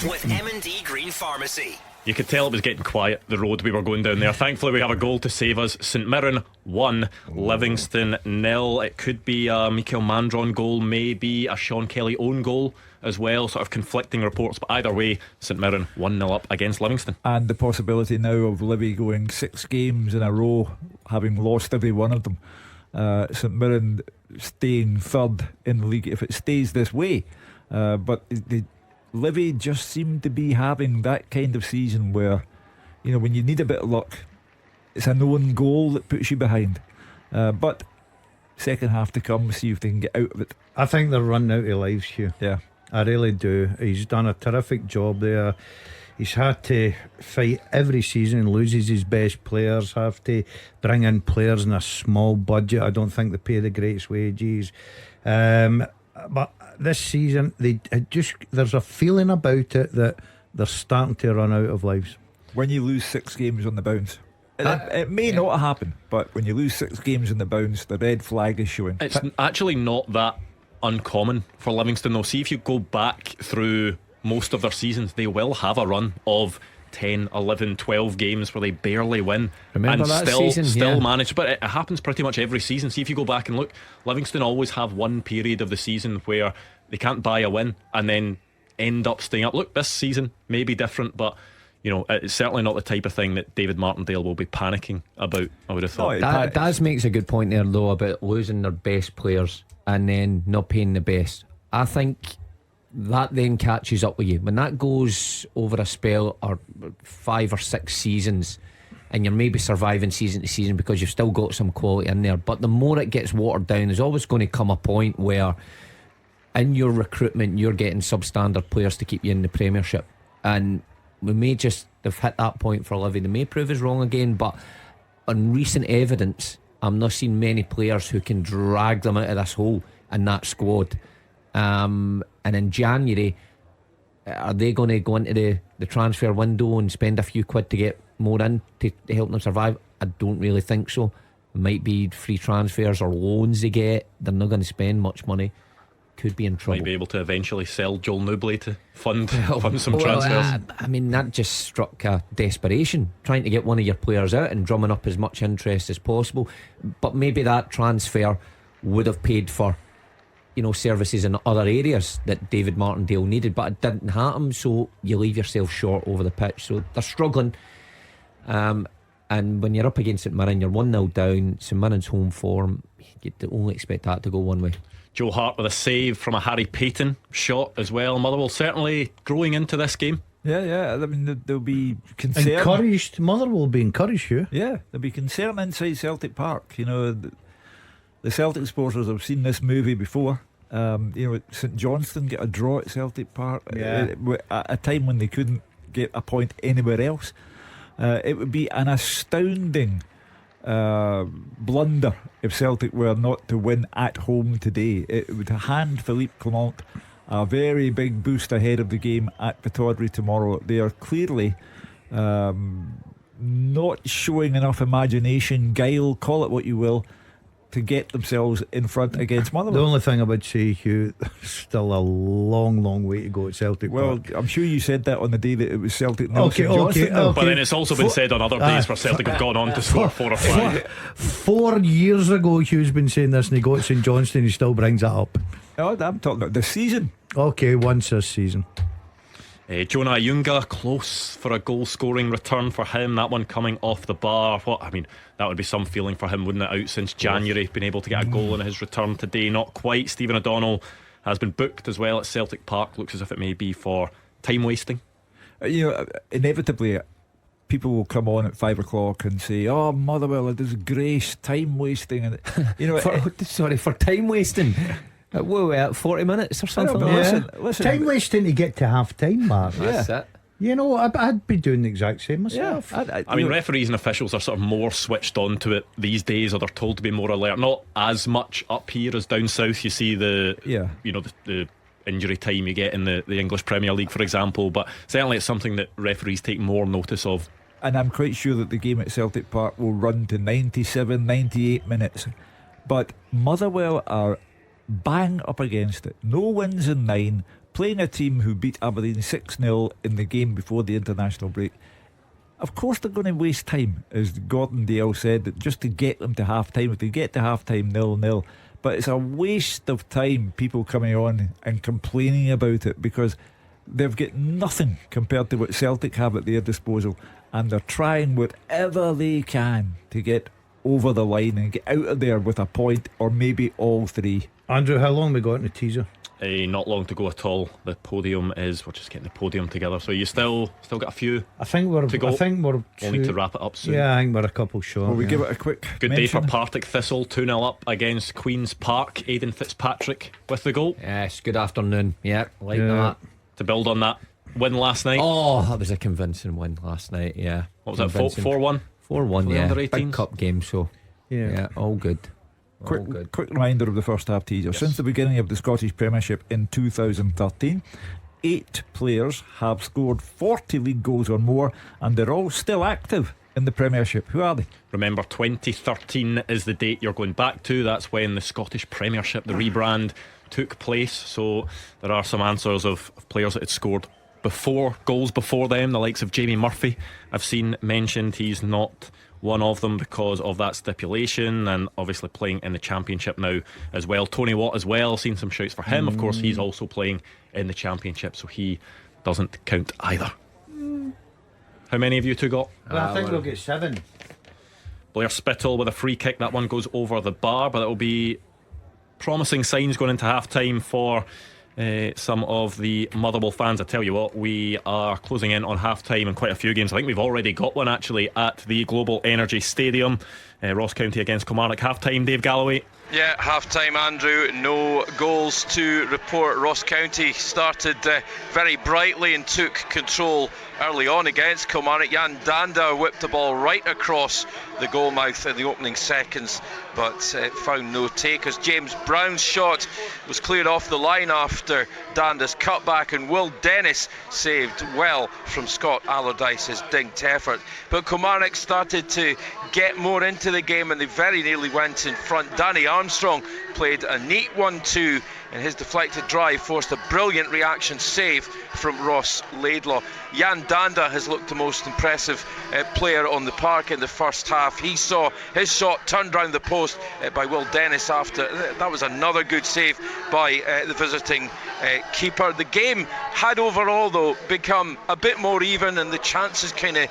with M&D Green Pharmacy. You could tell it was getting quiet, the road we were going down there. Thankfully we have a goal to save us. St Mirren 1, Livingston 0. It could be a Mikel Mandron goal, maybe a Sean Kelly own goal as well. Sort of conflicting reports, but either way, St Mirren 1-0 up against Livingston. And the possibility now of Livy going 6 games in a row, having lost every one of them. St Mirren staying third in the league if it stays this way. But Livy just seem to be having that kind of season where, when you need a bit of luck, it's a known goal that puts you behind. But second half to come, see if they can get out of it. I think they're running out of lives, Hugh. Yeah, I really do. He's done a terrific job there. He's had to fight every season, loses his best players, have to bring in players in a small budget. I don't think they pay the greatest wages. But this season, there's a feeling about it that they're starting to run out of lives. When you lose 6 games on the bounce, it may not happen, but when you lose 6 games on the bounce, the red flag is showing. It's actually not that uncommon for Livingston though. See, if you go back through most of their seasons, they will have a run of 10, 11, 12 games where they barely win. Remember and that still manage. But it happens pretty much every season. See, if you go back and look, Livingston always have one period of the season where they can't buy a win and then end up staying up. Look, this season may be different, but it's certainly not the type of thing that David Martindale will be panicking about, I would have thought. Daz makes a good point there though about losing their best players and then not paying the best. I think that then catches up with you when that goes over a spell or 5 or 6 seasons, and you're maybe surviving season to season because you've still got some quality in there. But the more it gets watered down, there's always going to come a point where in your recruitment you're getting substandard players to keep you in the Premiership, and we may just have hit that point for Livy. They may prove us wrong again, but on recent evidence I'm not seeing many players who can drag them out of this hole in that squad. And in January, are they going to go into the transfer window and spend a few quid to get more in to help them survive? I don't really think so. It might be free transfers or loans they get. They're not going to spend much money. Could be in trouble. Might be able to eventually sell Joel Newbley to fund some transfers. I mean, that just struck a desperation, trying to get one of your players out and drumming up as much interest as possible. But maybe that transfer would have paid for, services in other areas that David Martindale needed, but it didn't happen, so you leave yourself short over the pitch. So they're struggling. And when you're up against St Mirren, you're 1-0 down. St Mirren's home form, you'd only expect that to go one way. Joe Hart with a save from a Harry Payton shot as well. Motherwell certainly growing into this game. Yeah. I mean, they'll be concerned. Encouraged. Motherwell will be encouraged here. Yeah, there'll be concern inside Celtic Park. The Celtic supporters have seen this movie before. St Johnstone get a draw at Celtic Park at a time when they couldn't get a point anywhere else. It would be an astounding blunder if Celtic were not to win at home today. It would hand Philippe Clement a very big boost ahead of the game at Pittodrie tomorrow. They are clearly not showing enough imagination, guile, call it what you will, to get themselves in front against Motherwell. The only thing I would say, Hugh, there's still a long way to go at Celtic Park. I'm sure you said that on the day that it was Celtic. Okay. But then it's also been said on other days where Celtic have gone on to score 4 or 5. 4 years ago, Hugh's been saying this, and he got St Johnstone. He still brings that up. Oh, I'm talking about this season. Okay, once this season. Jonah Ayunga close for a goal scoring return for him. That one coming off the bar. That would be some feeling for him, wouldn't it? Out since January, been able to get a goal in his return today. Not quite. Stephen O'Donnell has been booked as well at Celtic Park. Looks as if it may be for time wasting. Inevitably people will come on at 5 o'clock and say, "Oh, Motherwell, a disgrace, time wasting," and for time wasting. 40 minutes or something. Listen, time wasting to get to half time, Mark. That's it. I'd be doing the exact same myself. I mean, referees and officials are sort of more switched on to it these days, or they're told to be more alert. Not as much up here as down south. You see the injury time you get in the English Premier League, for example. But certainly it's something that referees take more notice of. And I'm quite sure that the game at Celtic Park will run to 97, 98 minutes. But Motherwell are bang up against it. No wins in 9, playing a team who beat Aberdeen 6-0 in the game before the international break. Of course they're going to waste time, as Gordon Dalziel said, that just to get them to half time. If they get to half time 0-0, but it's a waste of time, people coming on and complaining about it, because they've got nothing compared to what Celtic have at their disposal, and they're trying whatever they can to get over the line and get out of there with a point, or maybe all 3. Andrew, how long we got in the teaser? Not long to go at all. The podium is, we're just getting the podium together, so you still got a few. I think we're to go. We'll need to wrap it up soon. Yeah, I think we're a couple short. Will we give it a quick good mention? day for Partick Thistle, 2-0 up against Queen's Park. Aidan Fitzpatrick with the goal. Yes, good afternoon. Yeah, that. To build on that win last night. Oh, that was a convincing win last night. Yeah. What was that? 4-1. 4-1. Yeah. Big cup game. So yeah, all good. Quick reminder of the first half teaser. Yes. Since the beginning of the Scottish Premiership in 2013, 8 players have scored 40 league goals or more, and they're all still active in the Premiership. Who are they? Remember, 2013 is the date you're going back to. That's when the Scottish Premiership, the rebrand, took place. So there are some answers of players that had scored goals before them. The likes of Jamie Murphy I've seen mentioned. He's not one of them because of that stipulation, and obviously playing in the Championship now as well. Tony Watt as well, seen some shouts for him. Of course, he's also playing in the Championship, so he doesn't count either. How many of you two got? Well, I think we'll get 7. Blair Spittle with a free kick. That one goes over the bar, but it will be promising signs going into half time for some of the Motherwell fans. I tell you what, we are closing in on half time in quite a few games. I think we've already got one actually at the Global Energy Stadium. Ross County against Kilmarnock. Half time, Dave Galloway. Yeah, half time, Andrew. No goals to report. Ross County started very brightly and took control early on against Kilmarnock. Jan Danda whipped the ball right across the goal mouth in the opening seconds, but found no takers. James Brown's shot was cleared off the line after Danda's cutback, and Will Dennis saved well from Scott Allardyce's dinked effort. But Kilmarnock started to get more into the game, and they very nearly went in front. Danny Armstrong played a neat 1-2, and his deflected drive forced a brilliant reaction save from Ross Laidlaw. Jan Danda has looked the most impressive player on the park in the first half. He saw his shot turned round the post by Will Dennis after. That was another good save by the visiting keeper. The game had overall, though, become a bit more even, and the chances kind of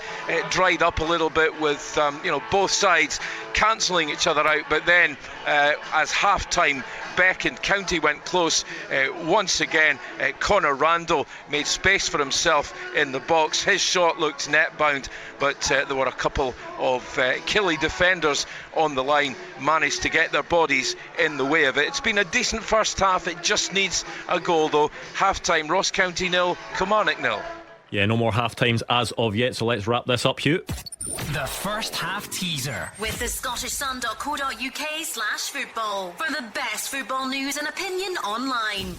dried up a little bit with both sides cancelling each other out. But then as half-time beckoned, County went close once again. Connor Randall made space for himself in the box. His shot looked net bound, but there were a couple of killy defenders on the line, managed to get their bodies in the way of it. It's been a decent first half. It just needs a goal, though. Half time, Ross County 0, Kilmarnock 0. Yeah, no more half times as of yet, so let's wrap this up, Hugh. The first half teaser with the scottishsun.co.uk/football for the best football news and opinion online.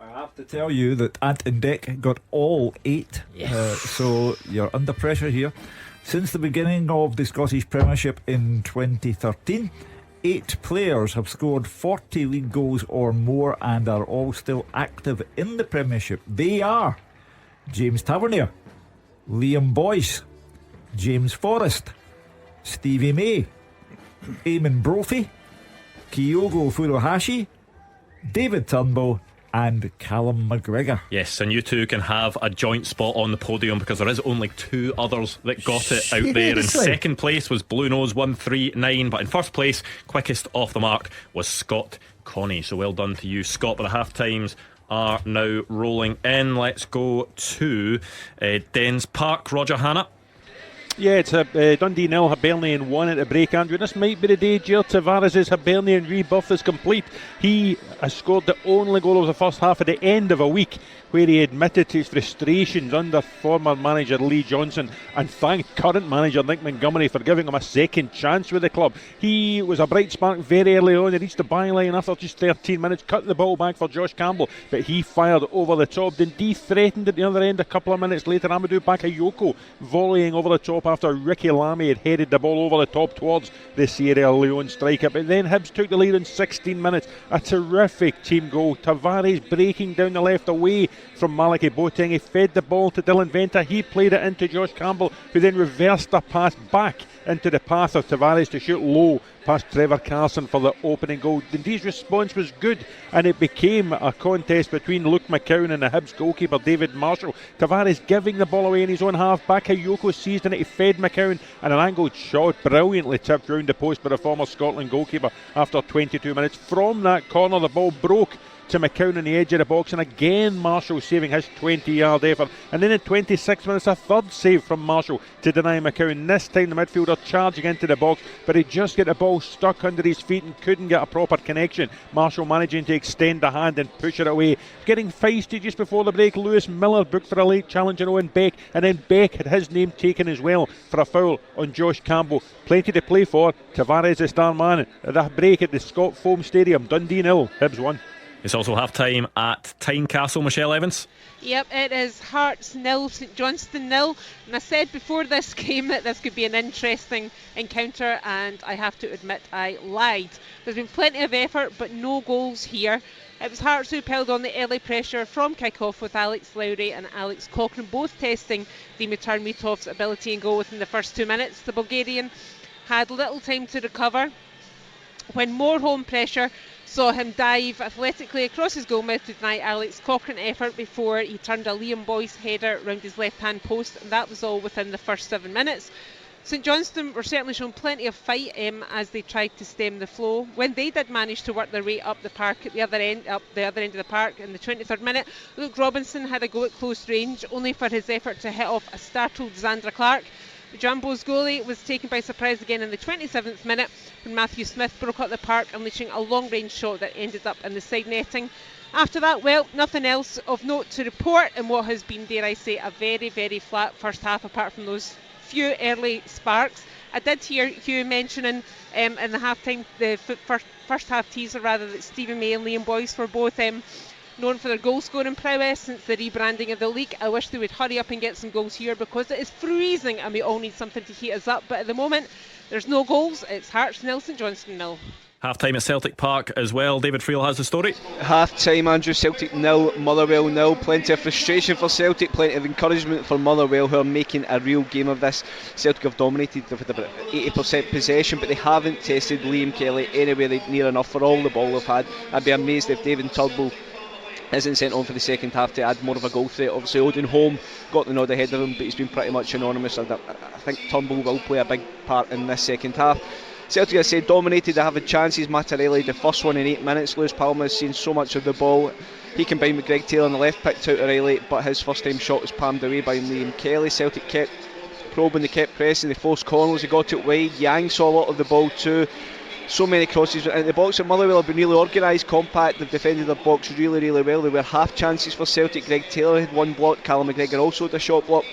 I have to tell you that Ant and Dec got all 8, so you're under pressure here. Since the beginning of the Scottish Premiership in 2013, 8 players have scored 40 league goals or more and are all still active in the Premiership. They are James Tavernier, Liam Boyce, James Forrest, Stevie May, Eamon Brophy, Kyogo Furuhashi, David Turnbull and Callum McGregor. Yes, and you two can have a joint spot on the podium because there is only 2 others that got it out there. In second place was Blue Nose 139, but in first place, quickest off the mark, was Scott Connie. So well done to you, Scott. But the half times are now rolling in. Let's go to Dens Park. Roger Hannah. Yeah, it's Dundee 0, Hibernian 1 at the break, Andrew. This might be the day Jair Tavares' Hibernian rebuff is complete. He has scored the only goal of the first half at the end of a week where he admitted to his frustrations under former manager Lee Johnson and thanked current manager Nick Montgomery for giving him a second chance with the club. He was a bright spark very early on. He reached the byline after just 13 minutes, cut the ball back for Josh Campbell, but he fired over the top. Dundee threatened at the other end a couple of minutes later. Amadou Bakayoko volleying over the top after Ricky Lamy had headed the ball over the top towards the Sierra Leone striker. But then Hibs took the lead in 16 minutes. A terrific team goal. Tavares breaking down the left away from Malaki Boateng. He fed the ball to Dylan Venter. He played it into Josh Campbell, who then reversed a pass back into the path of Tavares to shoot low past Trevor Carson for the opening goal. Dundee's response was good, and it became a contest between Luke McCowan and the Hibs goalkeeper David Marshall. Tavares giving the ball away in his own half. Bakayoko seized in it. He fed McCowan, and an angled shot brilliantly tipped round the post by the former Scotland goalkeeper after 22 minutes. From that corner, the ball broke to McCowan on the edge of the box, and again Marshall saving his 20-yard effort. And then in 26 minutes, a third save from Marshall to deny McCowan. This time the midfielder charging into the box, but he just got the ball stuck under his feet and couldn't get a proper connection. Marshall managing to extend the hand and push it away. Getting feisty just before the break, Lewis Miller booked for a late challenge on Owen Beck, and then Beck had his name taken as well for a foul on Josh Campbell. Plenty to play for. Tavares the star man at that break at the Scott Foam Stadium. Dundee 0, Hibs 1. It's also half time at Tynecastle. Michelle Evans. Yep, it is Hearts 0, St Johnstone 0. And I said before this game that this could be an interesting encounter, and I have to admit I lied. There's been plenty of effort, but no goals here. It was Hearts who held on the early pressure from kick-off, with Alex Lowry and Alex Cochrane both testing Dimitar Mitov's ability and goal within the first 2 minutes. The Bulgarian had little time to recover when more home pressure saw him dive athletically across his goalmouth to deny Alex Cochrane effort before he turned a Liam Boyce header round his left-hand post, and that was all within the first 7 minutes. St Johnstone were certainly showing plenty of fight as they tried to stem the flow. When they did manage to work their way up the park at the other end of the park in the 23rd minute, Luke Robinson had a go at close range, only for his effort to hit off a startled Zandra Clark. The Jumbo's goalie was taken by surprise again in the 27th minute when Matthew Smith broke up the park, unleashing a long-range shot that ended up in the side netting. After that, well, nothing else of note to report in what has been, dare I say, a very, very flat first half, apart from those few early sparks. I did hear Hugh mentioning in the half-time, the first half teaser rather, that Stephen May and Liam Boyce were both known for their goal scoring prowess since the rebranding of the league. I wish they would hurry up and get some goals here, because it is freezing and we all need something to heat us up. But at the moment, there's no goals. It's Hearts 0, St Johnstone 0. Half time at Celtic Park as well. David Friel has the story. Half time, Andrew. Celtic 0, Motherwell 0. Plenty of frustration for Celtic, plenty of encouragement for Motherwell, who are making a real game of this. Celtic have dominated with about 80% possession, but they haven't tested Liam Kelly anywhere near enough for all the ball they've had. I'd be amazed if David Turnbull isn't sent on for the second half to add more of a goal threat. Obviously Odin Holm got the nod ahead of him, but he's been pretty much anonymous, and I think Turnbull will play a big part in this second half. Celtic, as I said, dominated. They have had chances. Mattarelli, the first one in 8 minutes. Lewis Palmer has seen so much of the ball. He combined with Greg Taylor on the left, picked out O'Reilly, but his first time shot was palmed away by Liam Kelly. Celtic kept probing, they kept pressing, they forced corners, they got it wide. Yang saw a lot of the ball too. So many crosses in the box at Motherwell have been really organised, compact. They've defended their box really, really well. There were half chances for Celtic. Greg Taylor had one block, Callum McGregor also had a shot block.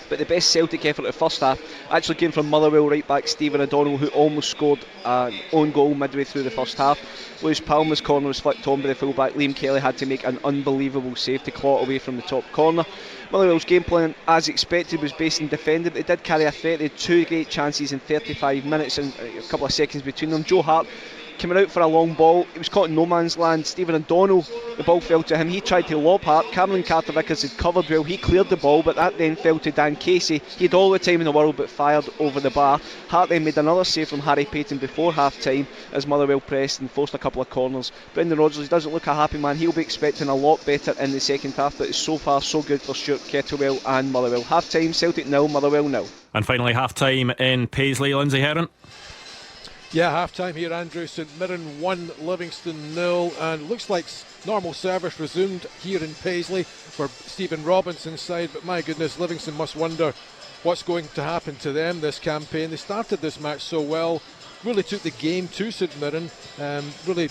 But the best Celtic effort at first half actually came from Motherwell right back Stephen O'Donnell, who almost scored an own goal midway through the first half. Lewis Palmer's corner was flicked on by the fullback. Liam Kelly had to make an unbelievable save to claw it away from the top corner. Motherwell's game plan, as expected, was based in defending, but they did carry a threat. They had 2 great chances in 35 minutes and a couple of seconds between them. Joe Hart coming out for a long ball, it was caught in no man's land. Stephen O'Donnell, the ball fell to him, he tried to lob Hart. Cameron Carter-Vickers had covered well, he cleared the ball, but that then fell to Dan Casey. He had all the time in the world but fired over the bar. Hart then made another save from Harry Payton before half time as Motherwell pressed and forced a couple of corners. Brendan Rodgers, he doesn't look a happy man. He'll be expecting a lot better in the second half, but it's so far so good for Stuart Kettlewell and Motherwell. Half time, Celtic 0, Motherwell 0. And finally half time in Paisley. Lindsay Heron. Yeah, half time here, Andrew. St Mirren 1, Livingston 0, and looks like normal service resumed here in Paisley for Stephen Robinson's side, but my goodness, Livingston must wonder what's going to happen to them this campaign. They started this match so well, really took the game to St Mirren, really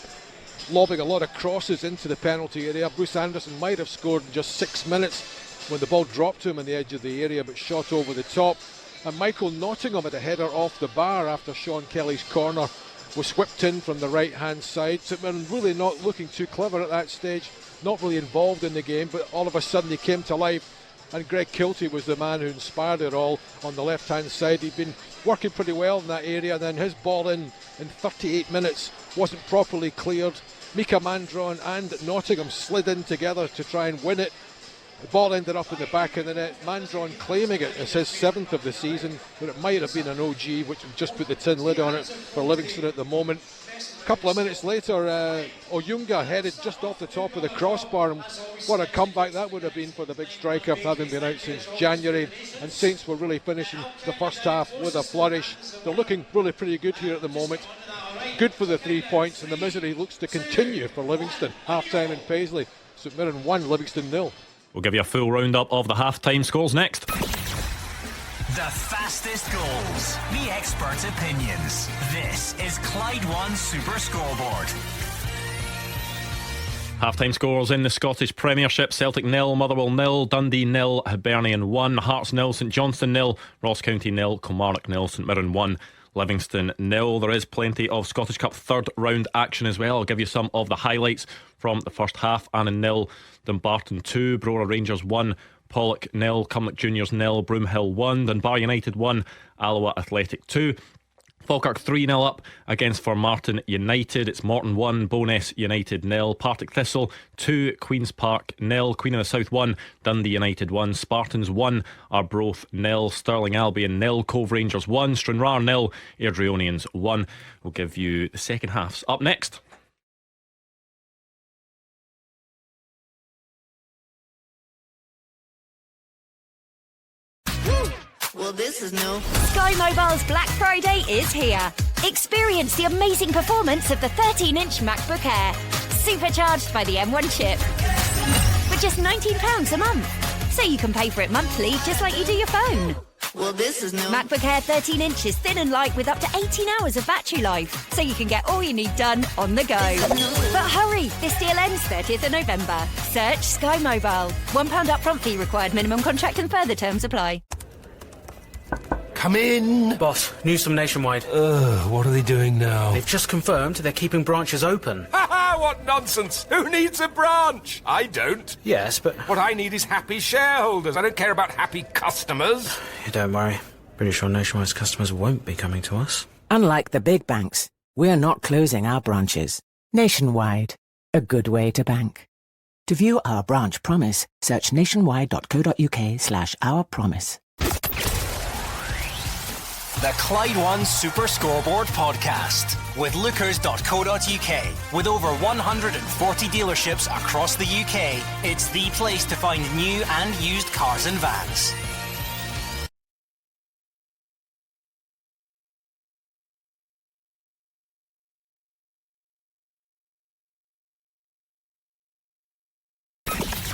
lobbing a lot of crosses into the penalty area. Bruce Anderson might have scored in just 6 minutes when the ball dropped to him on the edge of the area, but shot over the top. And Michael Nottingham had a header off the bar after Sean Kelly's corner was whipped in from the right hand side. St Mirren really not looking too clever at that stage, not really involved in the game, but all of a sudden they came to life, and Greg Kiltie was the man who inspired it all on the left hand side. He'd been working pretty well in that area, and then his ball in 38 minutes wasn't properly cleared. Mika Mandron and Nottingham slid in together to try and win it. The ball ended up in the back of the net. Mandron claiming it as his 7th of the season, but it might have been an OG, which would just put the tin lid on it for Livingston at the moment. A couple of minutes later, Oyunga headed just off the top of the crossbar, and what a comeback that would have been for the big striker, having been out since January. And Saints were really finishing the first half with a flourish. They're looking really pretty good here at the moment. Good for the 3 points, and the misery looks to continue for Livingston. Half time in Paisley, St Mirren 1, Livingston 0. We'll give you a full roundup of the half-time scores next. The fastest goals, the expert opinions. This is Clyde One Super Scoreboard. Half-time scores in the Scottish Premiership: Celtic 0, Motherwell 0, Dundee 0, Hibernian 1, Hearts 0, St Johnstone 0, Ross County 0, Kilmarnock 0, St Mirren 1, Livingston 0. There is plenty of Scottish Cup third round action as well. I'll give you some of the highlights from the first half. Annan 0, Dumbarton 2, Brora Rangers 1, Pollock 0, Cumnock Juniors 0, Broomhill 1, Dunbar United 1, Alloa Athletic 2. Falkirk 3-0 up against Formartine United. It's Morton 1, Bo'ness United 0, Partick Thistle 2, Queen's Park 0, Queen of the South 1, Dundee United 1, Spartans 1, Arbroath 0, Stirling Albion 0, Cove Rangers 1, Stranraer 0, Airdrieonians 1. We'll give you the second halves up next. Well, this is new. Sky Mobile's Black Friday is here. Experience the amazing performance of the 13-inch MacBook Air, supercharged by the M1 chip, for just £19 a month. So you can pay for it monthly, just like you do your phone. Well, this is new. MacBook Air 13 inches, thin and light with up to 18 hours of battery life, so you can get all you need done on the go. But hurry, this deal ends 30th of November. Search Sky Mobile. £1 upfront fee required, minimum contract and further terms apply. Come in. Boss, news from Nationwide. What are they doing now? They've just confirmed they're keeping branches open. Ha ha, what nonsense! Who needs a branch? I don't. Yes, but... What I need is happy shareholders. I don't care about happy customers. Don't worry. Pretty sure Nationwide's customers won't be coming to us. Unlike the big banks, we're not closing our branches. Nationwide, a good way to bank. To view our branch promise, search nationwide.co.uk/our promise. The Clyde One Super Scoreboard Podcast with lookers.co.uk. With over 140 dealerships across the UK, it's the place to find new and used cars and vans.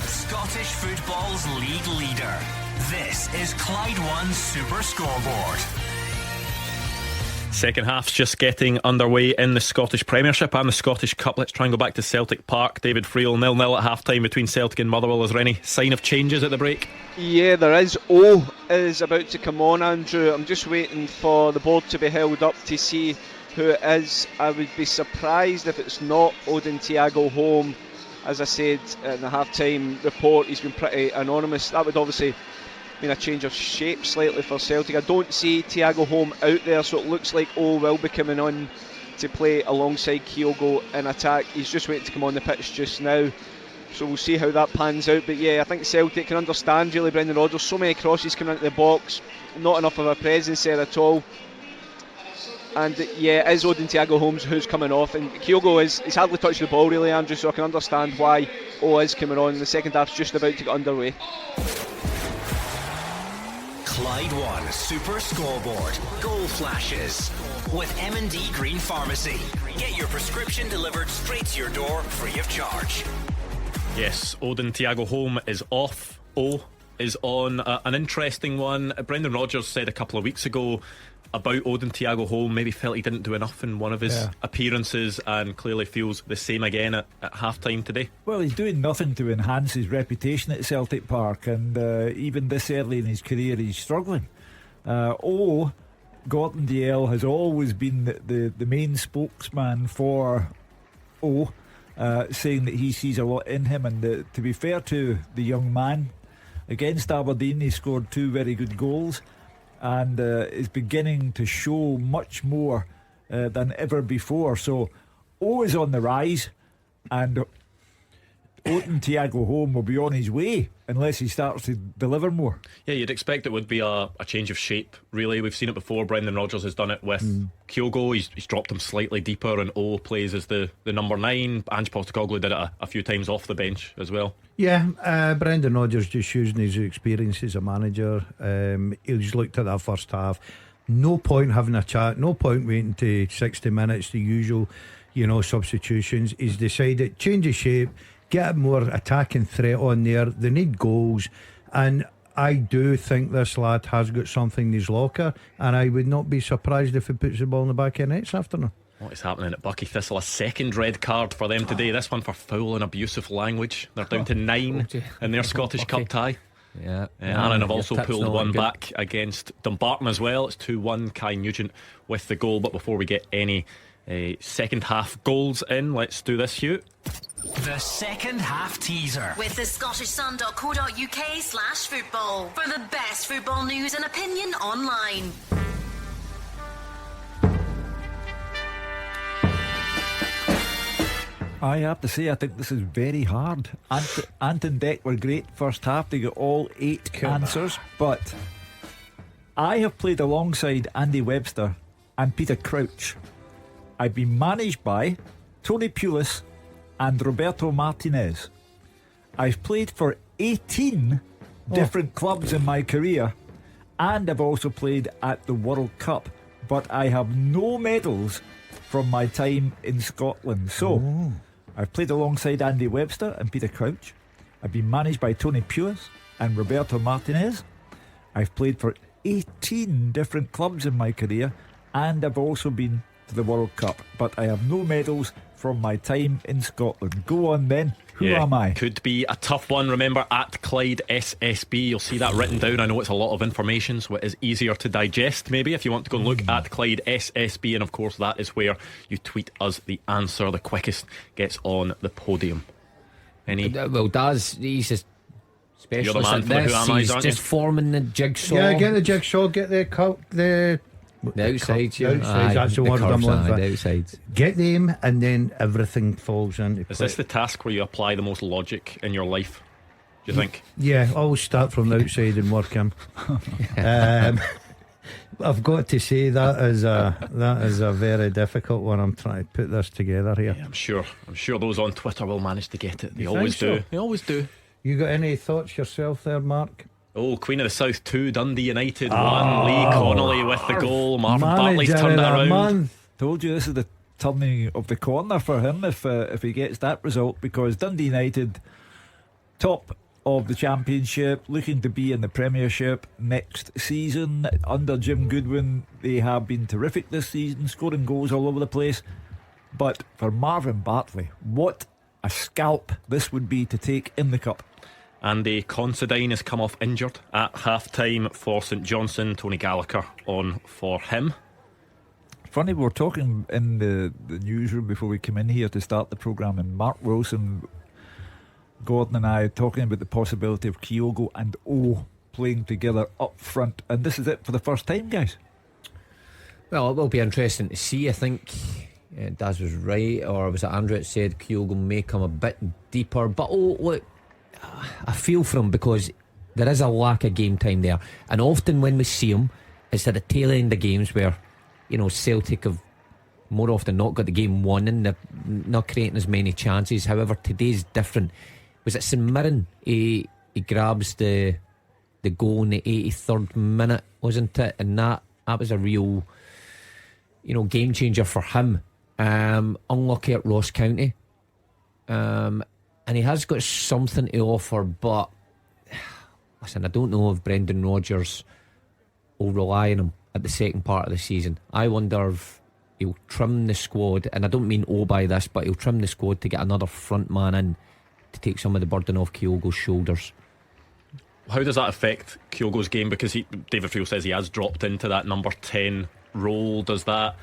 Scottish football's league leader. This is Clyde One Super Scoreboard. Second half's just getting underway in the Scottish Premiership and the Scottish Cup. Let's try and go back to Celtic Park. David Friel, 0-0 at half-time between Celtic and Motherwell. Is there any sign of changes at the break? Yeah, there is. O is about to come on, Andrew. I'm just waiting for the board to be held up to see who it is. I would be surprised if it's not Odin Thiago Holm. As I said in the half-time report, he's been pretty anonymous. That would obviously mean a change of shape slightly for Celtic. I don't see Thiago Holm out there, so it looks like O will be coming on to play alongside Kyogo in attack. He's just waiting to come on the pitch just now, so we'll see how that pans out. But yeah, I think Celtic can understand really Brendan Rodgers. So many crosses coming into the box, not enough of a presence there at all. And yeah, it is Odin Thiago Holmes who's coming off, and Kyogo he's hardly touched the ball really, Andrew, so I can understand why O is coming on. The second half's just about to get underway. Clyde One Super Scoreboard Goal Flashes with M&D Green Pharmacy. Get your prescription delivered straight to your door free of charge. Yes, Odin Thiago Holm is off. O is on. An interesting one. Brendan Rodgers said a couple of weeks ago about Odin Thiago Holm, maybe felt he didn't do enough in one of his appearances, and clearly feels the same again at half-time today. Well, he's doing nothing to enhance his reputation at Celtic Park, and even this early in his career he's struggling. Gordon Dalziel has always been the main spokesman for O, saying that he sees a lot in him, and to be fair to the young man, against Aberdeen he scored 2 very good goals, and is beginning to show much more than ever before. So O is on the rise, and Odin Thiago Holm will be on his way unless he starts to deliver more. Yeah, you'd expect it would be a change of shape, really. We've seen it before. Brendan Rodgers has done it with Kyogo. He's dropped him slightly deeper, and O plays as the number 9. Ange Postecoglou did it a few times off the bench as well. Yeah, Brendan Rodgers just using his experience as a manager. He's looked at that first half. No point having a chat, no point waiting to 60 minutes, the usual, substitutions. He's decided, change of shape, get a more attacking threat on there. They need goals, and I do think this lad has got something in his locker, and I would not be surprised if he puts the ball in the back of the net this afternoon. What is happening at Bucky Thistle? A second red card for them today. This one for foul and abusive language. They're down to 9 in their Scottish Cup tie. Yeah, Annan have also pulled one back against Dumbarton as well. It's 2-1. Kai Nugent with the goal. But before we get any second half goals in, let's do this, Hugh. The second half teaser with the scottishsun.co.uk/football for the best football news and opinion online. I have to say, I think this is very hard. Ant and Deck were great first half. They got all 8 answers. But I have played alongside Andy Webster and Peter Crouch. I've been managed by Tony Pulis and Roberto Martinez. I've played for 18 different clubs in my career, and I've also played at the World Cup, but I have no medals from my time in Scotland. So I've played alongside Andy Webster and Peter Crouch. I've been managed by Tony Pulis and Roberto Martinez. I've played for 18 different clubs in my career, and I've also been to the World Cup, but I have no medals from my time in Scotland. Go on then. Who am I? Could be a tough one. Remember, at Clyde SSB, you'll see that written down. I know it's a lot of information, so it is easier to digest maybe if you want to go and look at Clyde SSB, and of course that is where you tweet us the answer. The quickest gets on the podium. Any? Well, Daz, he's a specialist. You're the man at for the this. Who Am I's, He's aren't just you? forming the jigsaw. Yeah, get the jigsaw, get the outside, that's the word I'm looking for. The outside. Get them, and then everything falls into Is place. this the task where you apply the most logic in your life, do you think? Yeah, always start from the outside and work in. I've got to say that is a very difficult one. I'm trying to put this together here. Yeah, I'm sure those on Twitter will manage to get it. They You always think so? do. They always do. You got any thoughts yourself there, Mark? Oh, Queen of the South 2, Dundee United 1. Lee Connolly with the goal. Marvin Bartley's Manager turned it of the around. month. Told you this is the turning of the corner for him if he gets that result, because Dundee United, top of the Championship, looking to be in the Premiership next season. Under Jim Goodwin, they have been terrific this season, scoring goals all over the place. But for Marvin Bartley, what a scalp this would be to take in the Cup. Andy Considine has come off injured at half-time for St Johnstone. Tony Gallagher on for him. Funny, we were talking in the newsroom before we came in here to start the programme, and Mark Wilson, Gordon and I talking about the possibility of Kyogo and O playing together up front, and this is it for the first time, guys. Well, it will be interesting to see. I think Daz was right, or was it Andrew that said Kyogo may come a bit deeper, but look, I feel for him because there is a lack of game time there, and often when we see him, it's at the tail end of games where, you know, Celtic have more often not got the game won and they're not creating as many chances. However, today's different. Was it St Mirren? He grabs the goal in the 83rd minute, wasn't it? And that was a real, you know, game changer for him. Unlucky at Ross County, and he has got something to offer, but listen, I don't know if Brendan Rodgers will rely on him at the second part of the season. I wonder if he'll trim the squad, and I don't mean by this, but he'll trim the squad to get another front man in to take some of the burden off Kyogo's shoulders. How does that affect Kyogo's game? Because David Friel says he has dropped into that number 10 role. Does that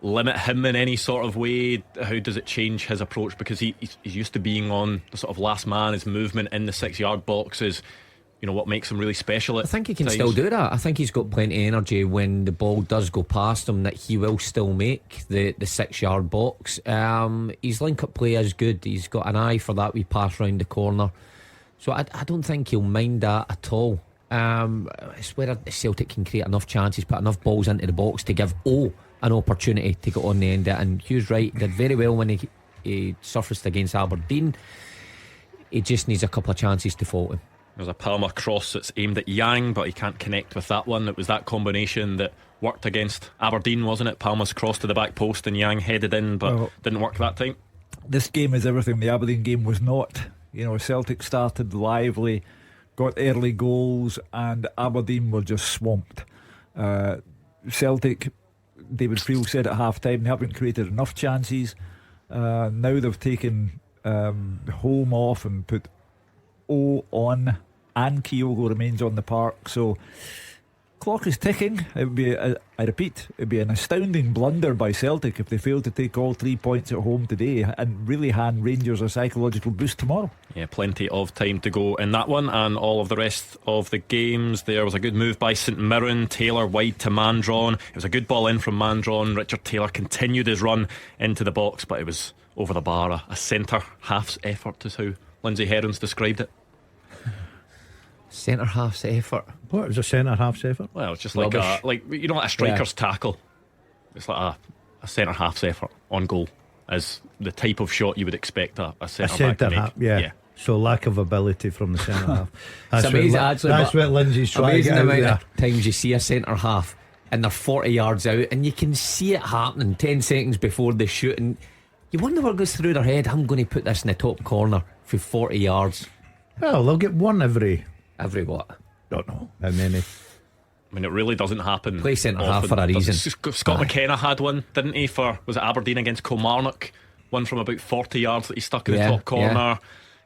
limit him in any sort of way? How does it change his approach? Because he's used to being on the sort of last man. His movement in the 6-yard box is, you know, what makes him really special at I think he can times. still do that. I think he's got plenty of energy when the ball does go past him, that he will still make the 6-yard box. His link-up play is good. He's got an eye for that wee pass round the corner, so I don't think he'll mind that at all. It's whether Celtic can create enough chances, put enough balls into the box to give an opportunity to get on the end of it. And Hugh's right, did very well when he surfaced against Aberdeen. He just needs a couple of chances to fall him. There's a Palmer cross that's aimed at Yang, but he can't connect with that one. It was that combination that worked against Aberdeen, wasn't it? Palmer's cross to the back post and Yang headed in, but didn't work that time. This game is everything the Aberdeen game was not. You know, Celtic started lively, got early goals, and Aberdeen were just swamped. Celtic, David Friel said at half time, they haven't created enough chances. Now they've taken home off and put O on, and Kyogo remains on the park, so clock is ticking. It would be, I repeat, it would be an astounding blunder by Celtic if they failed to take all 3 points at home today and really hand Rangers a psychological boost tomorrow. Yeah, plenty of time to go in that one and all of the rest of the games. There was a good move by St Mirren. Taylor wide to Mandron. It was a good ball in from Mandron. Richard Taylor continued his run into the box, but it was over the bar. A centre half's effort is how Lindsay Herons described it. Centre half's effort. What was a centre half's effort? Well, it's just like you know, like a striker's tackle. It's like a centre half's effort on goal is the type of shot you would expect a centre back to make. Yeah. So lack of ability from the centre half. It's amazing, actually. That's what Lindsay's trying to get out there. Times you see a centre half and they're 40 yards out, and you can see it happening 10 seconds before they shoot, and you wonder what goes through their head. I'm going to put this in the top corner for 40 yards. Well, they'll get one every what? Don't know how many. I mean, it really doesn't happen. Play centre half for a reason. Scott McKenna had one, didn't he? Was it Aberdeen against Kilmarnock? One from about 40 yards that he stuck in the top corner. Yeah.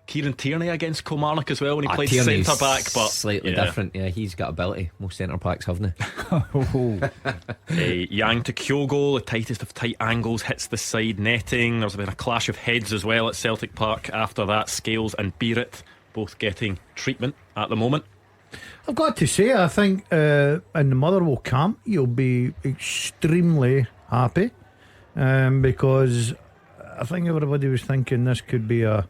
Kieran Tierney against Kilmarnock as well when he played centre back, but slightly different. Yeah, he's got ability. Most centre backs haven't they? Yang to Kyogo, the tightest of tight angles, hits the side netting. There's been a clash of heads as well at Celtic Park after that. Scales and Beirut both getting treatment at the moment. I've got to say, I think in the Motherwell camp you'll be extremely happy, because I think everybody was thinking this could be an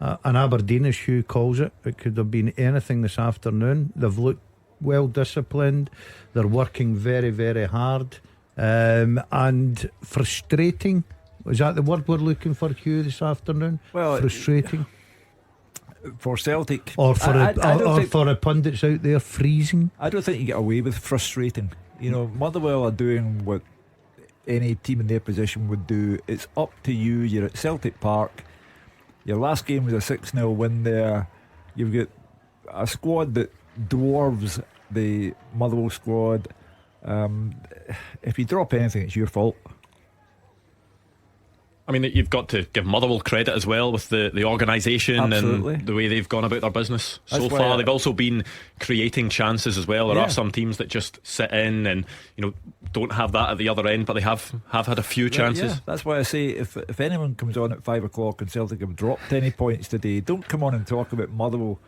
Aberdeen, as Hugh calls it. It could have been anything this afternoon. They've looked well disciplined. They're working very, very hard, and frustrating. Is that the word we're looking for, Hugh, this afternoon? Well, frustrating for Celtic, or for the pundits out there, freezing. I don't think you get away with frustrating. You know, Motherwell are doing what any team in their position would do. It's up to you. You're at Celtic Park. Your last game was a 6-0 win there. You've got a squad that dwarves the Motherwell squad. If you drop anything, it's your fault. I mean, you've got to give Motherwell credit as well with the organisation and the way they've gone about their business so far. They've also been creating chances as well. There are some teams that just sit in and don't have that at the other end, but they have had a few chances. Yeah. That's why I say if anyone comes on at 5 o'clock and Celtic have dropped any points today, don't come on and talk about Motherwell.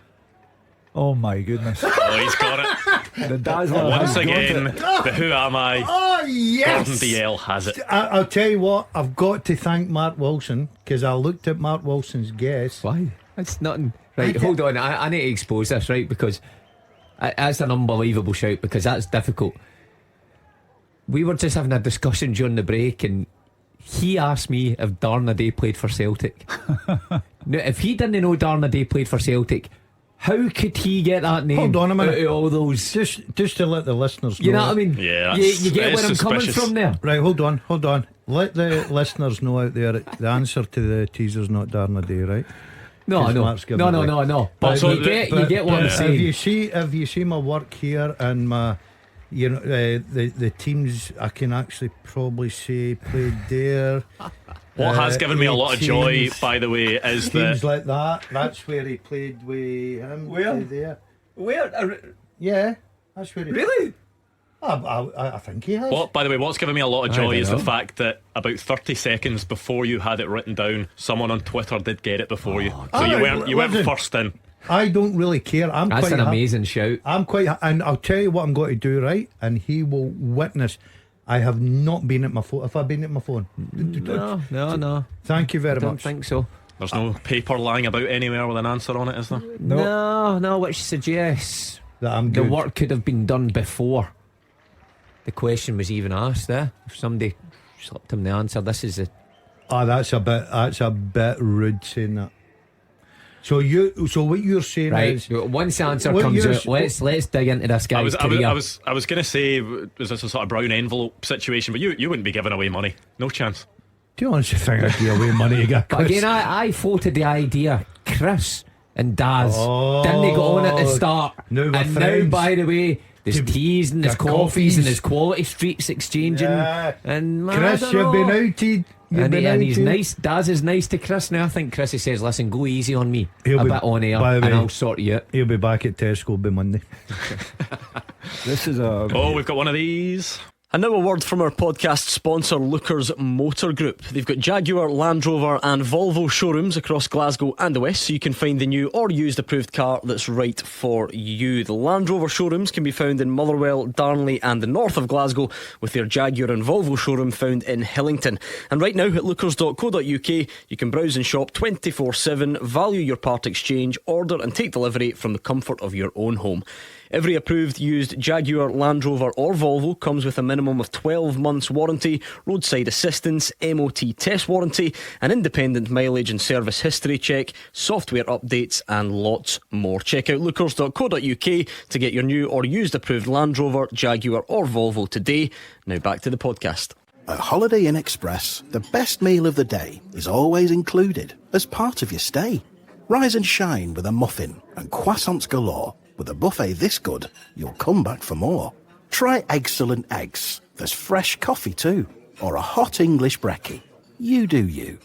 Oh my goodness. Oh, he's got it. The Dazzler once again, the Who Am I? Oh yes, Gordon DL has it. I'll tell you what, I've got to thank Mark Wilson, because I looked at Mark Wilson's guess. Why? It's nothing. Right, hold on, I need to expose this, right, because that's an unbelievable shout, because that's difficult. We were just having a discussion during the break, and he asked me if Darna Day played for Celtic. Now, if he didn't know Darna Day played for Celtic, how could he get that name? Hold on a minute. Out of all those, just to let the listeners know. You know what I mean? Yeah, you get where I'm coming from there. Right, hold on. Let the listeners know out there the answer to the teaser's not Darna Day, right? No. But you get what I'm saying. If you see my work here and my, the teams I can actually probably say played there. What has given me a lot of joy, by the way, is teams like that. That's where he played with him. Where? Yeah, that's where he. Really? I think he has. By the way, what's given me a lot of joy is the fact that about 30 seconds before you had it written down, someone on Twitter did get it before you. So you weren't first in. I don't really care. That's an amazing shout. And I'll tell you what I'm going to do, right? And he will witness. I have not been at my phone. Have I been at my phone? No. Thank you very much. I don't think so. There's no paper lying about anywhere with an answer on it, is there? No, which suggests that the work could have been done before the question was even asked. If somebody slipped him the answer, this is it. That's a bit rude saying that. So what you're saying is, once the answer comes out, let's dig into this guy's career. I was going to say, was this a sort of brown envelope situation? But you wouldn't be giving away money, no chance. Do you honestly think I'd give away money again? But again, I floated the idea. Chris and Daz didn't they go on at the start? Now, by the way, there's teas and there's coffees and there's quality streets exchanging. And Chris, you've been outed. And he's nice. Daz is nice to Chris now. I think Chris, he says, listen, go easy on me a bit on air and I'll sort you out. He'll be back at Tesco by Monday. This is we've got one of these. And now a word from our podcast sponsor, Lookers Motor Group. They've got Jaguar, Land Rover and Volvo showrooms across Glasgow and the West, so you can find the new or used approved car that's right for you. The Land Rover showrooms can be found in Motherwell, Darnley and the north of Glasgow, with their Jaguar and Volvo showroom found in Hillington. And right now at lookers.co.uk you can browse and shop 24/7, value your part exchange, order and take delivery from the comfort of your own home. Every approved used Jaguar, Land Rover or Volvo comes with a minimum of 12 months warranty, roadside assistance, MOT test warranty, an independent mileage and service history check, software updates and lots more. Check out lookers.co.uk to get your new or used approved Land Rover, Jaguar or Volvo today. Now back to the podcast. At Holiday Inn Express, the best meal of the day is always included as part of your stay. Rise and shine with a muffin and croissants galore. With a buffet this good, you'll come back for more. Try excellent eggs. There's fresh coffee too. Or a hot English brekkie. You do you.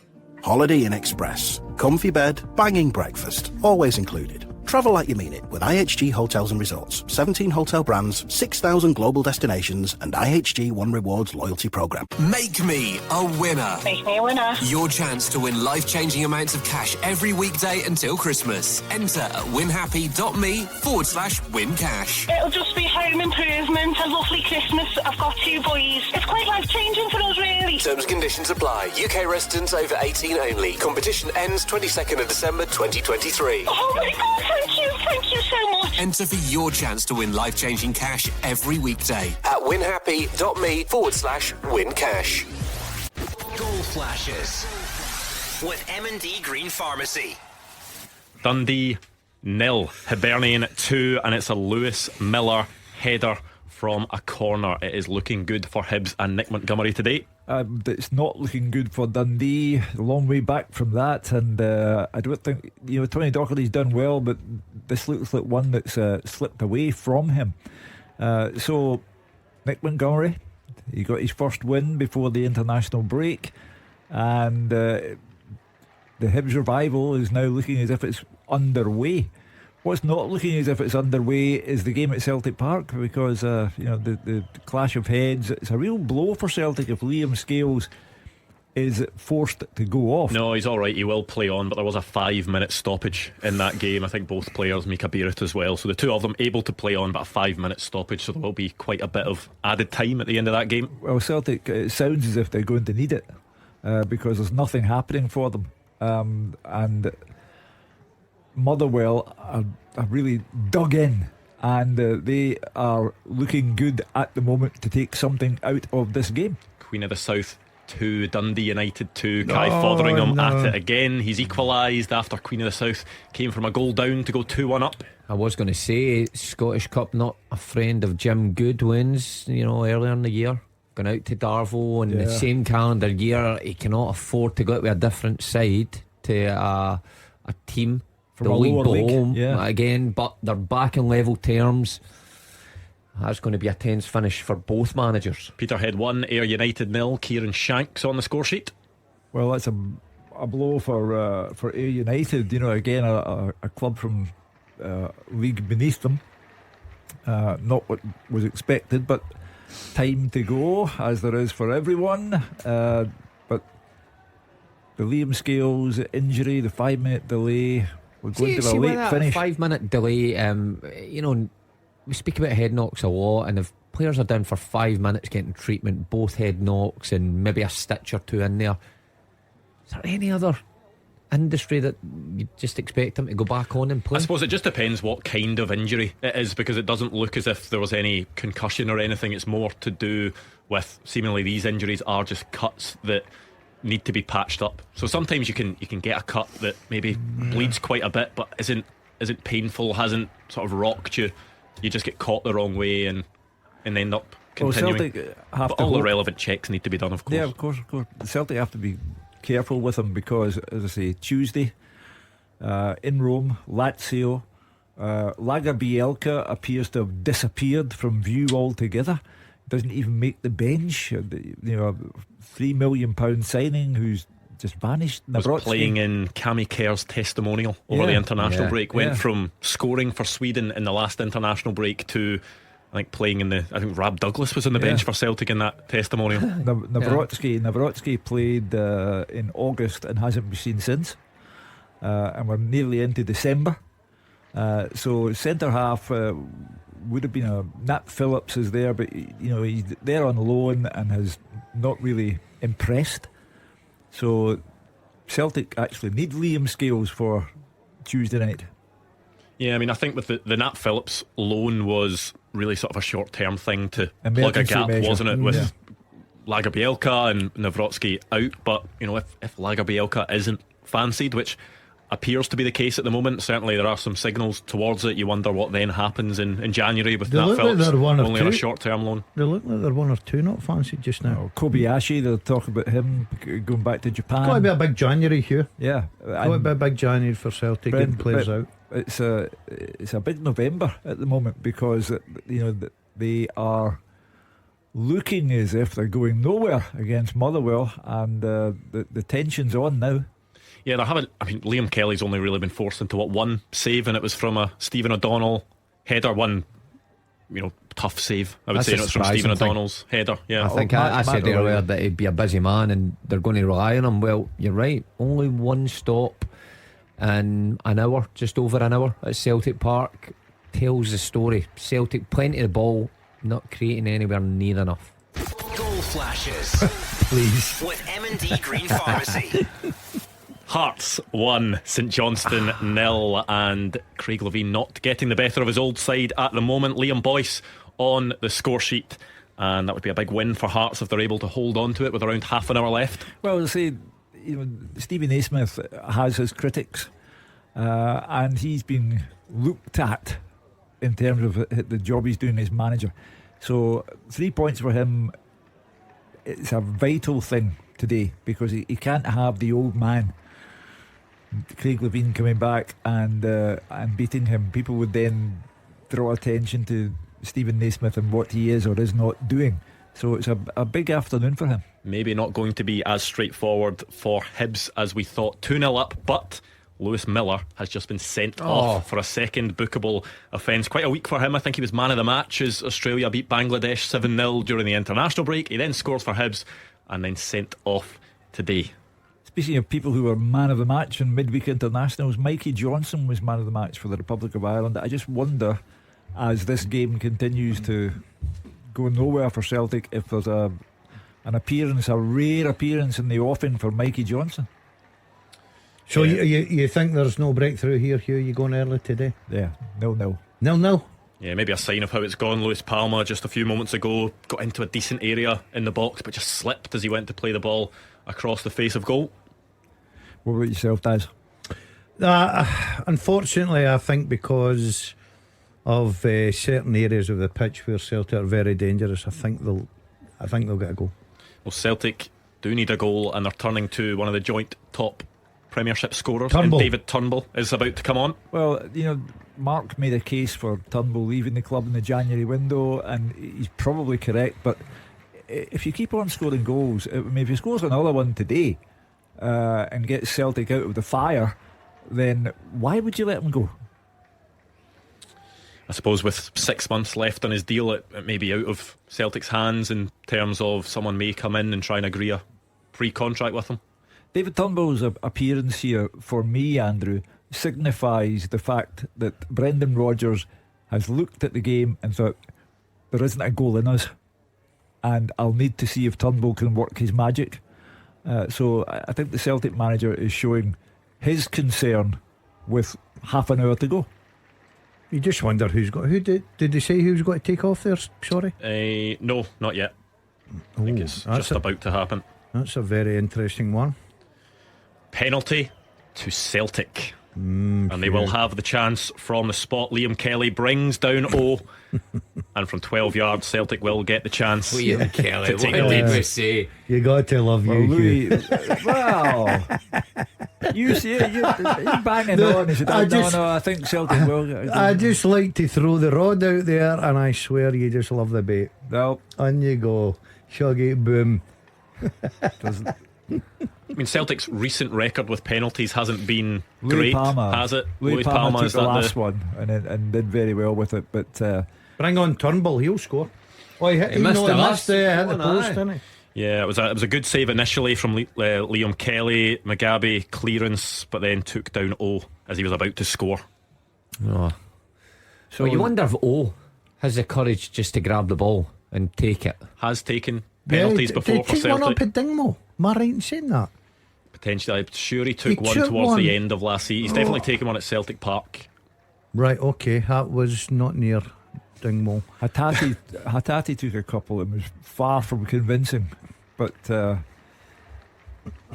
Holiday Inn Express. Comfy bed, banging breakfast. Always included. Travel like you mean it with IHG Hotels and Resorts. 17 hotel brands, 6,000 global destinations and IHG One Rewards loyalty programme. Make me a winner. Make me a winner. Your chance to win life-changing amounts of cash every weekday until Christmas. Enter at winhappy.me/win-cash. It'll just be home improvement, a lovely Christmas. I've got 2 boys. It's quite life-changing for us, really. Terms and conditions apply. UK residents over 18 only. Competition ends 22nd of December 2023. Oh my God, thank you so much. Enter for your chance to win life-changing cash every weekday at winhappy.me/win-cash. Goal flashes with M&D Green Pharmacy. Dundee 0, Hibernian 2, and it's a Lewis Miller header from a corner. It is looking good for Hibs and Nick Montgomery today. It's not looking good for Dundee. A long way back from that, and I don't think Tony Docherty's done well, but this looks like one that's slipped away from him. So Nick Montgomery, he got his first win before the international break, and the Hibs revival is now looking as if it's underway. What's not looking as if it's underway is the game at Celtic Park, because the clash of heads. It's a real blow for Celtic if Liam Scales is forced to go off. No, he's alright, he will play on, but there was a 5-minute stoppage in that game. I think both players, Mika Beirut as well, so the two of them able to play on, but a 5-minute stoppage, so there will be quite a bit of added time at the end of that game. Well, Celtic, it sounds as if they're going to need it, because there's nothing happening for them, and Motherwell are really dug in, and they are looking good at the moment to take something out of this game. Queen of the South 2, Dundee United 2. Kai Fotheringham at it again. He's equalised after Queen of the South came from a goal down to go 2-1 up. I was going to say, Scottish Cup not a friend of Jim Goodwin's, earlier in the year, going out to Darvo in the same calendar year. He cannot afford to go out with a different side to a team from the league below again, but they're back in level terms. That's going to be a tense finish for both managers. Peterhead 1, Ayr United 0. Kieran Shanks on the score sheet. Well, that's a blow for Ayr United. Again, a club from league beneath them. Not what was expected, but time to go, as there is for everyone. But the Liam Scales injury, the 5-minute delay. We're going to a late finish. 5-minute delay, we speak about head knocks a lot, and if players are down for 5 minutes getting treatment, both head knocks and maybe a stitch or two in there, is there any other industry that you just expect them to go back on and play? I suppose it just depends what kind of injury it is, because it doesn't look as if there was any concussion or anything. It's more to do with seemingly these injuries are just cuts that need to be patched up. So sometimes you can get a cut that maybe bleeds quite a bit but isn't painful, hasn't sort of rocked you. You just get caught the wrong way and end up continuing. But all the relevant checks need to be done, of course. Yeah, of course. Celtic have to be careful with them, because, as I say, Tuesday in Rome, Lazio, Laga Bielka appears to have disappeared from view altogether. Doesn't even make the bench. A £3 million signing who's just vanished. Was playing in Cammy Kerr's testimonial over the international break. Went from scoring for Sweden in the last international break to, I think, playing in I think Rab Douglas was on the bench for Celtic in that testimonial. Nawrocki played in August and hasn't been seen since, and we're nearly into December. So centre half would have been Nat Phillips is there, but he's there on loan and has not really impressed. So Celtic actually need Liam Scales for Tuesday night. Yeah, I mean, I think with the Nat Phillips loan was really sort of a short-term thing to plug a gap, wasn't it? With Lagerbielka and Nawrocki out, but you know, if Lagerbielka isn't fancied, which appears to be the case at the moment, certainly there are some signals towards it. You wonder what then happens in January with Nat Phillips only on a short-term loan. They look like they're one or two not fancied just now. Kobayashi, they'll talk about him going back to Japan. It's got to be a big January, Hugh. Yeah, it's got to be a big January for Celtic getting players out. It's a big November at the moment, because they are looking as if they're going nowhere against Motherwell, and the tension's on now. Yeah, Liam Kelly's only really been forced into one save, and it was from a Stephen O'Donnell header. One, tough save, I would say. It's from Stephen O'Donnell's header. Yeah, I think I said earlier that he'd be a busy man and they're going to rely on him. Well, you're right. Only one stop in an hour, just over an hour at Celtic Park, tells the story. Celtic, plenty of the ball, not creating anywhere near enough. Goal flashes, please, with M&D Green Pharmacy. Hearts 1, St Johnstone 0, and Craig Levein not getting the better of his old side at the moment. Liam Boyce on the score sheet, and that would be a big win for Hearts if they're able to hold on to it with around half an hour left. Well, say, Stephen Naismith has his critics, and he's been looked at in terms of the job he's doing as manager. So 3 points for him. It's a vital thing today, because he can't have the old man Craig Levein coming back and beating him. People would then draw attention to Stephen Naismith and what he is or is not doing. So it's a big afternoon for him. Maybe not going to be as straightforward for Hibs as we thought. 2-0 up, but Lewis Miller has just been sent off for a second bookable offence. Quite a week for him. I think he was man of the match as Australia beat Bangladesh 7-0 during the international break. He then scores for Hibs and then sent off today. Speaking of people who were man of the match in midweek internationals, Mikey Johnson was man of the match for the Republic of Ireland. I just wonder, as this game continues to go nowhere for Celtic, if there's an appearance, a rare appearance in the offing for Mikey Johnson. So you think there's no breakthrough here, Hugh? You going early today? Yeah, 0-0. 0-0. Yeah, maybe a sign of how it's gone. Lewis Palma just a few moments ago got into a decent area in the box, but just slipped as he went to play the ball across the face of goal. What about yourself, Daz? Unfortunately, I think because of certain areas of the pitch where Celtic are very dangerous, I think they'll get a goal. Well, Celtic do need a goal, and they're turning to one of the joint top Premiership scorers. Turnbull. And David Turnbull is about to come on. Well, Mark made a case for Turnbull leaving the club in the January window, and he's probably correct. But if you keep on scoring goals, if he scores another one today and gets Celtic out of the fire, then why would you let him go? I suppose with 6 months left on his deal, it may be out of Celtic's hands in terms of someone may come in and try and agree a pre-contract with him. David Turnbull's appearance here, for me, Andrew, signifies the fact that Brendan Rodgers has looked at the game and thought, there isn't a goal in us, and I'll need to see if Turnbull can work his magic. So I think the Celtic manager is showing his concern with half an hour to go. You just wonder who did they say who's got to take off there? Sorry? No, not yet. I think it's just about to happen. That's a very interesting one. Penalty to Celtic. And they will have the chance from the spot. Liam Kelly brings down O, and from 12 yards Celtic will get the chance. Liam Kelly, to take what the did lead. we say? You got to love you. Well, you see it, you're banging on. He said, I think Celtic will. I just like to throw the rod out there, and I swear you just love the bait. Well, on you go, shuggy, boom. I mean, Celtic's recent record with penalties hasn't been great, has it? Louis Palma took the last one and did very well with it. But bring on Turnbull, he'll score. Oh, he missed the post, didn't he? Yeah, it was a good save initially from Liam Kelly. Mugabe clearance, but then took down O as he was about to score. So you wonder if O has the courage just to grab the ball and take it. Has taken penalties before for Celtic. Did he take one up Celtic. at Dingmo? Am I right in saying that? Potentially, I'm sure he took one towards the end of last season. He's definitely taken one at Celtic Park. Right, okay, that was not near Dingwall. Hattati took a couple and was far from convincing, but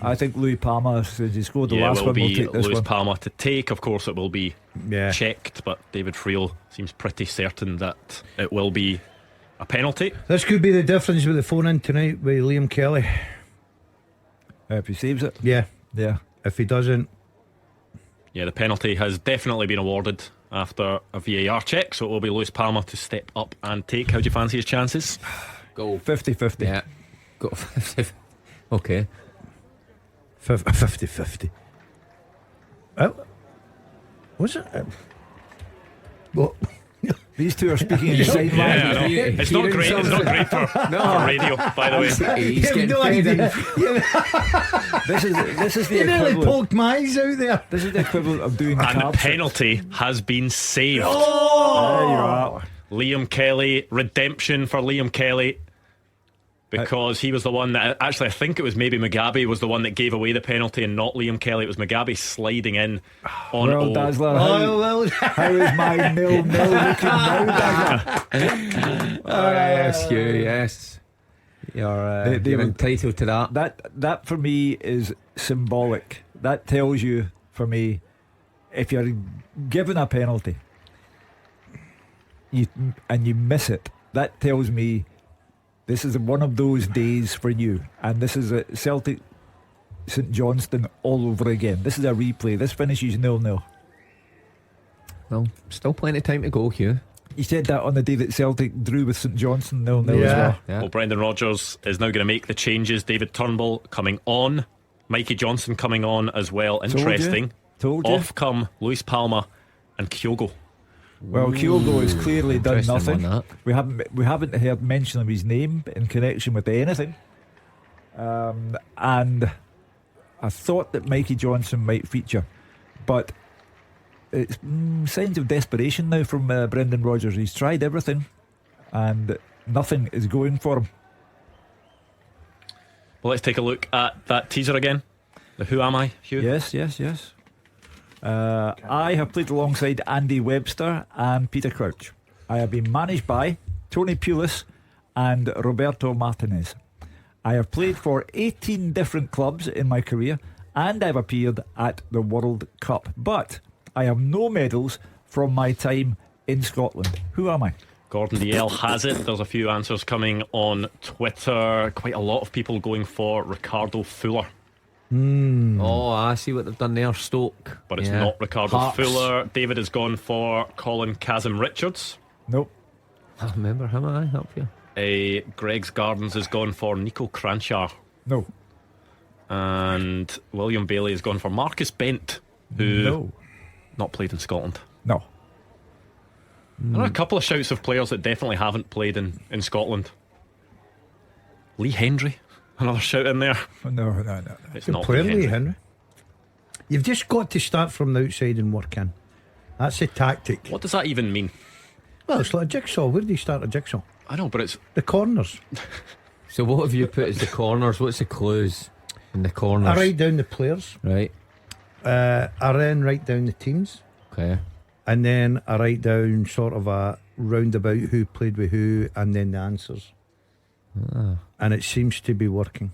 I think Louis Palmer, since he scored the last one, will take this Louis one. Palmer to take. Of course, it will be checked, but David Friel seems pretty certain that it will be a penalty. This could be the difference with the phone in tonight with Liam Kelly. If he saves it, yeah. If he doesn't, the penalty has definitely been awarded after a VAR check, so it will be Louis Palmer to step up and take. How do you fancy his chances? Go 50-50. Yeah, go 50. Okay, 50-50. Was it? What? These two are speaking in the same language. It's not great. It's not great for radio, by the way. He's getting fed in. This is the You nearly equivalent. poked my eyes out there. This is the equivalent of doing And the carb penalty has been saved. There you are. Liam Kelly, redemption for Liam Kelly, because he was the one that, actually I think it was maybe Mugabe was the one that gave away the penalty and not Liam Kelly. It was Mugabe sliding in on Well, Dazzler, how is my 0-0 looking now, Dazzler? Yes, Hugh, yes. You're entitled to that. That for me is symbolic. That tells you, for me, if you're given a penalty and you miss it, that tells me this is one of those days for you. And this is a Celtic St Johnstone all over again. This is a replay. This finishes 0-0. Well, still plenty of time to go, Hugh. You said that on the day that Celtic drew with St Johnstone 0-0 as well. Yeah. Well, Brendan Rodgers is now going to make the changes. David Turnbull coming on, Mikey Johnson coming on as well. Interesting. Told you. Off come Louis Palmer and Kyogo. Well, Kyogo has clearly done Interesting nothing. on that. We haven't heard mention of his name in connection with anything. And I thought that Mikey Johnson might feature, but it's signs of desperation now from Brendan Rodgers. He's tried everything and nothing is going for him. Well, let's take a look at that teaser again. The Who Am I, Hugh? Yes. I have played alongside Andy Webster and Peter Crouch. I have been managed by Tony Pulis and Roberto Martinez. I have played for 18 different clubs in my career and I've appeared at the World Cup, but I have no medals from my time in Scotland. Who am I? Gordon DL has it. There's a few answers coming on Twitter. Quite a lot of people going for Ricardo Fuller. Oh, I see what they've done there. Stoke. But it's not Ricardo Hearts. Fuller. David has gone for Colin Kazim Richards. Nope. I remember him, I help you. Greg's Gardens has gone for Nico Cranchar. No. And William Bailey has gone for Marcus Bent, who not played in Scotland. No. There are a couple of shouts of players that definitely haven't played in Scotland. Lee Hendry, another shout in there. No. It's Good not player, Lee Lee Hendry. Henry. You've just got to start from the outside and work in. That's a tactic. What does that even mean? Well, it's like a jigsaw. Where do you start a jigsaw? I know, but it's the corners. So what have you put as the corners? What's the clues in the corners? I write down the players. Right. I then write down the teams. Okay. And then I write down sort of a roundabout who played with who, and then the answers. And it seems to be working.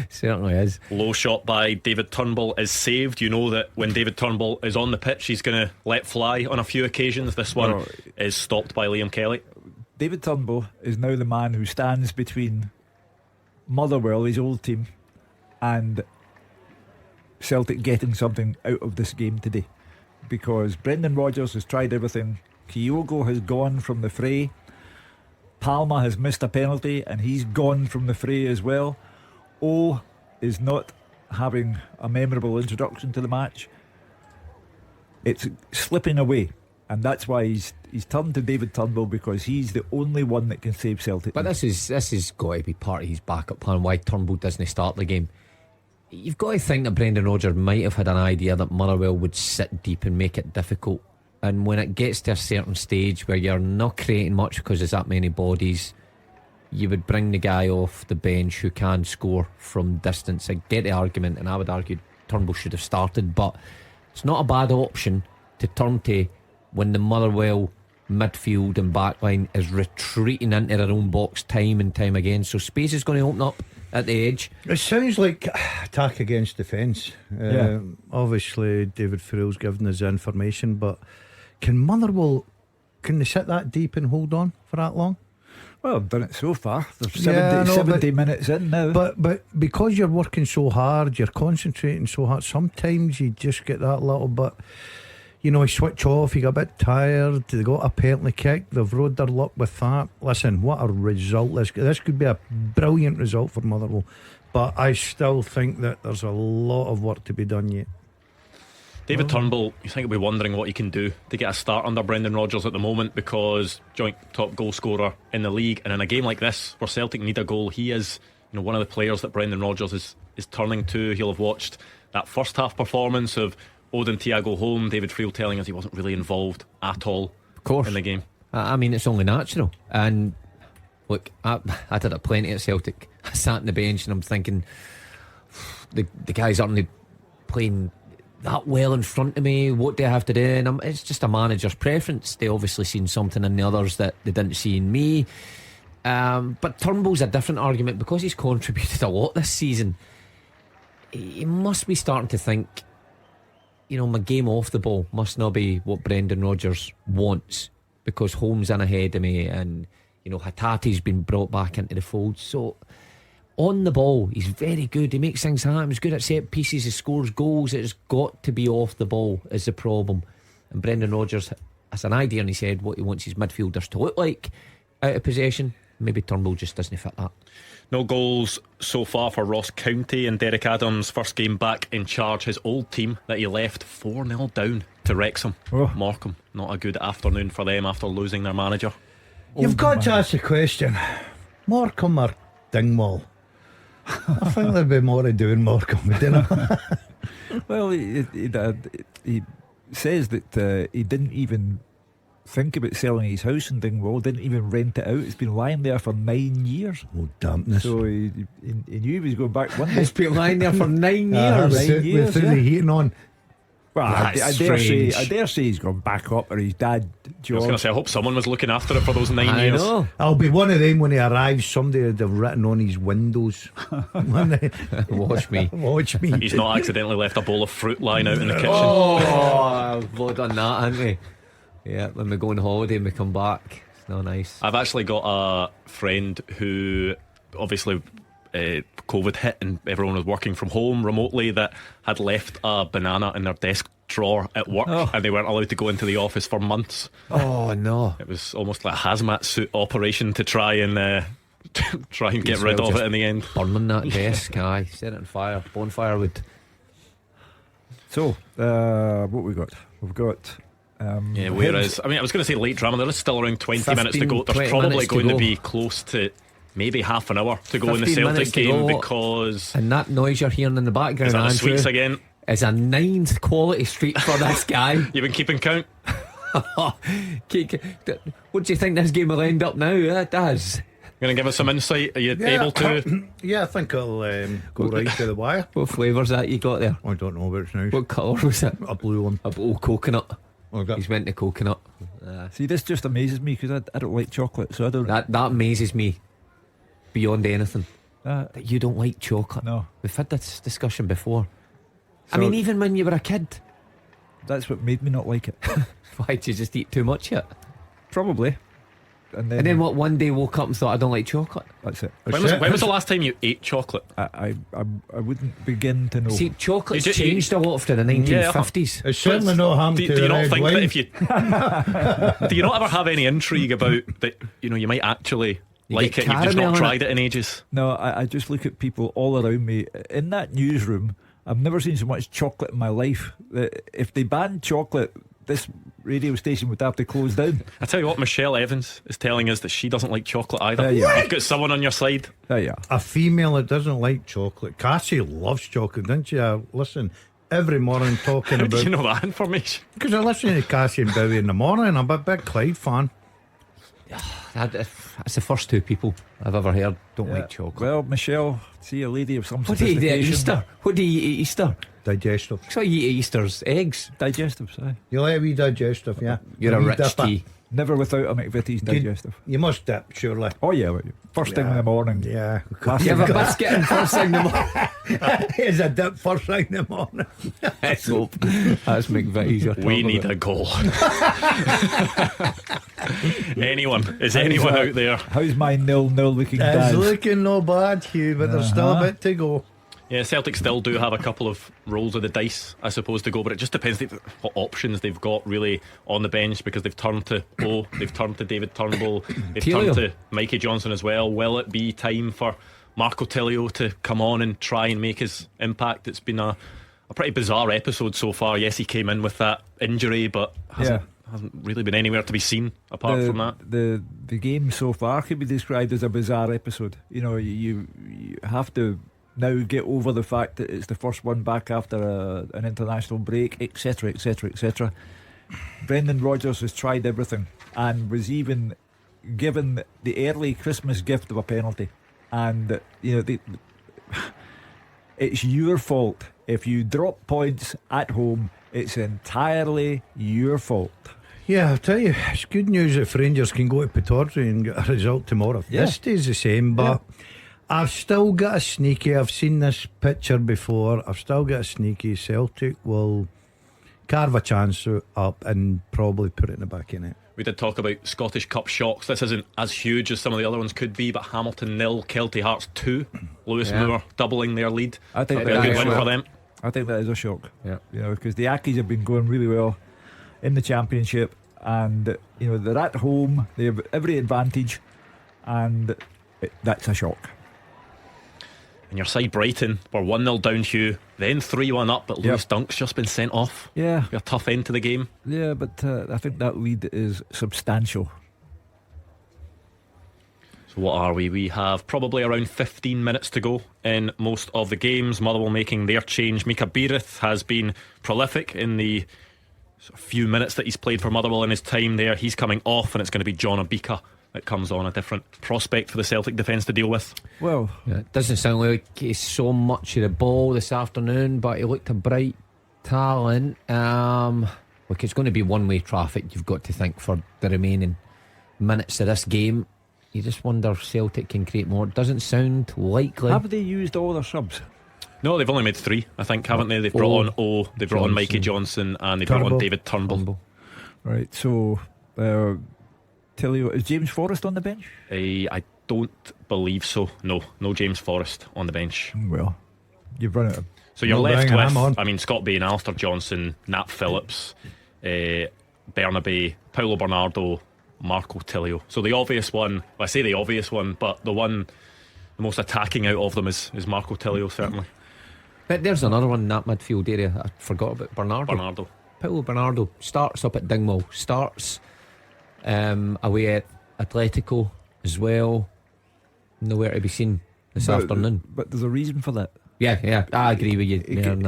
Certainly is. Low shot by David Turnbull is saved. You know that when David Turnbull is on the pitch, he's going to let fly on a few occasions. This one is stopped by Liam Kelly. David Turnbull is now the man who stands between Motherwell, his old team, and Celtic getting something out of this game today, because Brendan Rodgers has tried everything. Kyogo has gone from the fray. Palmer has missed a penalty and he's gone from the fray as well. O is not having a memorable introduction to the match. It's slipping away, and that's why he's turned to David Turnbull, because he's the only one that can save Celtic. But this is got to be part of his backup plan why Turnbull doesn't start the game. You've got to think that Brendan Rodgers might have had an idea that Motherwell would sit deep and make it difficult, and when it gets to a certain stage where you're not creating much because there's that many bodies, you would bring the guy off the bench who can score from distance. I get the argument, and I would argue Turnbull should have started, but it's not a bad option to to turn to when the Motherwell midfield and backline is retreating into their own box time and time again. So space is going to open up at the edge. It sounds like attack against defence. Obviously David Farrell's given us information, but can Motherwell, can they sit that deep and hold on for that long? Well, I've done it so far. There's 70 minutes in now. But because you're working so hard, you're concentrating so hard, sometimes you just get that little bit, you know, you switch off, you get a bit tired. They got a penalty kick, they've rode their luck with that. Listen, what a result. This could be a brilliant result for Motherwell, but I still think that there's a lot of work to be done yet. David Turnbull, you think he'll be wondering what he can do to get a start under Brendan Rodgers at the moment, because joint top goal scorer in the league, and in a game like this where Celtic need a goal, he is, you know, one of the players that Brendan Rodgers is turning to. He'll have watched that first half performance of Odin Thiago home. David Friel telling us he wasn't really involved at all, of course, in the game. I mean, it's only natural. And look, I did it plenty at Celtic. I sat on the bench and I'm thinking, the guys aren't playing that well in front of me. What do I have to do? And it's just a manager's preference. They obviously seen something in the others that they didn't see in me. But Turnbull's a different argument, because he's contributed a lot this season. He must be starting to think, you know, my game off the ball must not be what Brendan Rodgers wants, because Holmes in ahead of me, and you know, Hatate's been brought back into the fold. So on the ball, he's very good. He makes things happen. He's good at set pieces. He scores goals. It's got to be off the ball is the problem. And Brendan Rodgers has an idea in his head what he wants his midfielders to look like out of possession. Maybe Turnbull just doesn't fit that. No goals so far for Ross County, and Derek Adams' first game back in charge. His old team that he left 4-0 down to Wrexham. Morecambe. Not a good afternoon for them after losing their manager. You've got to ask the question, Morecambe or Dingwall? I think there'd be more to do in Morecambe, didn't I? Well, he says that he didn't even think about selling his house in Dingwall, didn't even rent it out. It's been lying there for 9 years. Oh, dampness. So he knew he was going back one day. It's been lying there for 9 years. 9 years, with the heating on. Well, I dare say he's gone back up, or his dad George. I was going to say, I hope someone was looking after it for those 9 years. Know. I'll be one of them when he arrives. Somebody would have written on his windows, watch me. Watch me. He's not accidentally left a bowl of fruit lying out in the kitchen. Oh, we've all done that, haven't we? Yeah, when we go on holiday and we come back, it's not nice. I've actually got a friend who obviously COVID hit and everyone was working from home remotely, that had left a banana in their desk drawer at work, and they weren't allowed to go into the office for months. Oh no. It was almost like a hazmat suit operation to try and get rid of it in the end. Burning that desk. Aye, set it on fire. Bonfire wood. So what we got? We've got whereas I was going to say late drama. There is still around 20 minutes to go. There's probably going to be close to maybe half an hour to go in the Celtic game, because and that noise you're hearing in the background, is that the Andrew, sweets again? Is a 9th quality street for this guy. You've been keeping count. What do you think this game will end up now? It does. Going to give us some insight? Are you able to? Yeah, I think I'll go right to the wire. What flavour's that you got there? I don't know which now. What colour was it? A blue one. A blue coconut. Okay. He's went to coconut. See, this just amazes me, because I don't like chocolate, so I don't. That amazes me beyond anything. That you don't like chocolate. No, we've had this discussion before. So, I mean, even when you were a kid, that's what made me not like it. Why did you just eat too much of it? Probably. And then what? One day woke up and thought, I don't like chocolate. That's it. When was the last time you ate chocolate? I wouldn't begin to know. See, chocolate's changed a lot after the 1950s. It's certainly not ham to do you not think wine. that if you do you not ever have any intrigue about that? You know, you might actually like it. You've just not tried it in ages. No, I just look at people all around me in that newsroom. I've never seen so much chocolate in my life. If they banned chocolate, this radio station would have to close down. I tell you what, Michelle Evans is telling us that she doesn't like chocolate either. Yeah. You've got someone on your side. Yeah. A female that doesn't like chocolate. Cassie loves chocolate, didn't you? Listen every morning talking How about. do you know that information? Because I listen to Cassie and Bowie in the morning. I'm a big Clyde fan. That's the first two people I've ever heard don't like chocolate. Well, Michelle, see, a lady of some What do you eat at sophistication. Easter? What do you eat at Easter? Digestive. So you eat Easter's eggs. Digestive, sorry. You like a wee digestive, yeah. You're a wee rich dipper. tea. Never without a McVitie's digestive. You must dip, surely. Oh yeah, first thing in the morning. Yeah. You have a biscuit in first thing in the morning. Here's a dip first thing in the morning. Let's hope. That's McVitie's. We need a goal. Is anyone out there? How's my 0-0 looking? It's looking no bad, Hugh, but there's still a bit to go. Yeah, Celtic still do have a couple of rolls of the dice, I suppose, to go, but it just depends what options they've got really on the bench, because they've turned to they've turned to David Turnbull, they've turned to Mikey Johnson as well. Will it be time for Marco Tilio to come on and try and make his impact? It's been a pretty bizarre episode so far. Yes, he came in with that injury, but hasn't really been anywhere to be seen apart from that. The game so far could be described as a bizarre episode. You know, you have to now get over the fact that it's the first one back after an international break, etc, etc, etc. Brendan Rodgers has tried everything and was even given the early Christmas gift of a penalty, and you know, it's your fault if you drop points at home. It's entirely your fault. Yeah, I'll tell you, it's good news if Rangers can go to Pittodrie and get a result tomorrow. Yeah. This stays the same, but I've still got a sneaky, I've seen this picture before, I've still got a sneaky Celtic will carve a chance up and probably put it in the back of it. We did talk about Scottish Cup shocks. This isn't as huge as some of the other ones could be, but Hamilton 0, Kelty Hearts 2, Lewis Moore doubling their lead. I think that'd be a good win for them. I think that is a shock. Yeah, you know, because the Ackies have been going really well in the Championship, and you know, they're at home, they have every advantage, and that's a shock. And your side Brighton were 1-0 down, Hugh, then 3-1 up, but Lewis Dunk's just been sent off. Yeah, a tough end to the game. Yeah, but I think that lead is substantial. So what are we? We have probably around 15 minutes to go in most of the games. Motherwell making their change. Mika Beirith has been prolific in the few minutes that he's played for Motherwell in his time there. He's coming off, and it's going to be John Obika that comes on, a different prospect for the Celtic defence to deal with. Well, it doesn't sound like he's so much of the ball this afternoon, but he looked a bright talent. Look, it's going to be one-way traffic, you've got to think, for the remaining minutes of this game. You just wonder if Celtic can create more. It doesn't sound likely. Have they used all their subs? No, they've only made 3, I think, haven't they? They've brought on they've brought on Mikey Johnson, and they've brought on David Turnbull. Right, so Tilio, is James Forrest on the bench? I don't believe so. No James Forrest on the bench. Well, you've run out of. So you're left with, I mean, Scott Bain, Alistair Johnson, Nat Phillips, Bernabe, Paulo Bernardo, Marco Tilio. So the obvious one, I say the obvious one, but the most attacking out of them is Marco Tilio, certainly. But there's another one in that midfield area. I forgot about Bernardo. Paulo Bernardo starts up at Dingwall, starts away at Atletico as well. Nowhere to be seen this afternoon. But there's a reason for that. Yeah, I agree with you.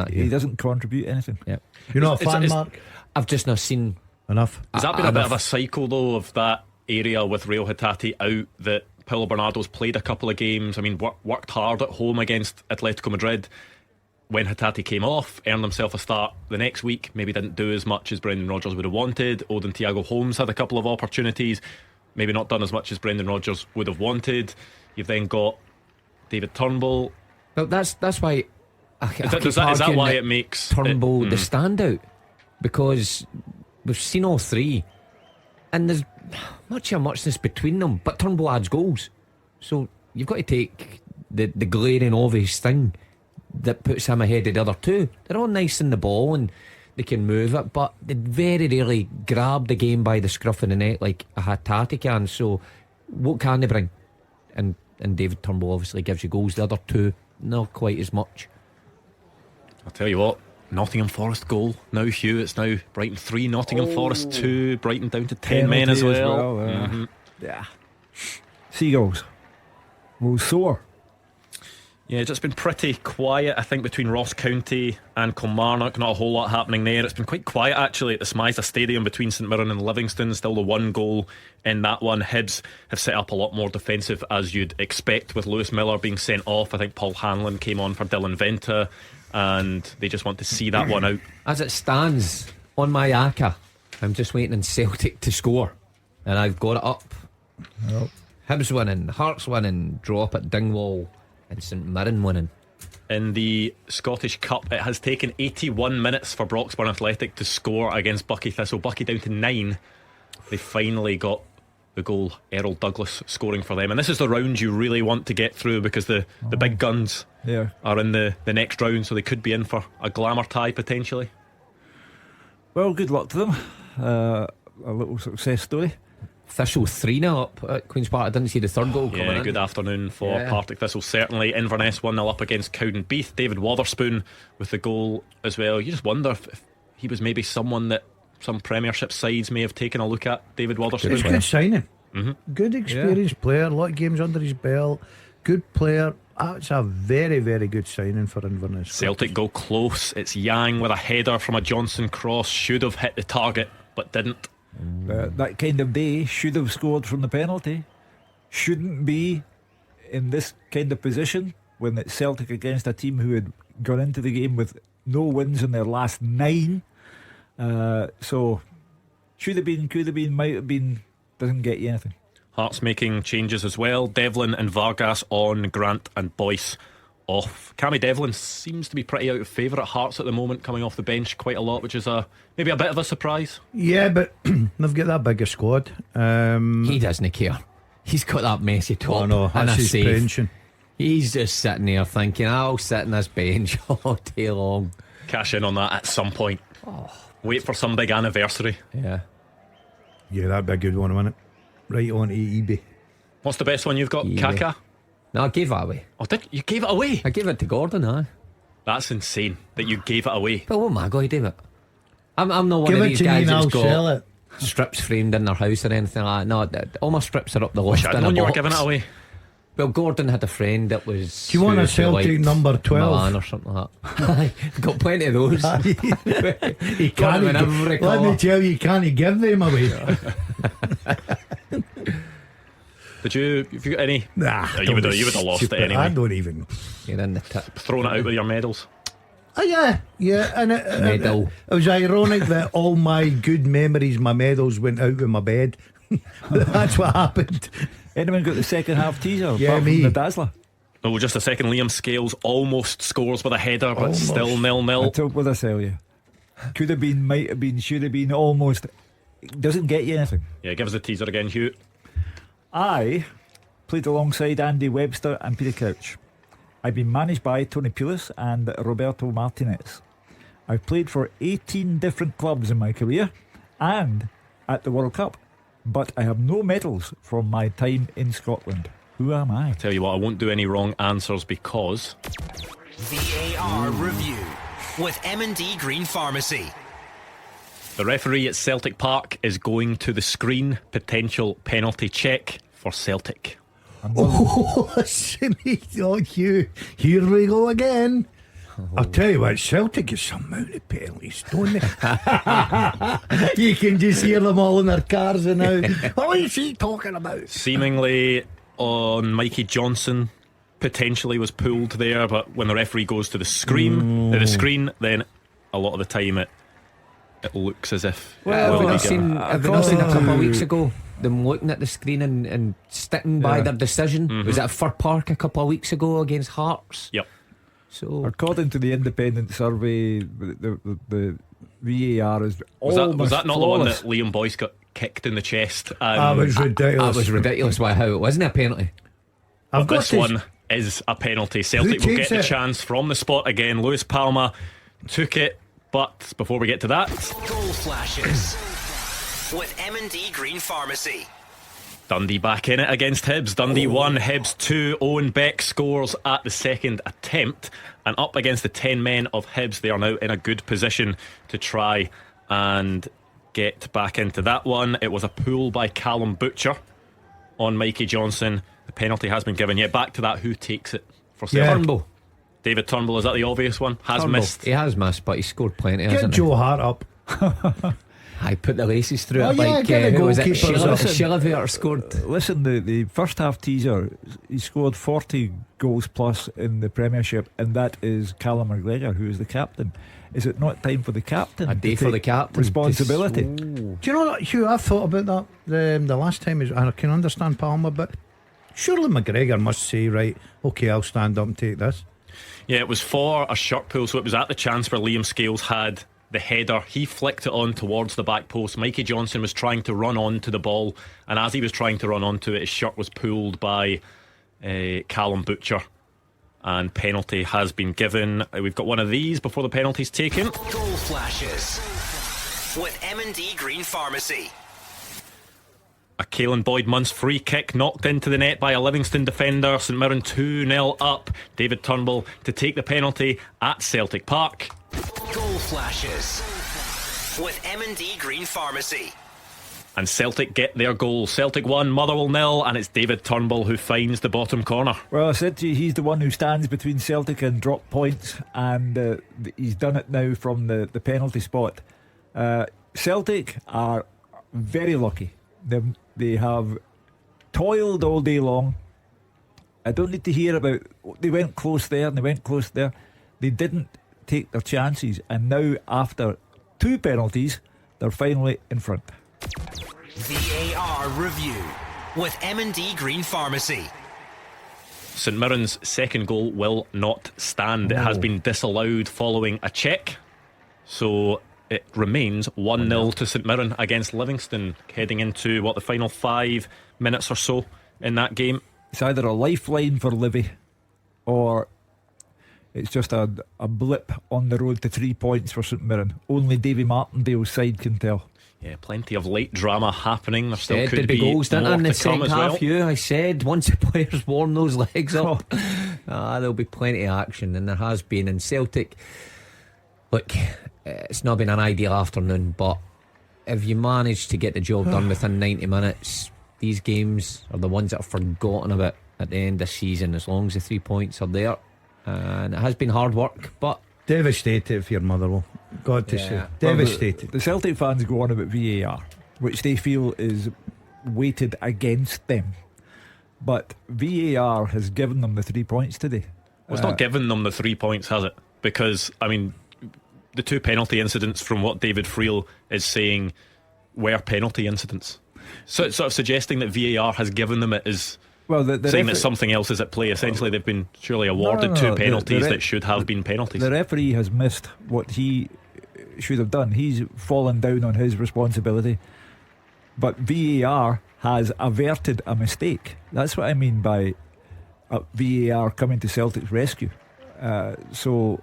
He doesn't contribute anything. Yeah. You're not a fan, Mark? I've just not seen enough. Has that been a bit of a cycle though, of that area with Real Hattati out, that Paulo Bernardo's played a couple of games, I mean, worked hard at home against Atletico Madrid. When Hattati came off, earned himself a start the next week, maybe didn't do as much as Brendan Rodgers would have wanted. Odin Thiago Holmes had a couple of opportunities, maybe not done as much as Brendan Rodgers would have wanted. You've then got David Turnbull. Well, that's why is that why it makes Turnbull the standout? Because we've seen all 3 and there's not sure muchness between them, but Turnbull adds goals, so you've got to take the glaring obvious thing that puts him ahead of the other 2. They're all nice in the ball and they can move it, but they very rarely grab the game by the scruff of the neck like a Hattati can. So what can they bring? And David Turnbull obviously gives you goals. The other 2 not quite as much. I'll tell you what, Nottingham Forest goal now, Hugh. It's now Brighton 3, Nottingham Forest 2, Brighton down to 10 men as well. Yeah. Seagulls will soar. Yeah, it's just been pretty quiet, I think, between Ross County and Kilmarnock. Not a whole lot happening there. It's been quite quiet, actually, at the Smythe Stadium between St Mirren and Livingston. Still the one goal in that one. Hibs have set up a lot more defensive, as you'd expect, with Lewis Miller being sent off. I think Paul Hanlon came on for Dylan Venta, and they just want to see that one out. As it stands on my ACA, I'm just waiting on Celtic to score, and I've got it up. Nope. Hibs winning, Hearts winning, draw up at Dingwall, and St Mirren winning. In the Scottish Cup, it has taken 81 minutes for Broxburn Athletic to score against Buckie Thistle. Buckie down to 9. They finally got the goal, Errol Douglas scoring for them. And this is the round you really want to get through, because the big guns are in the next round, so they could be in for a glamour tie potentially. Well, good luck to them. A little success story. Thistle 3-0 up at Queen's Park. I didn't see the third goal coming in. Good afternoon for Partick Thistle, certainly. Inverness 1-0 up against Cowdenbeath. David Wotherspoon with the goal as well. You just wonder if he was maybe someone that some Premiership sides may have taken a look at. David Wotherspoon. It's good signing. Good experienced player, a lot of games under his belt. Good player. It's a very, very good signing for Inverness. Celtic go close. It's Yang with a header from a Johnson cross. Should have hit the target but didn't. That kind of day should have scored from the penalty. Shouldn't be in this kind of position when it's Celtic against a team who had gone into the game with no wins in their last 9. So should have been, could have been, might have been. Doesn't get you anything. Hearts making changes as well. Devlin and Vargas on, Grant and Boyce off. Cammy Devlin seems to be pretty out of favour at Hearts at the moment, coming off the bench quite a lot, which is maybe a bit of a surprise. Yeah, but they've got that bigger squad. He doesn't care. He's got that messy top. Oh no, that's his pension. He's just sitting there thinking, I'll sit in this bench all day long. Cash in on that at some point. Wait for some big anniversary. Yeah, that'd be a good one, wouldn't it? Right on to eBay. What's the best one you've got? eBay. Kaka? No, I gave that away. Oh, you gave it away? I gave it to Gordon, aye. That's insane that you gave it away. But what am I going to do with it? I'm not one Give of it these to me guys and that's I'll got sell it. strips framed in their house or anything like that. No, all my strips are up the loft. I didn't know you were giving it away. Well, Gordon had a friend that was. Do you want a Celtic number 12? Milan or something like that. Got plenty of those. He can't. Let me tell you, can't give them away. Have you got any? Nah, you would have lost it anyway. I don't even. You're in the tip. Thrown it out with your medals. Oh yeah, and it was ironic that all my good memories, my medals, went out with my bed. That's what happened. Anyone got the second half teaser? Yeah, me. The Dazzler. Oh, just a second. Liam Scales almost scores with a header, but Almost. still 0-0. I took what I tell you. Could have been, might have been, should have been, almost. It doesn't get you anything. Yeah, give us the teaser again, Hugh. I played alongside Andy Webster and Peter Crouch. I've been managed by Tony Pulis and Roberto Martinez. I've played for 18 different clubs in my career and at the World Cup, but I have no medals from my time in Scotland. Who am I? Tell you what, I won't do any wrong answers because VAR review with M&D Green Pharmacy. the referee at Celtic Park is going to the screen. Potential penalty check for Celtic. Oh, Hugh, here we go again. I'll tell you what, Celtic is some amount of penalties, don't they? You can just hear them all in their cars and now. What is he talking about? Seemingly on Mikey Johnson, potentially was pulled there, but when the referee goes to the screen, then a lot of the time it looks as if. Well, I've seen a couple of weeks ago them looking at the screen and sticking by their decision. Was it at Fir Park a couple of weeks ago against Hearts? Yep. So according to the independent survey, the VAR is was that not flawless. the one that Liam Boyce got kicked in the chest? That was ridiculous. That was ridiculous. Why? How it wasn't a penalty? This one is a penalty. Celtic will get the chance from the spot again. Lewis Palma took it, but before we get to that, goal flashes with M&D Green Pharmacy. Dundee back in it against Hibs. Dundee 1, Hibs 2. Owen Beck scores at the second attempt, and up against the 10 men of Hibs, they are now in a good position to try and get back into that one. It was a pull by Callum Butcher on Mikey Johnson. The penalty has been given. Yet back to that, who takes it for Celtic. Turnbull. David Turnbull, is that the obvious one? Has Turnbull. missed. He has missed, but he scored plenty. Get hasn't Joe Hart up. I put the laces through Oh, it yeah, like get the who was it? goalkeeper. Shillaver scored. Listen, the first half teaser, he scored 40 goals plus in the Premiership, and that is Callum McGregor, who is the captain. Is it not time for the captain? A day to for the take captain. responsibility. Do you know what, Hugh? I've thought about that the last time, and I can understand Palmer, but surely McGregor must say, right, okay, I'll stand up and take this. Yeah, it was for a shirt pull, so it was at the chance where Liam Scales had the header. He flicked it on towards the back post. Mikey Johnson was trying to run onto the ball, and as he was trying to run onto it, his shirt was pulled by Callum Butcher, and penalty has been given. We've got one of these before the penalty's taken. Goal flashes with M&D Green Pharmacy. A Caelan Boyd-Munce free kick knocked into the net by a Livingston defender. St Mirren 2-0 up. David Turnbull to take the penalty at Celtic Park. Goal flashes with M&D Green Pharmacy. And Celtic get their goal. Celtic 1, Motherwell 0, and it's David Turnbull who finds the bottom corner. Well, I said to you, he's the one who stands between Celtic and drop points, and he's done it now from the penalty spot. Celtic are very lucky. They have toiled all day long. I don't need to hear about they went close there and they went close there. They didn't take their chances, and now after 2 penalties they're finally in front. VAR review with M&D Green Pharmacy. St Mirren's second goal will not stand. It has been disallowed following a check, so it remains 1-0 to St Mirren against Livingston, heading into the final 5 minutes or so in that game. It's either a lifeline for Livy, or it's just a blip on the road to 3 points for St Mirren. Only Davy Martindale's side can tell. Yeah, plenty of late drama happening. There still Said could there'd be goals, didn't I, more in the to come second as half. well. Hugh, I said once the players warm those legs up, there'll be plenty of action, and there has been. In Celtic, look, it's not been an ideal afternoon, but if you manage to get the job done within 90 minutes, these games are the ones that are forgotten about at the end of the season, as long as the 3 points are there. And it has been hard work, but devastated for your Motherwell, got to say. Devastated. The Celtic fans go on about VAR, which they feel is weighted against them, but VAR has given them the 3 points today. Well, it's not given them the 3 points, has it? Because, I mean, the 2 penalty incidents, from what David Friel is saying, were penalty incidents. So it's sort of suggesting that VAR has given them it is saying that something else is at play. Essentially, they've been surely awarded 2 penalties that should have been penalties. The referee has missed what he should have done. He's fallen down on his responsibility, but VAR has averted a mistake. That's what I mean by VAR coming to Celtic's rescue. So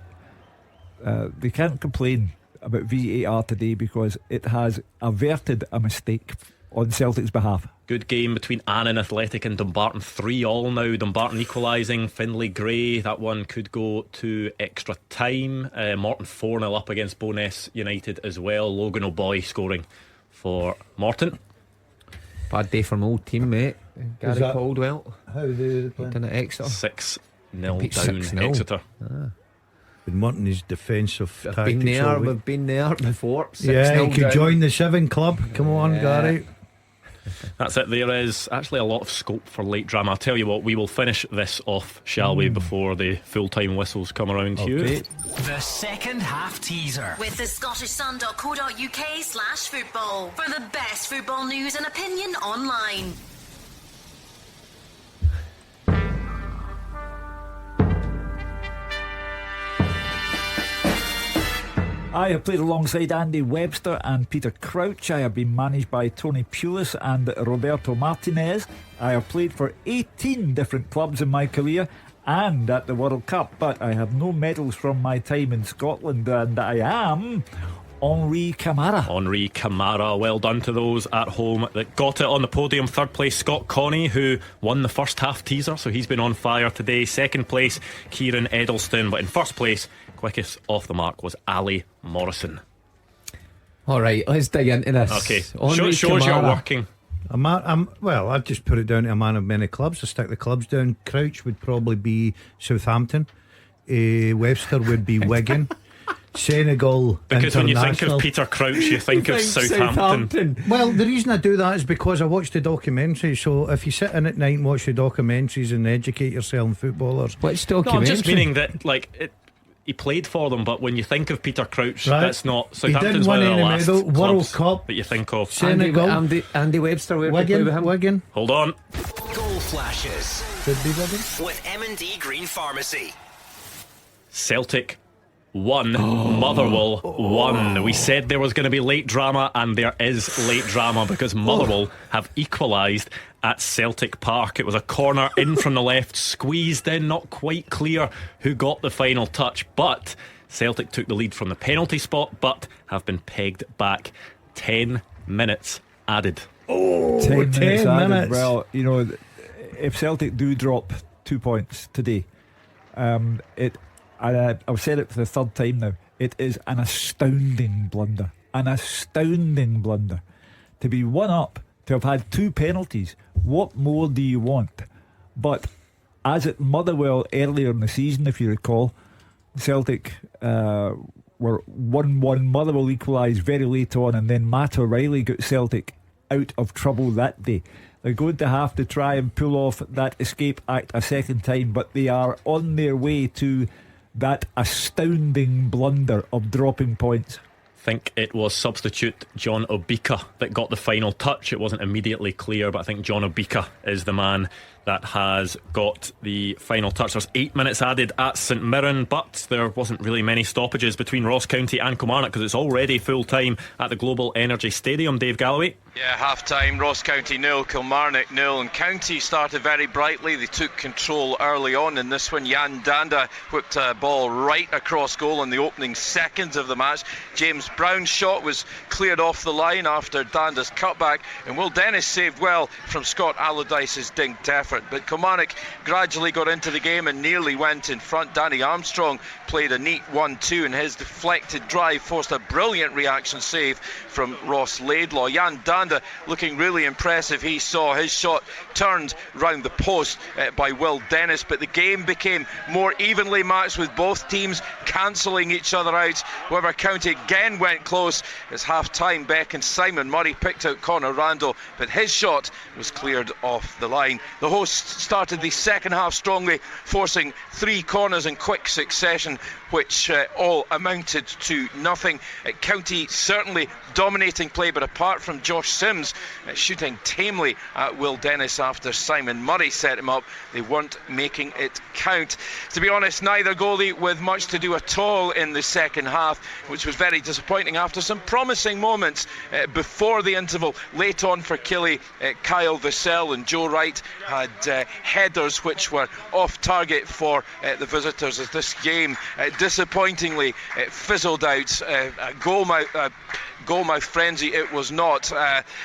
they can't complain about VAR today because it has averted a mistake on Celtic's behalf. Good game between Annan Athletic and Dumbarton, 3-3 now. Dumbarton equalising, Finlay Gray, that one could go to extra time. Morton 4-0 up against Bo'ness United as well. Logan O'Boy scoring for Morton. Bad day for my old teammate Gary Caldwell. How did they play? Done at Exeter 6-0 down 6-0. Exeter. With Morton, his defensive tactics. We've been there before. Yeah, you could join the 7 club. Come on, Gary. That's it. There is actually a lot of scope for late drama. I'll tell you what, we will finish this off, shall we, before the full-time whistles come around. The second half teaser with the scottishsun.co.uk/football for the best football news and opinion online. I have played alongside Andy Webster and Peter Crouch. I have been managed by Tony Pulis and Roberto Martinez. I have played for 18 different clubs in my career and at the World Cup, but I have no medals from my time in Scotland, and I am Henri Camara. Henri Camara, well done to those at home that got it on the podium. Third place, Scott Connie, who won the first half teaser, so he's been on fire today. Second place, Kieran Edelston, but in first place, quickest off the mark was Ali Morrison. Alright, let's dig into this. Okay, Henri shows you're Camara. working. Well, I'd just put it down to a man of many clubs. I stick the clubs down. Crouch would probably be Southampton. Webster would be Wigan. Senegal. Because when you think of Peter Crouch, you think of Southampton. Well, the reason I do that is because I watch the documentaries. So if you sit in at night and watch the documentaries and educate yourself on footballers. Which No, documentary? I'm just meaning that he played for them, but when you think of Peter Crouch, that's not Southampton's one of the last World Cup that you think of. Senegal. Andy Webster, where did he play with him? Wigan. Hold on. Goal flashes Could be Wigan. with M&D Green Pharmacy. Celtic 1, Motherwell 1. We said there was going to be late drama, and there is late drama because Motherwell have equalised at Celtic Park. It was a corner in from the left, squeezed in, not quite clear who got the final touch, but Celtic took the lead from the penalty spot, but have been pegged back. 10 minutes added. 10 minutes added. minutes. Well, if Celtic do drop 2 points today, I've said it for the third time now, it is an astounding blunder. An astounding blunder. To be 1 up, to have had 2 penalties, what more do you want? But as at Motherwell earlier in the season, if you recall, Celtic were 1-1. Motherwell equalised very late on, and then Matt O'Reilly got Celtic out of trouble that day. They're going to have to try and pull off that escape act a second time, but they are on their way to that astounding blunder of dropping points. Think it was substitute John Obika that got the final touch. It wasn't immediately clear, but I think John Obika is the man that has got the final touch. There's 8 minutes added at St Mirren, but there wasn't really many stoppages between Ross County and Kilmarnock because it's already full time at the Global Energy Stadium. Dave Galloway. Yeah, half time, Ross County 0, Kilmarnock 0, and County started very brightly. They took control early on in this one. Jan Danda whipped a ball right across goal in the opening seconds of the match. James Brown's shot was cleared off the line after Danda's cutback, and Will Dennis saved well from Scott Allardyce's dinked effort. But Kilmarnock gradually got into the game and nearly went in front. Danny Armstrong played a neat 1-2, and his deflected drive forced a brilliant reaction save from Ross Laidlaw. Jan Danda looking really impressive. He saw his shot turned round the post by Will Dennis, but the game became more evenly matched with both teams cancelling each other out. However, County again went close. As half time, Beck and Simon Murray picked out Conor Randall, but his shot was cleared off the line. The hosts started the second half strongly, forcing 3 corners in quick succession, which all amounted to nothing. County certainly dominating play, but apart from Josh Sims shooting tamely at Will Dennis after Simon Murray set him up, they weren't making it count. To be honest, neither goalie with much to do at all in the second half, which was very disappointing after some promising moments before the interval. Late on for Killie, Kyle Vassell and Joe Wright had headers which were off target for the visitors, as this game disappointingly fizzled out. Goalmouth frenzy it was not.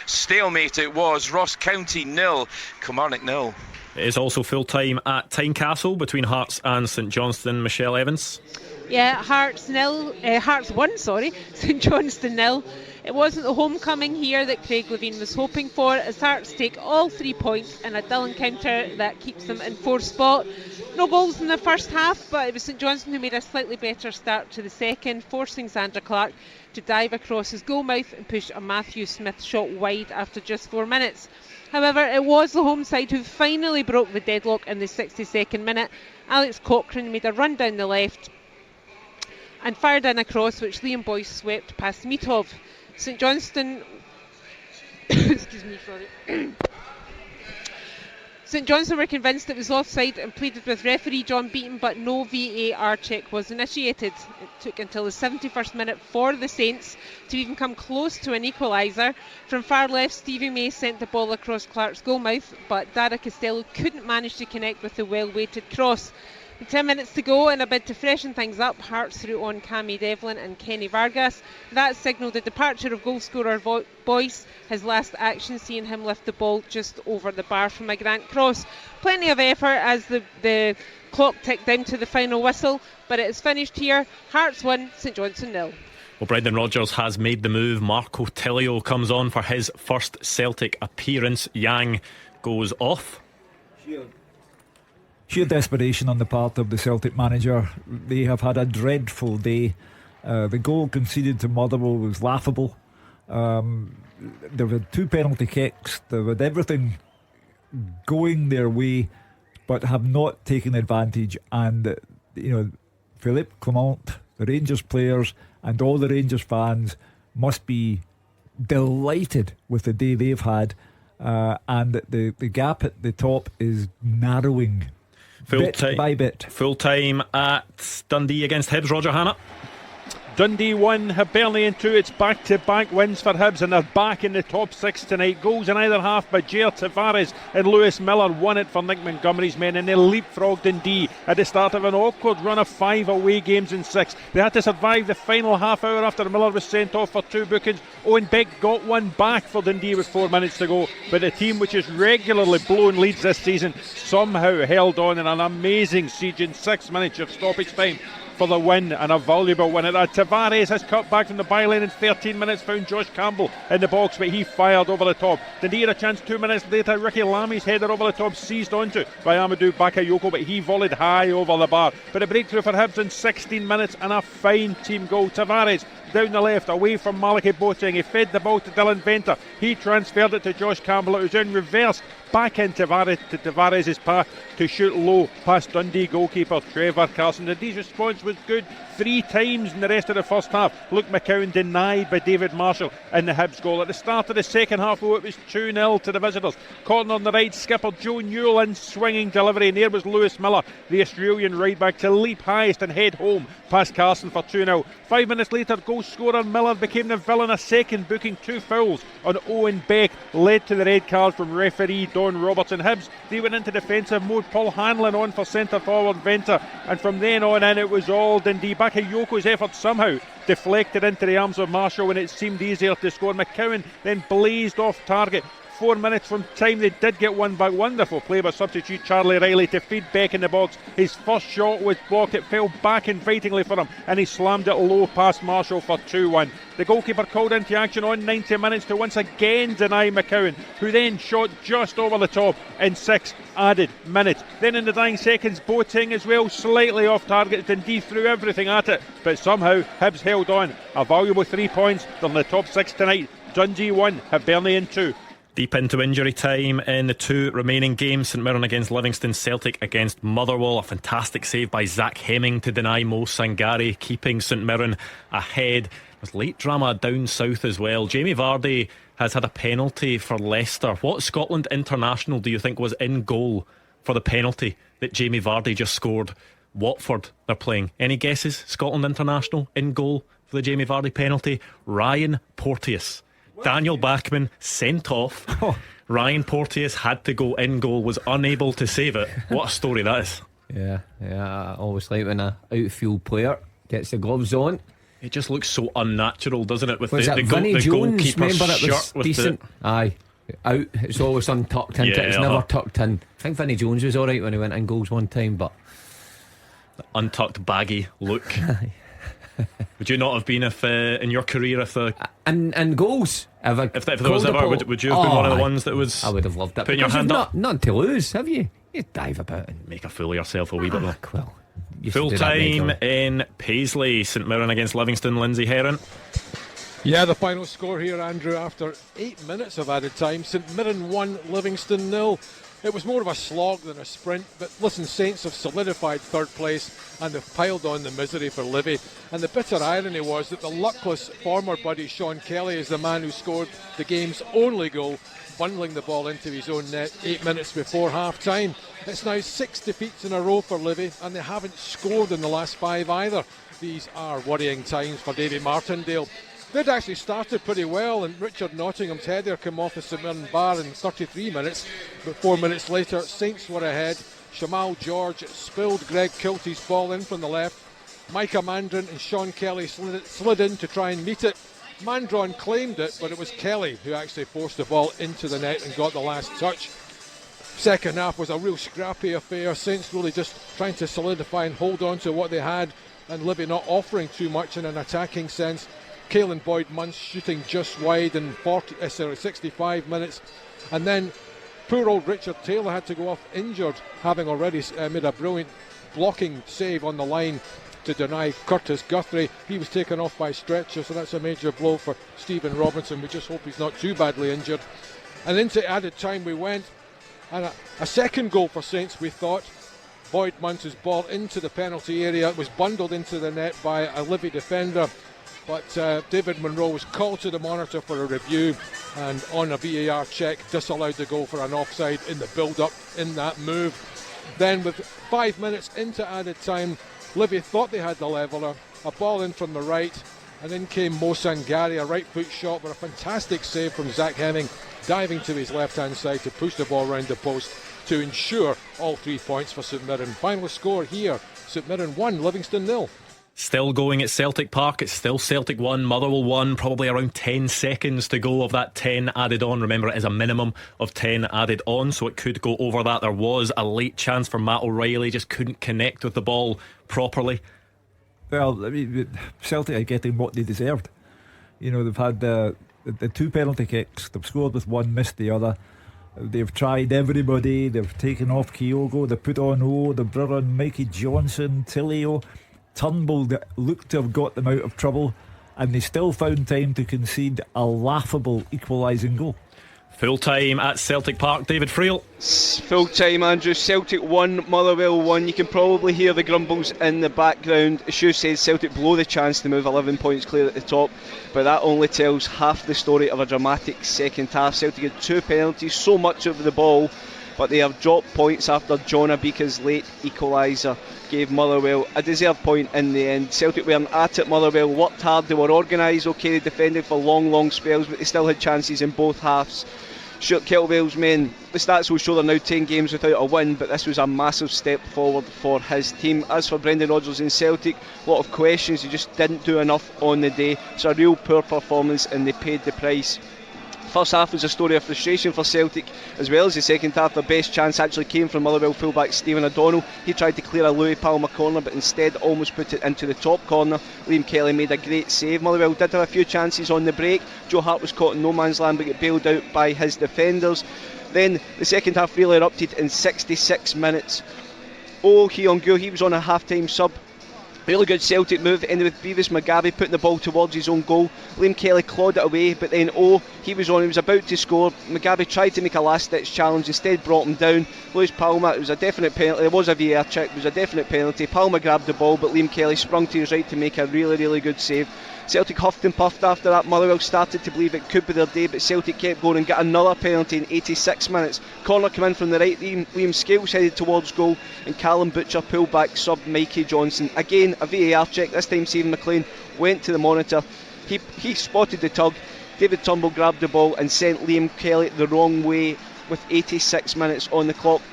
Stalemate it was. Ross County 0, Kilmarnock 0. It is also full time at Tynecastle between Hearts and St Johnstone. Michelle Evans. Yeah, Hearts 1, St Johnstone 0. It wasn't the homecoming here that Craig Levein was hoping for, as Hearts take all 3 points in a dull encounter that keeps them in 4th spot. No goals in the first half, but it was St Johnstone who made a slightly better start to the second, forcing Xander Clark to dive across his goalmouth and push a Matthew Smith shot wide after just 4 minutes. However, it was the home side who finally broke the deadlock in the 62nd minute. Alex Cochrane made a run down the left and fired in a cross which Liam Boyce swept past Mitov. St Johnstone St Johnstone were convinced it was offside and pleaded with referee John Beaton, but no VAR check was initiated. It took until the 71st minute for the Saints to even come close to an equaliser. From far left, Stevie May sent the ball across Clark's goalmouth, but Dara Costello couldn't manage to connect with the well-weighted cross. With 10 minutes to go, in a bid to freshen things up, Hearts threw on Cammy Devlin and Kenny Vargas. That signalled the departure of goalscorer Boyce, his last action seeing him lift the ball just over the bar from a Grant cross. Plenty of effort as the clock ticked down to the final whistle, but it is finished here. Hearts 1, St Johnstone 0. Well, Brendan Rodgers has made the move. Marco Tilio comes on for his first Celtic appearance. Yang goes off. Sheer desperation on the part of the Celtic manager. They have had a dreadful day. The goal conceded to Motherwell was laughable. There were 2 penalty kicks. There was everything going their way, but have not taken advantage. And Philippe Clement, the Rangers players, and all the Rangers fans must be delighted with the day they've had, and the gap at the top is narrowing bit by bit. Full time at Dundee against Hibs. Roger Hannah. Dundee 1, Hibernian 2. It's back-to-back wins for Hibs, and they're back in the top 6 tonight. Goals in either half by Jair Tavares and Lewis Miller won it for Nick Montgomery's men, and they leapfrogged Dundee at the start of an awkward run of 5 away games in 6. They had to survive the final half hour after Miller was sent off for 2 bookings. Owen Beck got one back for Dundee with 4 minutes to go, but the team, which has regularly blown leads this season, somehow held on in an amazing siege in 6 minutes of stoppage time for the win, and a valuable win at that. Tavares has cut back from the byline in 13 minutes, found Josh Campbell in the box, but he fired over the top. Dundee had a chance 2 minutes later. Ricky Lammy's header over the top, seized onto by Amadou Bakayoko, but he volleyed high over the bar. But a breakthrough for Hibs in 16 minutes and a fine team goal. Tavares down the left, away from Malachi Boateng. He fed the ball to Dylan Venter. He transferred it to Josh Campbell. It was in reverse, back in Tavares' path to shoot low past Dundee goalkeeper Trevor Carson. Dundee's response was good 3 times in the rest of the first half. Luke McCowan denied by David Marshall in the Hibs goal. At the start of the second half, it was 2-0 to the visitors. Corner on the right, skipper Joe Newell in swinging delivery, and there was Lewis Miller, the Australian right back, to leap highest and head home past Carson for 2-0. 5 minutes later, goal scorer Miller became the villain, a second booking. 2 fouls on Owen Beck led to the red card from referee Don Robertson. Hibs, they went into defensive mode. Paul Hanlon on for centre forward Venter, and from then on in it was all Dundee. Bakayoko's effort somehow deflected into the arms of Marshall when it seemed easier to score. McCowan then blazed off target. 4 minutes from time, they did get one back. Wonderful play by substitute Charlie Riley to feed Beck in the box. His first shot was blocked. It fell back invitingly for him, and he slammed it low past Marshall for 2-1. The goalkeeper called into action on 90 minutes to once again deny McCowan, who then shot just over the top in 6 added minutes. Then in the dying seconds, Boateng as well, slightly off target. Dundee threw everything at it, but somehow Hibs held on. A valuable 3 points. They're in the top 6 tonight. Dundee 1, Hibernian 2. Deep into injury time in the 2 remaining games. St Mirren against Livingston, Celtic against Motherwell. A fantastic save by Zach Hemming to deny Mo Sangare, keeping St Mirren ahead. There's late drama down south as well. Jamie Vardy has had a penalty for Leicester. What Scotland international do you think was in goal for the penalty that Jamie Vardy just scored? Watford they're playing. Any guesses? Scotland international in goal for the Jamie Vardy penalty? Ryan Porteous. Daniel Bachmann sent off. Ryan Porteous had to go in goal, was unable to save it. What a story that is. Yeah, I always like when an outfield player gets the gloves on. It just looks so unnatural, doesn't it? With was the Vinnie Jones, goalkeeper's remember it was shirt with decent. Aye, out. It's always untucked into it. It's never tucked in. I think Vinnie Jones was alright when he went in goals one time, but the untucked baggy look. Would you not have been if in your career if the and goals if there was ever would you have been one of the ones that was? I would have loved it. Putting your hand up, nothing to lose, have you? You dive about and make a fool of yourself a wee bit. Well, full time in Paisley, St Mirren against Livingston. Lindsay Heron. Yeah, the final score here, Andrew, after 8 minutes of added time. St Mirren 1, Livingston 0. It was more of a slog than a sprint, but listen, Saints have solidified third place and they've piled on the misery for Livy. And the bitter irony was that the luckless former buddy Sean Kelly is the man who scored the game's only goal, bundling the ball into his own net 8 minutes before half-time. It's now 6 defeats in a row for Livy, and they haven't scored in the last 5 either. These are worrying times for Davy Martindale. They'd actually started pretty well, and Richard Nottingham's header came off the St Mirren bar in 33 minutes, but 4 minutes later Saints were ahead. Shamal George spilled Greg Kilty's ball in from the left. Micah Mandron and Sean Kelly slid in to try and meet it. Mandron claimed it, but it was Kelly who actually forced the ball into the net and got the last touch. Second half was a real scrappy affair. Saints really just trying to solidify and hold on to what they had, and Livy not offering too much in an attacking sense. Caelan Boyd-Munce shooting just wide in 65 minutes. And then poor old Richard Taylor had to go off injured, having already made a brilliant blocking save on the line to deny Curtis Guthrie. He was taken off by stretcher, so that's a major blow for Stephen Robinson. We just hope he's not too badly injured. And into added time we went, and a second goal for Saints, we thought. Boyd-Munce's ball into the penalty area. It was bundled into the net by a Livy defender, but David Monroe was called to the monitor for a review, and on a VAR check disallowed the goal for an offside in the build-up in that move. Then with 5 minutes into added time, Livy thought they had the leveller. A ball in from the right, and in came Mo Sangari, a right foot shot, but a fantastic save from Zach Hemming, diving to his left hand side to push the ball round the post to ensure all 3 points for St Mirren. Final score here, St Mirren 1, Livingston 0. Still going at Celtic Park. It's still Celtic 1, Motherwell 1. Probably around 10 seconds to go of that 10 added on. Remember, it is a minimum of 10 added on, so it could go over that. There was a late chance for Matt O'Reilly, just couldn't connect with the ball properly. Well, I mean, Celtic are getting what they deserved. You know, they've had the 2 penalty kicks. They've scored with one, missed the other. They've tried everybody. They've taken off Kyogo. They put on they've brought on Mikey Johnson, Tillio. Turnbull that looked to have got them out of trouble, and they still found time to concede a laughable equalising goal. Full time at Celtic Park, David Friel. Full time, Andrew. Celtic 1, Motherwell 1. You can probably hear the grumbles in the background. As Hugh said, Celtic blow the chance to move 11 points clear at the top, but that only tells half the story of a dramatic second half. Celtic had 2 penalties, so much over the ball, but they have dropped points after John Abika's late equaliser gave Motherwell a deserved point in the end. Celtic weren't at it. Motherwell worked hard, they were organised, okay, they defended for long spells, but they still had chances in both halves. Stuart Kettlewell's men, the stats will show they're now 10 games without a win, but this was a massive step forward for his team. As for Brendan Rodgers in Celtic, a lot of questions, he just didn't do enough on the day. It's a real poor performance and they paid the price. First half was a story of frustration for Celtic, as well as the second half. Their best chance actually came from Motherwell fullback Stephen O'Donnell. He tried to clear a Louis Palmer corner, but instead almost put it into the top corner. Liam Kelly made a great save. Motherwell did have a few chances on the break. Joe Hart was caught in no man's land but got bailed out by his defenders. Then the second half really erupted in 66 minutes. Hyung-Gyu, he was on a half-time sub. Really good Celtic move, ended with Beavis Mugabe putting the ball towards his own goal. Liam Kelly clawed it away, but then he was about to score. Mugabe tried to make a last ditch challenge, instead brought him down. Louis Palmer, it was a definite penalty, there was a VAR check, it was a definite penalty. Palmer grabbed the ball, but Liam Kelly sprung to his right to make a really good save. Celtic huffed and puffed after that. Motherwell started to believe it could be their day, but Celtic kept going and got another penalty in 86 minutes. Corner came in from the right, Liam Scales headed towards goal, and Callum Butcher pulled back sub Mikey Johnson. Again, a VAR check, this time Stephen Maclean went to the monitor. He spotted the tug. David Turnbull grabbed the ball and sent Liam Kelly the wrong way with 86 minutes on the clock.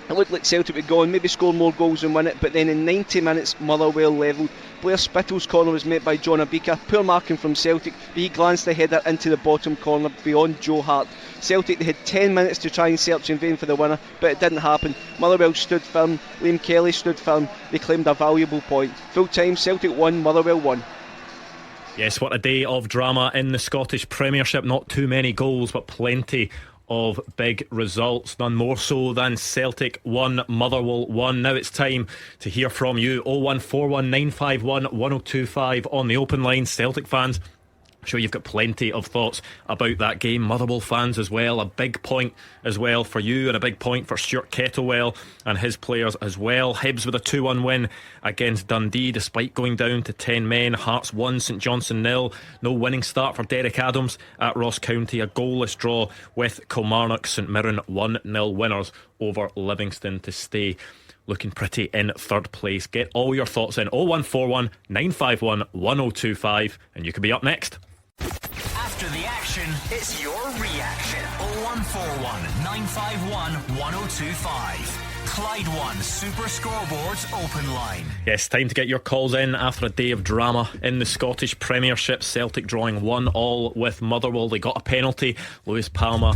It looked like Celtic would go on, maybe score more goals and win it, but then in 90 minutes Motherwell levelled. Blair Spittle's corner was met by John Abika. Poor marking from Celtic, but he glanced the header into the bottom corner beyond Joe Hart. Celtic, they had 10 minutes to try and search in vain for the winner, but it didn't happen. Motherwell stood firm, Liam Kelly stood firm, they claimed a valuable point. Full time, Celtic 1, Motherwell 1. Yes, what a day of drama in the Scottish Premiership. Not too many goals, but plenty of big results, none more so than Celtic 1, Motherwell 1. Now it's time to hear from you. 0141 951 1025 on the open line. Celtic fans, I'm sure you've got plenty of thoughts about that game. Motherwell fans as well. A big point as well for you, and a big point for Stuart Kettlewell and his players as well. Hibs with a 2-1 win against Dundee despite going down to 10 men. Hearts 1, St Johnstone 0. No winning start for Derek Adams at Ross County. A goalless draw with Kilmarnock. St Mirren 1-0 winners over Livingston to stay looking pretty in third place. Get all your thoughts in 0141 951 1025 and you could be up next. After the action, it's your reaction. 0141 951 1025. Clyde One Super Scoreboard's open line. Yes, time to get your calls in after a day of drama in the Scottish Premiership. Celtic drawing 1-1 with Motherwell. They got a penalty. Louis Palmer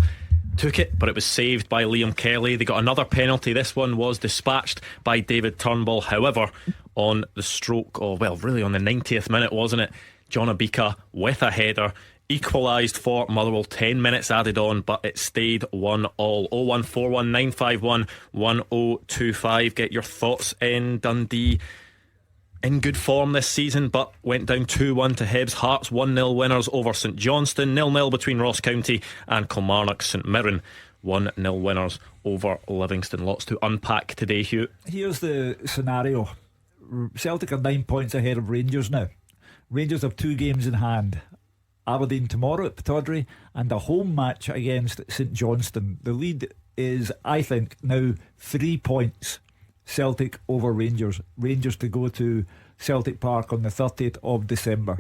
took it, but it was saved by Liam Kelly. They got another penalty. This one was dispatched by David Turnbull. However, on the stroke of, well, really on the 90th minute, wasn't it? John Abika with a header equalised for Motherwell. 10 minutes added on, but it stayed 1-1. 01419511025. Get your thoughts in. Dundee in good form this season, but went down 2-1 to Hibs. Hearts 1-0 winners over St Johnstone. 0-0 between Ross County and Kilmarnock. St Mirren 1-0 winners over Livingston. Lots to unpack today, Hugh. Here's the scenario. Celtic are 9 points ahead of Rangers now. Rangers have 2 games in hand. Aberdeen tomorrow at Pittodrie and a home match against St Johnstone. The lead is, I think, now 3 points. Celtic over Rangers. Rangers to go to Celtic Park on the 30th of December.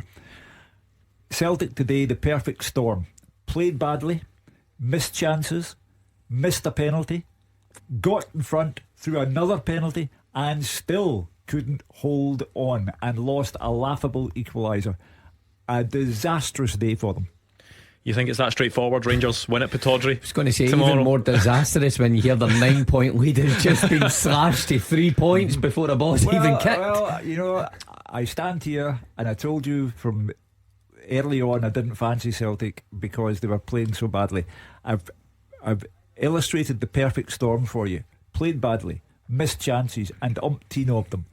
Celtic today, the perfect storm. Played badly, missed chances, missed a penalty, got in front through another penalty, and still couldn't hold on and lost a laughable equaliser. A disastrous day for them. You think it's that straightforward? Rangers win at Pittodrie. I was going to say tomorrow. Even more disastrous when you hear their 9 point lead has just been slashed to 3 points before the ball's even kicked. Well, you know, I stand here and I told you from early on I didn't fancy Celtic because they were playing so badly. I've illustrated the perfect storm for you. Played badly, missed chances, and umpteen of them.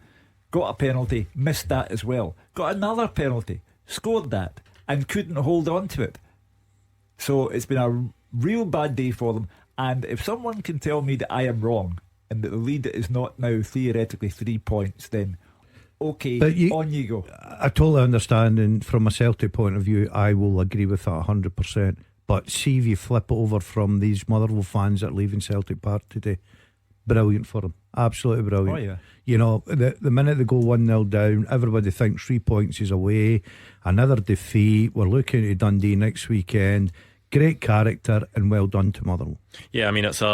Got a penalty, missed that as well. Got another penalty, scored that, and couldn't hold on to it. So it's been a real bad day for them. And if someone can tell me that I am wrong and that the lead is not now theoretically 3 points, then okay, on you go. I totally understand, and from a Celtic point of view, I will agree with that 100%. But see if you flip it over from these Motherwell fans that are leaving Celtic Park today. Brilliant for them, absolutely brilliant. Oh yeah. You know, the minute they go 1-0 down, everybody thinks 3 points is away. Another defeat. We're looking at Dundee next weekend. Great character and well done to Motherwell. Yeah, I mean, it's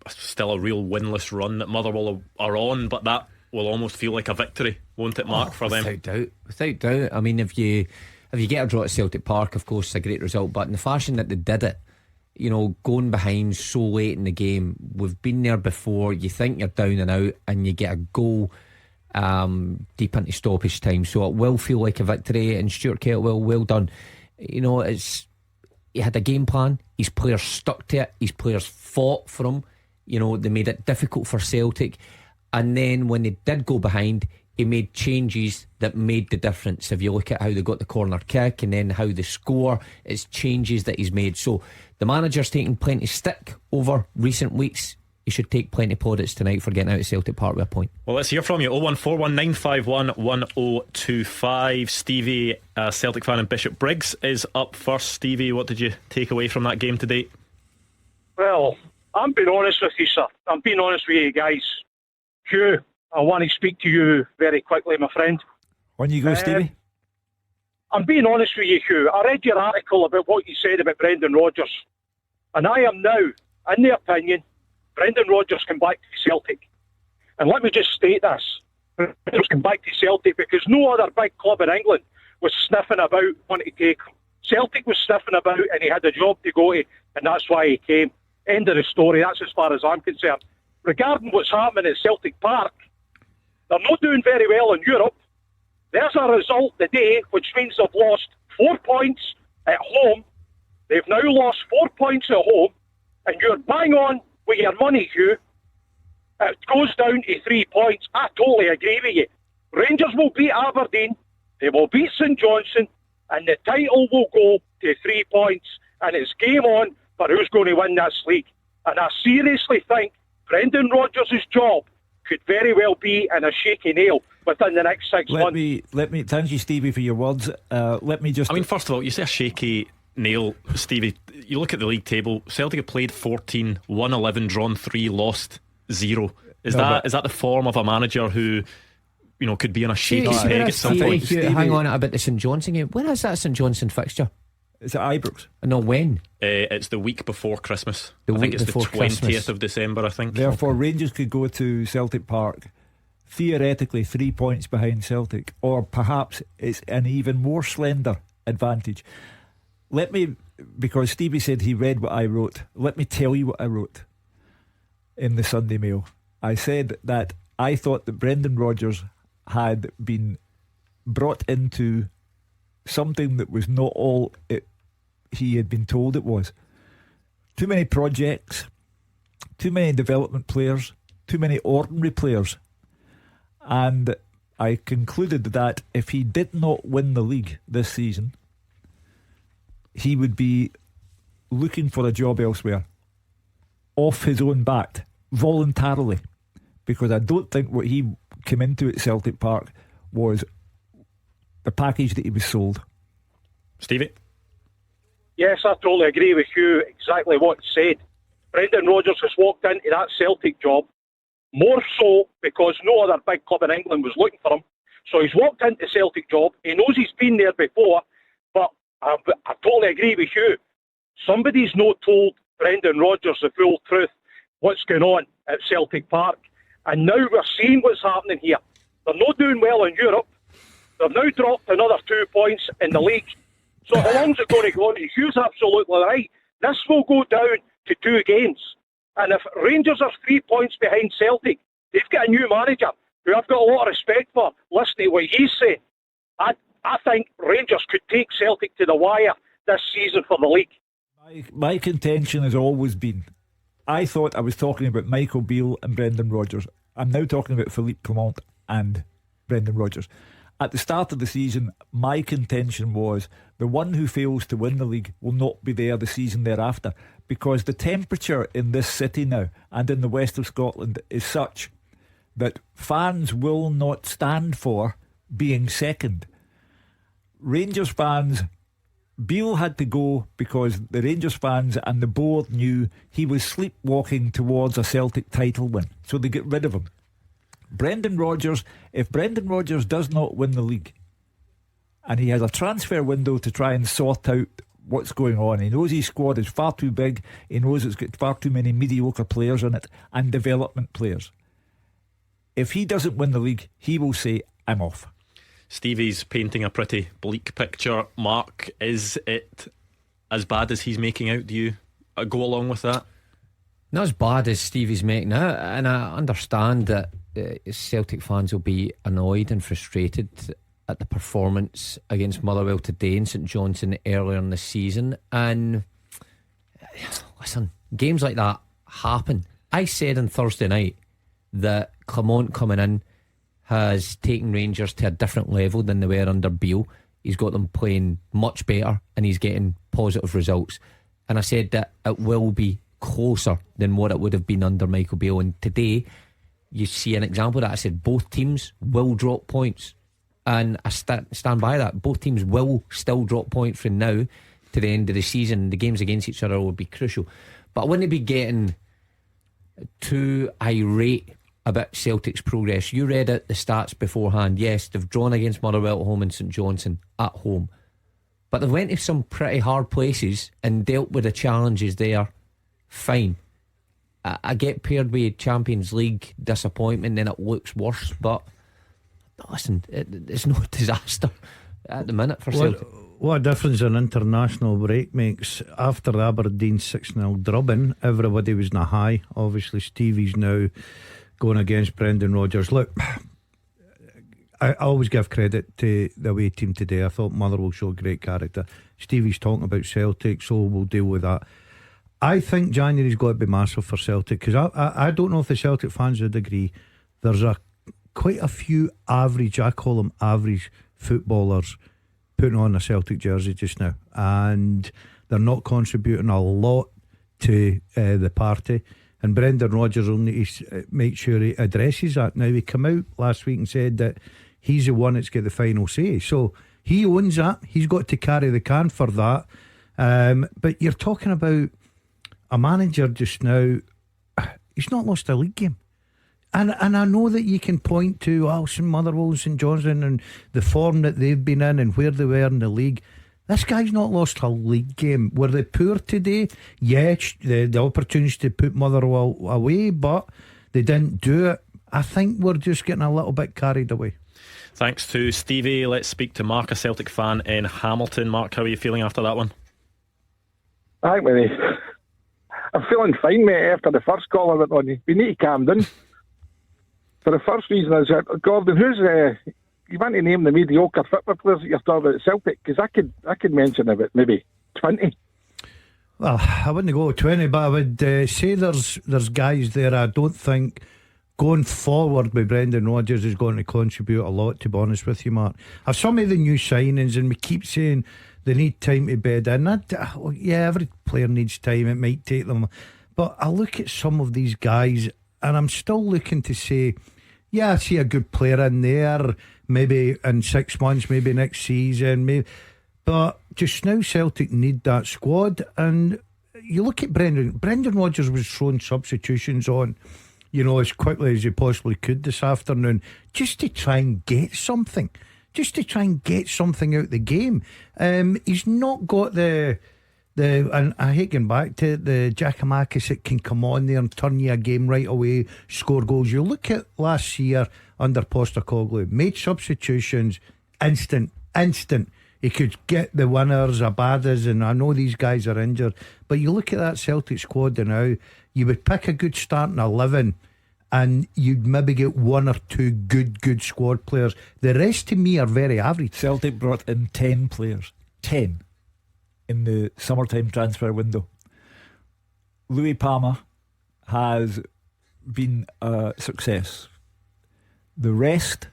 still a real winless run that Motherwell are on, but that will almost feel like a victory, won't it, Mark, for them? Without doubt. I mean, if you get a draw at Celtic Park, of course, it's a great result, but in the fashion that they did it, you know, going behind so late in the game, we've been there before. You think you're down and out, and you get a goal deep into stoppage time, so it will feel like a victory. And Stuart Kettlewell, well done. You know, he had a game plan. His players stuck to it. His players fought for him. You know, they made it difficult for Celtic, and then when they did go behind, he made changes that made the difference. If you look at how they got the corner kick and then how they score, it's changes that he's made. So the manager's taking plenty stick over recent weeks. He should take plenty plaudits tonight for getting out of Celtic Park with a point. Well, let's hear from you. 01419511025. Stevie, a Celtic fan in Bishop Briggs, is up first. Stevie, what did you take away from that game today? Well, I'm being honest with you, sir. I'm being honest with you guys. Hugh, I want to speak to you very quickly, my friend. On you go, Stevie. I'm being honest with you, Hugh. I read your article about what you said about Brendan Rodgers, and I am now in the opinion Brendan Rodgers can back to Celtic. And let me just state this. Rodgers can back to Celtic because no other big club in England was sniffing about wanting to take him. Celtic was sniffing about and he had a job to go to, and that's why he came. End of the story. That's as far as I'm concerned. Regarding what's happening at Celtic Park, they're not doing very well in Europe. There's a result today which means they've lost 4 points at home. They've now lost 4 points at home, and you're bang on with your money, Hugh. It goes down to 3 points. I totally agree with you. Rangers will beat Aberdeen, they will beat St Johnstone, and the title will go to 3 points. And it's game on for who's going to win this league. And I seriously think Brendan Rodgers' job could very well be in a shaky nail within the next 6 months. Let me thank you, Stevie, for your words. Let me just. I mean, first of all, you say a shaky nail, Stevie. You look at the league table. Celtic have played 14, won 11, drawn 3, lost 0. Is that the form of a manager who, you know, could be on a shaky peg at some point? Hang on about the St Johnstone game. When is that St Johnstone fixture? Is it Ibrox? No, when? It's the week before Christmas. I think it's the 20th of December, I think. Therefore, Rangers could go to Celtic Park theoretically 3 points behind Celtic, or perhaps it's an even more slender advantage. Because Stevie said he read what I wrote, let me tell you what I wrote in the Sunday Mail. I said that I thought that Brendan Rodgers had been brought into something that was not all he had been told it was. Too many projects, too many development players, too many ordinary players. And I concluded that if he did not win the league this season, he would be looking for a job elsewhere, off his own bat, voluntarily, because I don't think what he came into at Celtic Park was the package that he was sold. Stevie? Yes, I totally agree with you. Exactly what he said. Brendan Rodgers has walked into that Celtic job, more so because no other big club in England was looking for him. So he's walked into the Celtic job. He knows he's been there before, but I totally agree with you. Somebody's not told Brendan Rodgers the full truth, what's going on at Celtic Park. And now we're seeing what's happening here. They're not doing well in Europe. They've now dropped another 2 points in the league. So how long's it going to go on? Hugh's absolutely right. This will go down to 2 games. And if Rangers are 3 points behind Celtic, they've got a new manager who I've got a lot of respect for, listening to what he's saying. I think Rangers could take Celtic to the wire this season for the league. My contention has always been, I thought I was talking about Michael Beale and Brendan Rodgers. I'm now talking about Philippe Clement and Brendan Rodgers. At the start of the season, my contention was the one who fails to win the league will not be there the season thereafter, because the temperature in this city now and in the west of Scotland is such that fans will not stand for being second. Rangers fans, Beale had to go because the Rangers fans and the board knew he was sleepwalking towards a Celtic title win, so they get rid of him. Brendan Rodgers, if Brendan Rodgers does not win the league and he has a transfer window to try and sort out what's going on, he knows his squad is far too big, he knows it's got far too many mediocre players in it and development players. If he doesn't win the league, he will say, I'm off. Stevie's painting a pretty bleak picture. Mark, is it as bad as he's making out? Do you go along with that? Not as bad as Stevie's making out, and I understand that Celtic fans will be annoyed and frustrated at the performance against Motherwell today and St Johnstone earlier in the season. And listen, games like that happen. I said on Thursday night that Clement coming in has taken Rangers to a different level than they were under Beale. He's got them playing much better and he's getting positive results. And I said that it will be closer than what it would have been under Michael Beale. And today you see an example of that. I said both teams will drop points, and I stand by that. Both teams will still drop points from now to the end of the season. The games against each other will be crucial, but I wouldn't be getting too irate about Celtic's progress. You read out the stats beforehand. Yes, they've drawn against Motherwell at home and St Johnstone at home, but they went to some pretty hard places and dealt with the challenges there fine. I get paired with Champions League disappointment, then it looks worse, but listen, it's no disaster at the minute for Celtic. What a difference an international break makes. After Aberdeen 6-0 drubbing, everybody was in a high. Obviously Stevie's now going against Brendan Rodgers. Look, I always give credit to the away team today. I thought Motherwell showed great character. Stevie's talking about Celtic, so we'll deal with that. I think January's got to be massive for Celtic, because I don't know if the Celtic fans would agree. There's quite a few average, I call them average footballers putting on a Celtic jersey just now, and they're not contributing a lot to the party. And Brendan Rodgers will need to make sure he addresses that. Now, he came out last week and said that he's the one that's got the final say, so he owns that. He's got to carry the can for that. But you're talking about a manager just now. He's not lost a league game, and I know that you can point to St Motherwell and St Johnstone and the form that they've been in and where they were in the league. This guy's not lost a league game. Were they poor today? Yes, the opportunity to put Motherwell away, but they didn't do it. I think we're just getting a little bit carried away. Thanks to Stevie. Let's speak to Mark, a Celtic fan in Hamilton. Mark, how are you feeling after that one? Hi, mate. I'm feeling fine, mate, after the first call I went on. We need to calm down. For the first reason is that, Gordon, who's you want to name the mediocre football players that you're talking about at Celtic? Because I could mention about maybe 20. Well, I wouldn't go 20, but I would say there's guys there I don't think going forward with Brendan Rodgers is going to contribute a lot, to be honest with you, Mark. I've some of the new signings, and we keep saying they need time to bed in. Yeah, every player needs time. It might take them, but I look at some of these guys and I'm still looking to say, yeah, I see a good player in there, maybe in 6 months, maybe next season, maybe. But just now Celtic need that squad. And you look at Brendan Rodgers was throwing substitutions on, you know, as quickly as he possibly could this afternoon, just to try and get something, out the game. He's not got the and I hate going back to it, the Giakoumakis that can come on there and turn you a game right away, score goals. You look at last year under Postecoglou, made substitutions instant. He could get the winners, Abadas, and I know these guys are injured, but you look at that Celtic squad now, you would pick a good starting 11 and you'd maybe get one or two good squad players. The rest to me are very average. Celtic brought in 10 players, 10 in the summertime transfer window. Louis Palma has been a success. The rest,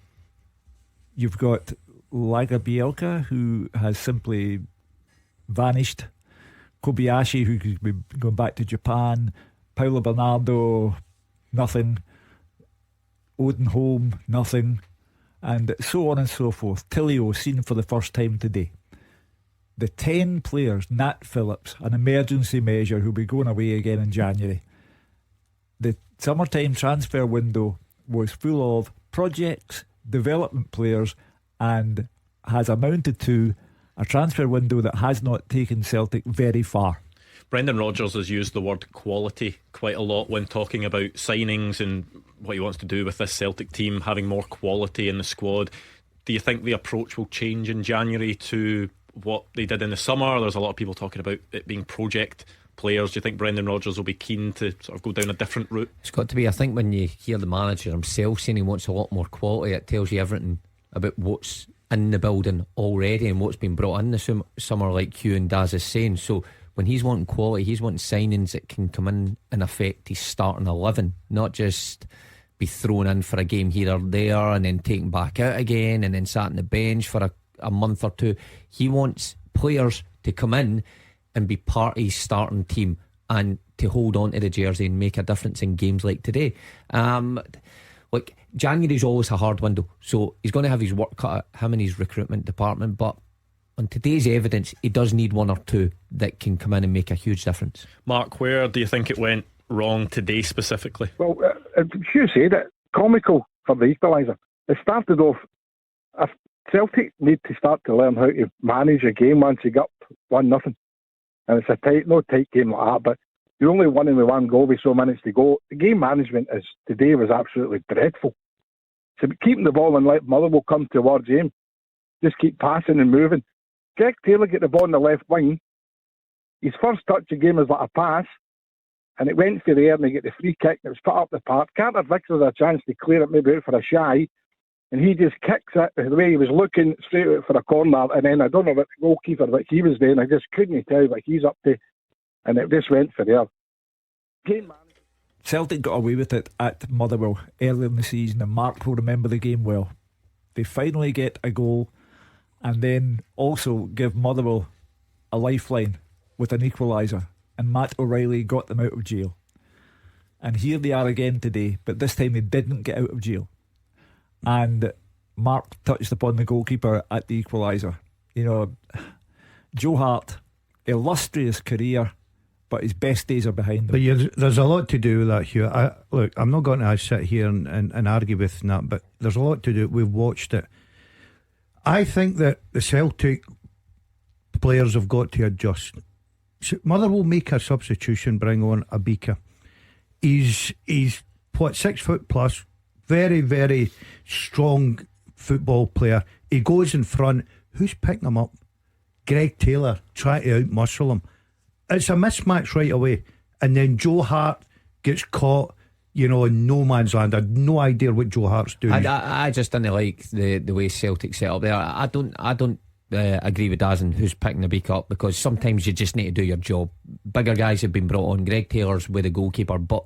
you've got Laga Bielka, who has simply vanished. Kobayashi, who could be going back to Japan. Paulo Bernardo, nothing. Odenholm, nothing. And so on and so forth. Tilio seen for the first time today. The 10 players, Nat Phillips, an emergency measure who'll be going away again in January. The summertime transfer window was full of projects, development players, and has amounted to a transfer window that has not taken Celtic very far. Brendan Rodgers has used the word quality quite a lot when talking about signings and what he wants to do with this Celtic team, having more quality in the squad. Do you think the approach will change in January to what they did in the summer? There's a lot of people talking about it being project players. Do you think Brendan Rodgers will be keen to sort of go down a different route? It's got to be. I think when you hear the manager himself saying he wants a lot more quality, it tells you everything about what's in the building already and what's been brought in this summer, like Hugh and Daz is saying. So when he's wanting quality, he's wanting signings that can come in and affect his starting 11, not just be thrown in for a game here or there and then taken back out again and then sat on the bench for a month or two. He wants players to come in and be part of his starting team and to hold on to the jersey and make a difference in games like today. Like, January's always a hard window, so he's going to have his work cut out, him and his recruitment department, but on today's evidence he does need one or two that can come in and make a huge difference. Mark, where do you think it went wrong today specifically? Well, Hugh said it, comical for the equaliser. It started off, if Celtic need to start to learn how to manage a game once you got 1-0, and it's a no tight game like that, but you only won with one goal with so minutes to go. The game management today was absolutely dreadful. So keeping the ball and let Motherwell come towards him, just keep passing and moving. Greg Taylor get the ball on the left wing. His first touch of the game was like a pass, and it went for the air and he get the free kick and it was put up the park. Carter Vickers had a chance to clear it maybe out for a shy, and he just kicks it the way he was looking straight out for a corner, and then I don't know what the goalkeeper what he was doing, I just couldn't tell what he's up to, and it just went for there. Game management. Celtic got away with it at Motherwell earlier in the season, and Mark will remember the game well. They finally get a goal and then also give Motherwell a lifeline with an equaliser, and Matt O'Reilly got them out of jail. And here they are again today, but this time they didn't get out of jail. And Mark touched upon the goalkeeper at the equaliser. You know, Joe Hart, illustrious career, but his best days are behind him. But there's a lot to do with that, Hugh. Look, I'm not going to sit here and argue with that, but there's a lot to do. We've watched it. I think that the Celtic players have got to adjust. Mother will make a substitution, bring on Abika. He's 6 foot plus, very, very strong football player. He goes in front. Who's picking him up? Greg Taylor, try to out-muscle him. It's a mismatch right away. And then Joe Hart gets caught in no man's land. I had no idea what Joe Hart's doing. I just didn't like the way Celtic set up there. I don't agree with Daz and who's picking the beak up, because sometimes you just need to do your job. Bigger guys have been brought on. Greg Taylor's with the goalkeeper, but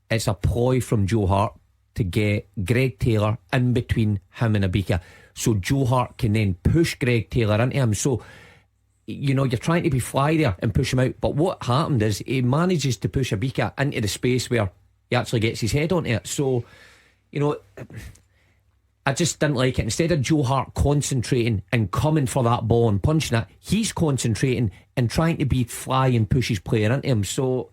it's a ploy from Joe Hart to get Greg Taylor in between him and Abika, so Joe Hart can then push Greg Taylor into him. So you're trying to be fly there and push him out, but what happened is he manages to push Abika into the space where he actually gets his head onto it. So I just didn't like it. Instead of Joe Hart concentrating and coming for that ball and punching it, he's concentrating and trying to be fly and push his player into him. So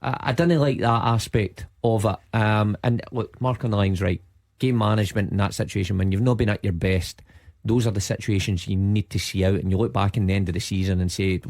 I didn't like that aspect of it. And look, Mark on the line's right. Game management in that situation, when you've not been at your best, those are the situations you need to see out, and you look back in the end of the season and say,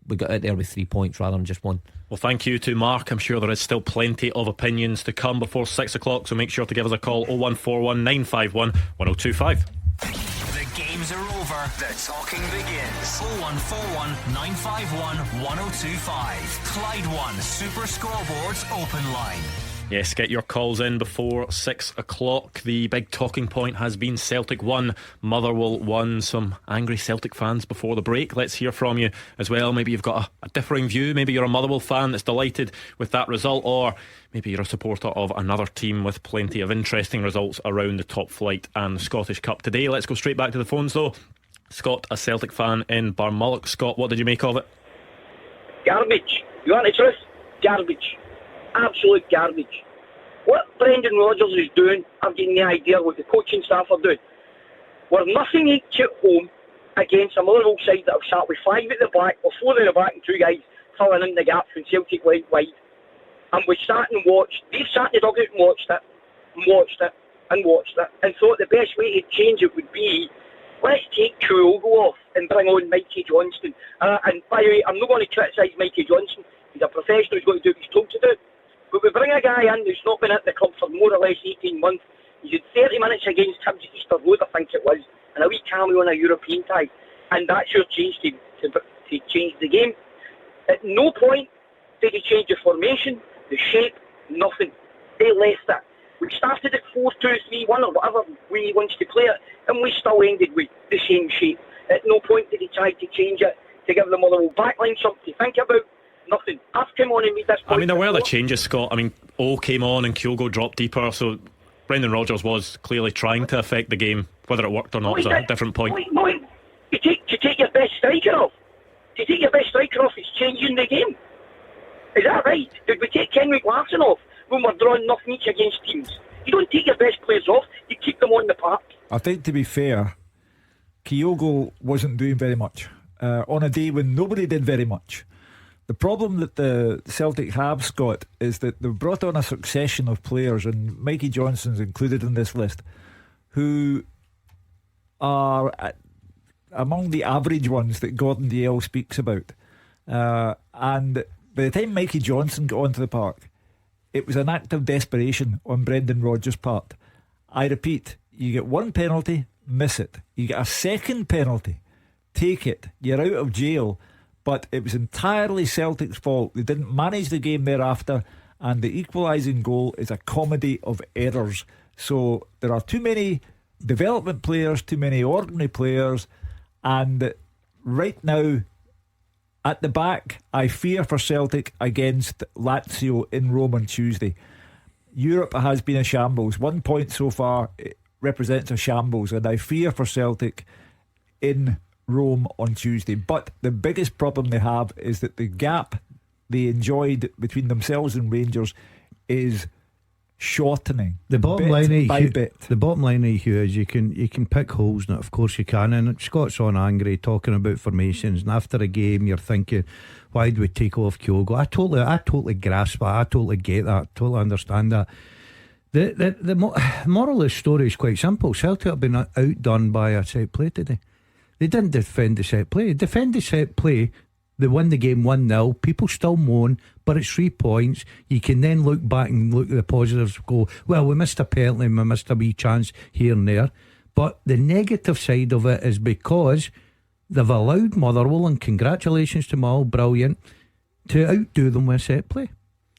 we got out there with 3 points rather than just one. Well, thank you to Mark. I'm sure there is still plenty of opinions to come before 6 o'clock, so make sure to give us a call. 0141 951 1025. The games are over. The talking begins. 0141 951 1025. Clyde One Super Scoreboard's open line. Yes, get your calls in before 6 o'clock. The big talking point has been Celtic 1, Motherwell 1. Some angry Celtic fans before the break. Let's hear from you as well. Maybe you've got a differing view. Maybe you're a Motherwell fan that's delighted with that result, or maybe you're a supporter of another team with plenty of interesting results around the top flight and the Scottish Cup today. Let's go straight back to the phones though. Scott, a Celtic fan in Barmulloch. Scott, what did you make of it? Garbage. You want the truth? Garbage. Absolute garbage. What Brendan Rodgers is doing, I'm getting the idea what the coaching staff are doing. We're nothing each at home against a Motherwell side that have sat with 5 at the back, or 4 at the back and 2 guys filling in the gaps when Celtic went wide. And we sat and watched. They've sat in the dugout and watched it, and watched it, and watched it, and thought the best way to change it would be, let's take Kyogo off and bring on Mikey Johnston. And by the way, I'm not going to criticise Mikey Johnston. He's a professional, he's got to do what he's told to do. But we bring a guy in who's not been at the club for more or less 18 months. He's had 30 minutes against Hibs at Easter Road, I think it was, and a wee cameo on a European tie. And that's your change to change the game. At no point did he change the formation, the shape, nothing. They left it. We started at 4-2-3-1 or whatever way he wants to play it, and we still ended with the same shape. At no point did he try to change it to give them a little backline something to think about. Nothing. I've come on and made this point. I mean, there were the changes, Scott. I mean, O came on and Kyogo dropped deeper, so Brendan Rodgers was clearly trying to affect the game. Whether it worked or not is a different point. To take your best striker off. To take your best striker off is changing the game. Is that right? Did we take Kenrick Larsson off when we're drawing nothing each against teams? You don't take your best players off, you keep them on the park. I think, to be fair, Kyogo wasn't doing very much on a day when nobody did very much. The problem that the Celtic have, Scott, is that they've brought on a succession of players, and Mikey Johnston's included in this list, who are among the average ones that Gordon Dalziel speaks about. And by the time Mikey Johnston got onto the park, it was an act of desperation on Brendan Rodgers' part. I repeat, you get one penalty, miss it. You get a second penalty, take it. You're out of jail. But it was entirely Celtic's fault. They didn't manage the game thereafter, and the equalising goal is a comedy of errors. So there are too many development players, too many ordinary players, and right now at the back, I fear for Celtic against Lazio in Rome on Tuesday. Europe has been a shambles. 1 point so far, it represents a shambles, and I fear for Celtic in Rome on Tuesday. But the biggest problem they have is that the gap they enjoyed between themselves and Rangers is shortening. The bottom bit line, by Hugh, bit. The bottom line, Hugh, is you can pick holes in it. Of course you can. And Scott's on angry talking about formations, and after a game you're thinking, why do we take off Kyogo? I totally grasp that. I totally get that. Totally understand that. The moral of the story is quite simple. Celtic have been outdone by a set play today. They didn't defend the set play. Defend the set play, they win the game 1-0. People still moan, but it's 3 points. You can then look back and look at the positives, go, well, we missed a penalty and we missed a wee chance here and there. But the negative side of it is because they've allowed Motherwell, and congratulations to Motherwell, brilliant, to outdo them with set play.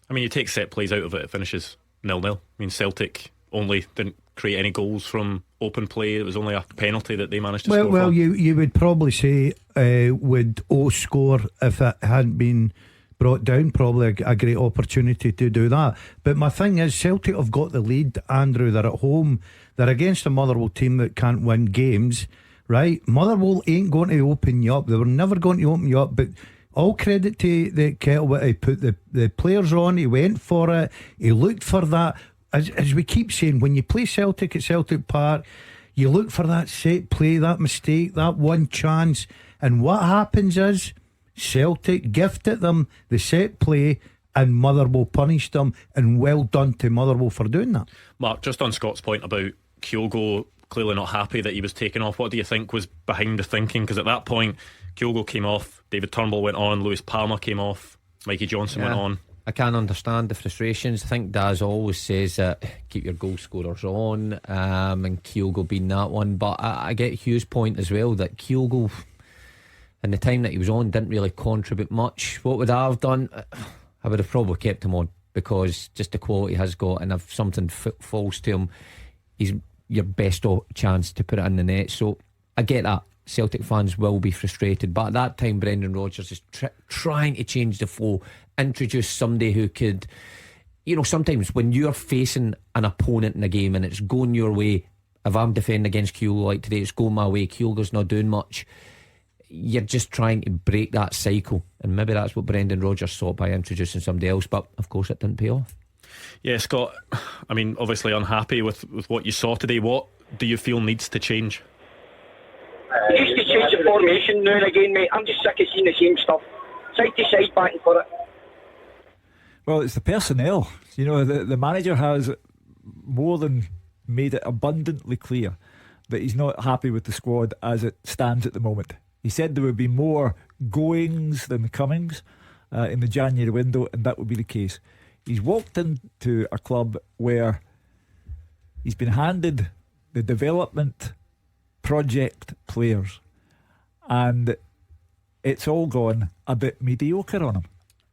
I mean, you take set plays out of it, it finishes 0-0. I mean, Celtic only didn't create any goals from open play. It was only a penalty that they managed to score. Well, you would probably say would O score if it hadn't been brought down? Probably a great opportunity to do that. But my thing is, Celtic have got the lead, Andrew. They're at home. They're against a Motherwell team that can't win games, right? Motherwell ain't going to open you up. They were never going to open you up. But all credit to the Kettle. He put the players on. He went for it. He looked for that. As we keep saying, when you play Celtic at Celtic Park, you look for that set play, that mistake, that one chance. And what happens is Celtic gifted them the set play, and Motherwell punished them. And well done to Motherwell for doing that. Mark, just on Scott's point about Kyogo clearly not happy that he was taken off, what do you think was behind the thinking? Because at that point, Kyogo came off, David Turnbull went on, Lewis Palmer came off, Mikey Johnson went on. I can't understand the frustrations. I think Daz always says that keep your goal scorers on, and Kyogo being that one. But I get Hugh's point as well, that Kyogo, in the time that he was on, didn't really contribute much. What would I have done? I would have probably kept him on, because just the quality he has got, and if something falls to him, he's your best chance to put it in the net. So I get that. Celtic fans will be frustrated, but at that time Brendan Rodgers is trying to change the flow, introduce somebody who could, sometimes when you're facing an opponent in a game and it's going your way, if I'm defending against Kyogo like today, it's going my way, Kyogo's not doing much, you're just trying to break that cycle, and maybe that's what Brendan Rodgers sought by introducing somebody else, but of course it didn't pay off. Yeah, Scott, I mean, obviously unhappy with what you saw today. What do you feel needs to change? He used to change the formation now and again, mate. I'm just sick of seeing the same stuff. Side to side, back and forth. Well, it's the personnel. The manager has more than made it abundantly clear that he's not happy with the squad as it stands at the moment. He said there would be more goings than comings in the January window, and that would be the case. He's walked into a club where he's been handed the development project players, and it's all gone a bit mediocre on him.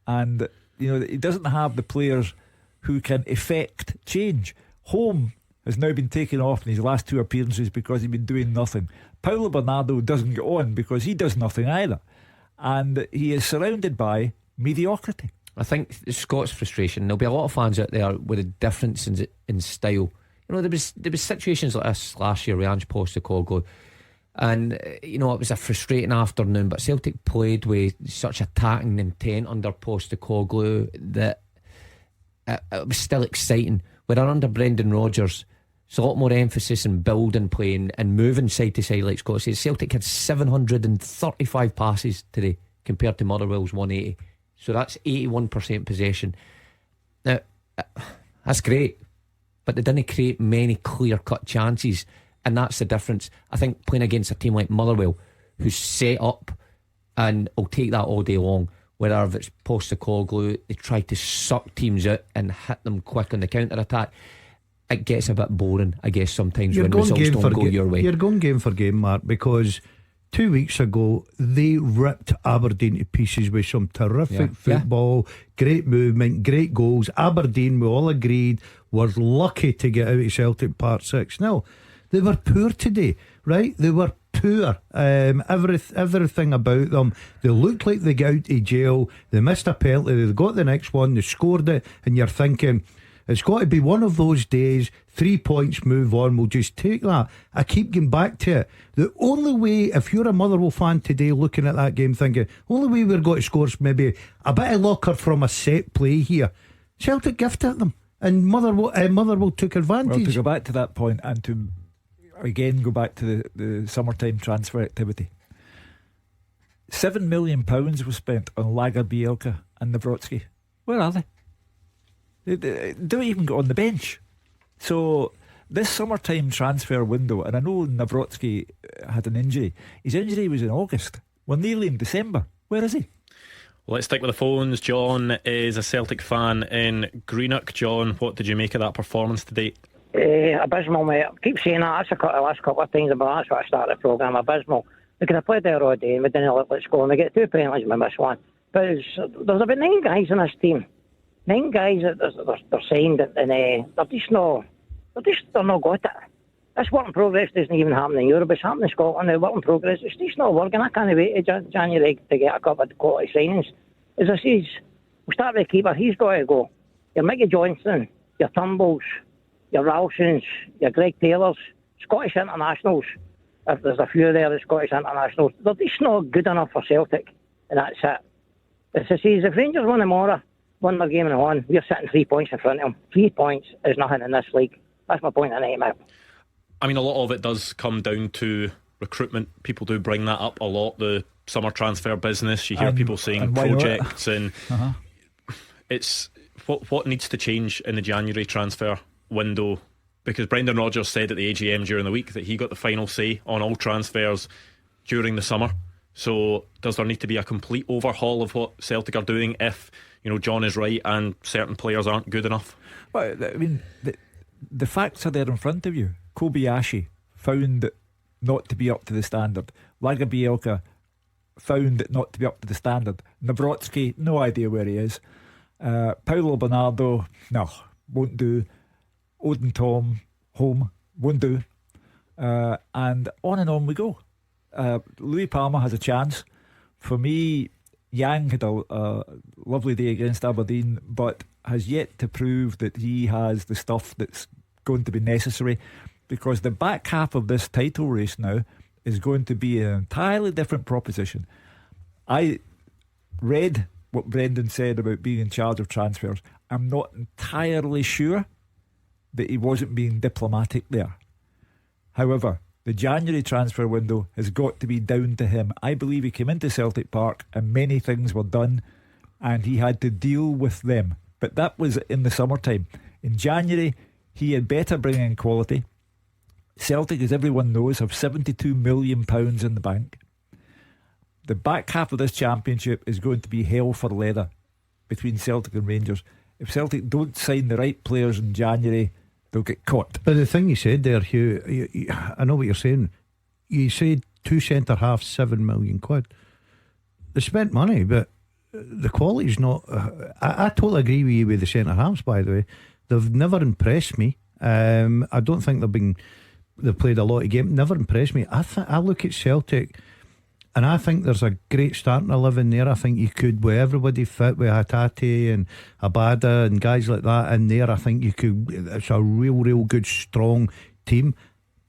And he doesn't have the players who can effect change. Home has now been taken off in his last two appearances because he's been doing nothing. Paulo Bernardo doesn't get on because he does nothing either, and he is surrounded by mediocrity. I think Scott's frustration, there'll be a lot of fans out there with a difference in style. There was situations like this last year with Ange Postecoglou, and it was a frustrating afternoon, but Celtic played with such attacking intent under Postecoglou that it was still exciting. Whereas under Brendan Rodgers, it's a lot more emphasis in building play and moving side to side, like Scott says. Celtic had 735 passes today compared to Motherwell's 180, so that's 81% possession. Now that's great, but they didn't create many clear-cut chances, and that's the difference. I think playing against a team like Motherwell, who's set up and will take that all day long, whether if it's Postecoglou, they try to suck teams out and hit them quick on the counter-attack, it gets a bit boring, I guess, sometimes when results don't go your way. You're going game for game, Mark, because 2 weeks ago they ripped Aberdeen to pieces with some terrific football, great movement, great goals. Aberdeen, we all agreed, were lucky to get out of Celtic Park 6-0. They were poor today, right? They were poor. Everything about them. They looked like they got out of jail. They missed a penalty. They got the next one. They scored it, and you're thinking, it's got to be one of those days. 3 points, move on, we'll just take that. I keep getting back to it. The only way, if you're a Motherwell fan today looking at that game thinking, only way we're going to score is maybe a bit of luck or from a set play here, Celtic gifted them, and Motherwell took advantage. Well, to go back to that point, and to again go back to the summertime transfer activity, £7 million was spent on Lager Bielka and Nawrocki. Where are they? They don't even get on the bench. So this summertime transfer window, and I know Nawrocki had an injury. His injury was in August. We're nearly in December. Where is he? Well, let's stick with the phones. John is a Celtic fan in Greenock. John, what did you make of that performance today? Abysmal, mate. I keep saying that. That's the last couple of times, but that's what I started the programme. Abysmal. We could have played there all day and we didn't let score, and we get 2 penalties and we miss one. But there's about 9 guys in this team. 9 guys that they're signed, and they're not got it. This work in progress doesn't even happen in Europe. It's happening in Scotland. The work in progress, it's just not working. I can't wait to January to get a couple of quality signings. As I says, we'll start with the keeper. He's got to go. Your Mickey Johnston, your Turnbulls, your Ralsons, your Greg Taylors, Scottish internationals. If there's a few there, the Scottish internationals, they're just not good enough for Celtic, and that's it. As I say, if Rangers won tomorrow, won their game and won, we're sitting 3 points in front of them. 3 points is nothing in this league. That's my point tonight, mate. I mean, a lot of it does come down to recruitment. People do bring that up a lot, the summer transfer business. You hear people saying projects, and it's what needs to change in the January transfer window, because Brendan Rodgers said at the AGM during the week that he got the final say on all transfers during the summer. So does there need to be a complete overhaul of what Celtic are doing if, you know, John is right and certain players aren't good enough? Well, I mean, the facts are there in front of you. Kobayashi found it not to be up to the standard. Lagerbielke found it not to be up to the standard. Nawrocki, no idea where he is. Paulo Bernardo, no, won't do. Odin Tom, home, won't do. And on we go. Louis Palmer has a chance. For me, Yang had a lovely day against Aberdeen, but has yet to prove that he has the stuff that's going to be necessary, because the back half of this title race now is going to be an entirely different proposition. I read what Brendan said about being in charge of transfers. I'm not entirely sure that he wasn't being diplomatic there. However, the January transfer window has got to be down to him. I believe he came into Celtic Park and many things were done and he had to deal with them. But that was in the summertime. In January, he had better bring in quality. Celtic, as everyone knows, have £72 million in the bank. The back half of this championship is going to be hell for leather between Celtic and Rangers. If Celtic don't sign the right players in January, they'll get caught. But the thing you said there, Hugh, I know what you're saying. You said 2 centre halves, £7 million. They spent money, but the quality's not. I totally agree with you with the centre halves. By the way, they've never impressed me. I don't think they've played a lot of games. Never impressed me. I look at Celtic, and I think there's a great starting 11 there. I think you could, with everybody fit, with Hatate and Abada and guys like that in there, I think you could. It's a real good strong team.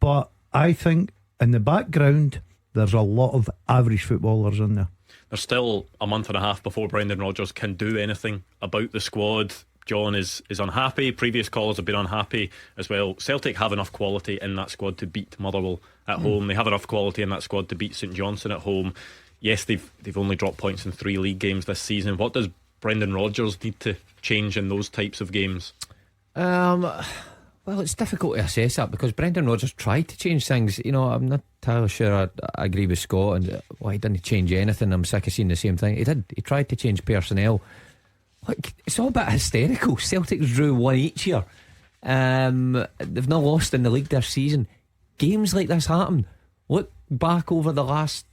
But I think in the background there's a lot of average footballers in there. There's still a month and a half before Brendan Rodgers can do anything about the squad. John is unhappy. Previous callers have been unhappy as well. Celtic have enough quality in that squad to beat Motherwell at home. They have enough quality in that squad to beat St Johnstone at home. Yes, they've only dropped points in 3 league games this season. What does Brendan Rodgers need to change in those types of games? Well, it's difficult to assess that, because Brendan Rodgers tried to change things. You know, I'm not entirely sure I agree with Scott, and he didn't change anything. I'm sick of seeing the same thing. He did. He tried to change personnel. Like, it's all a bit hysterical. Celtic drew 1 each year. They've not lost in the league this season. Games like this happen. Look back over the last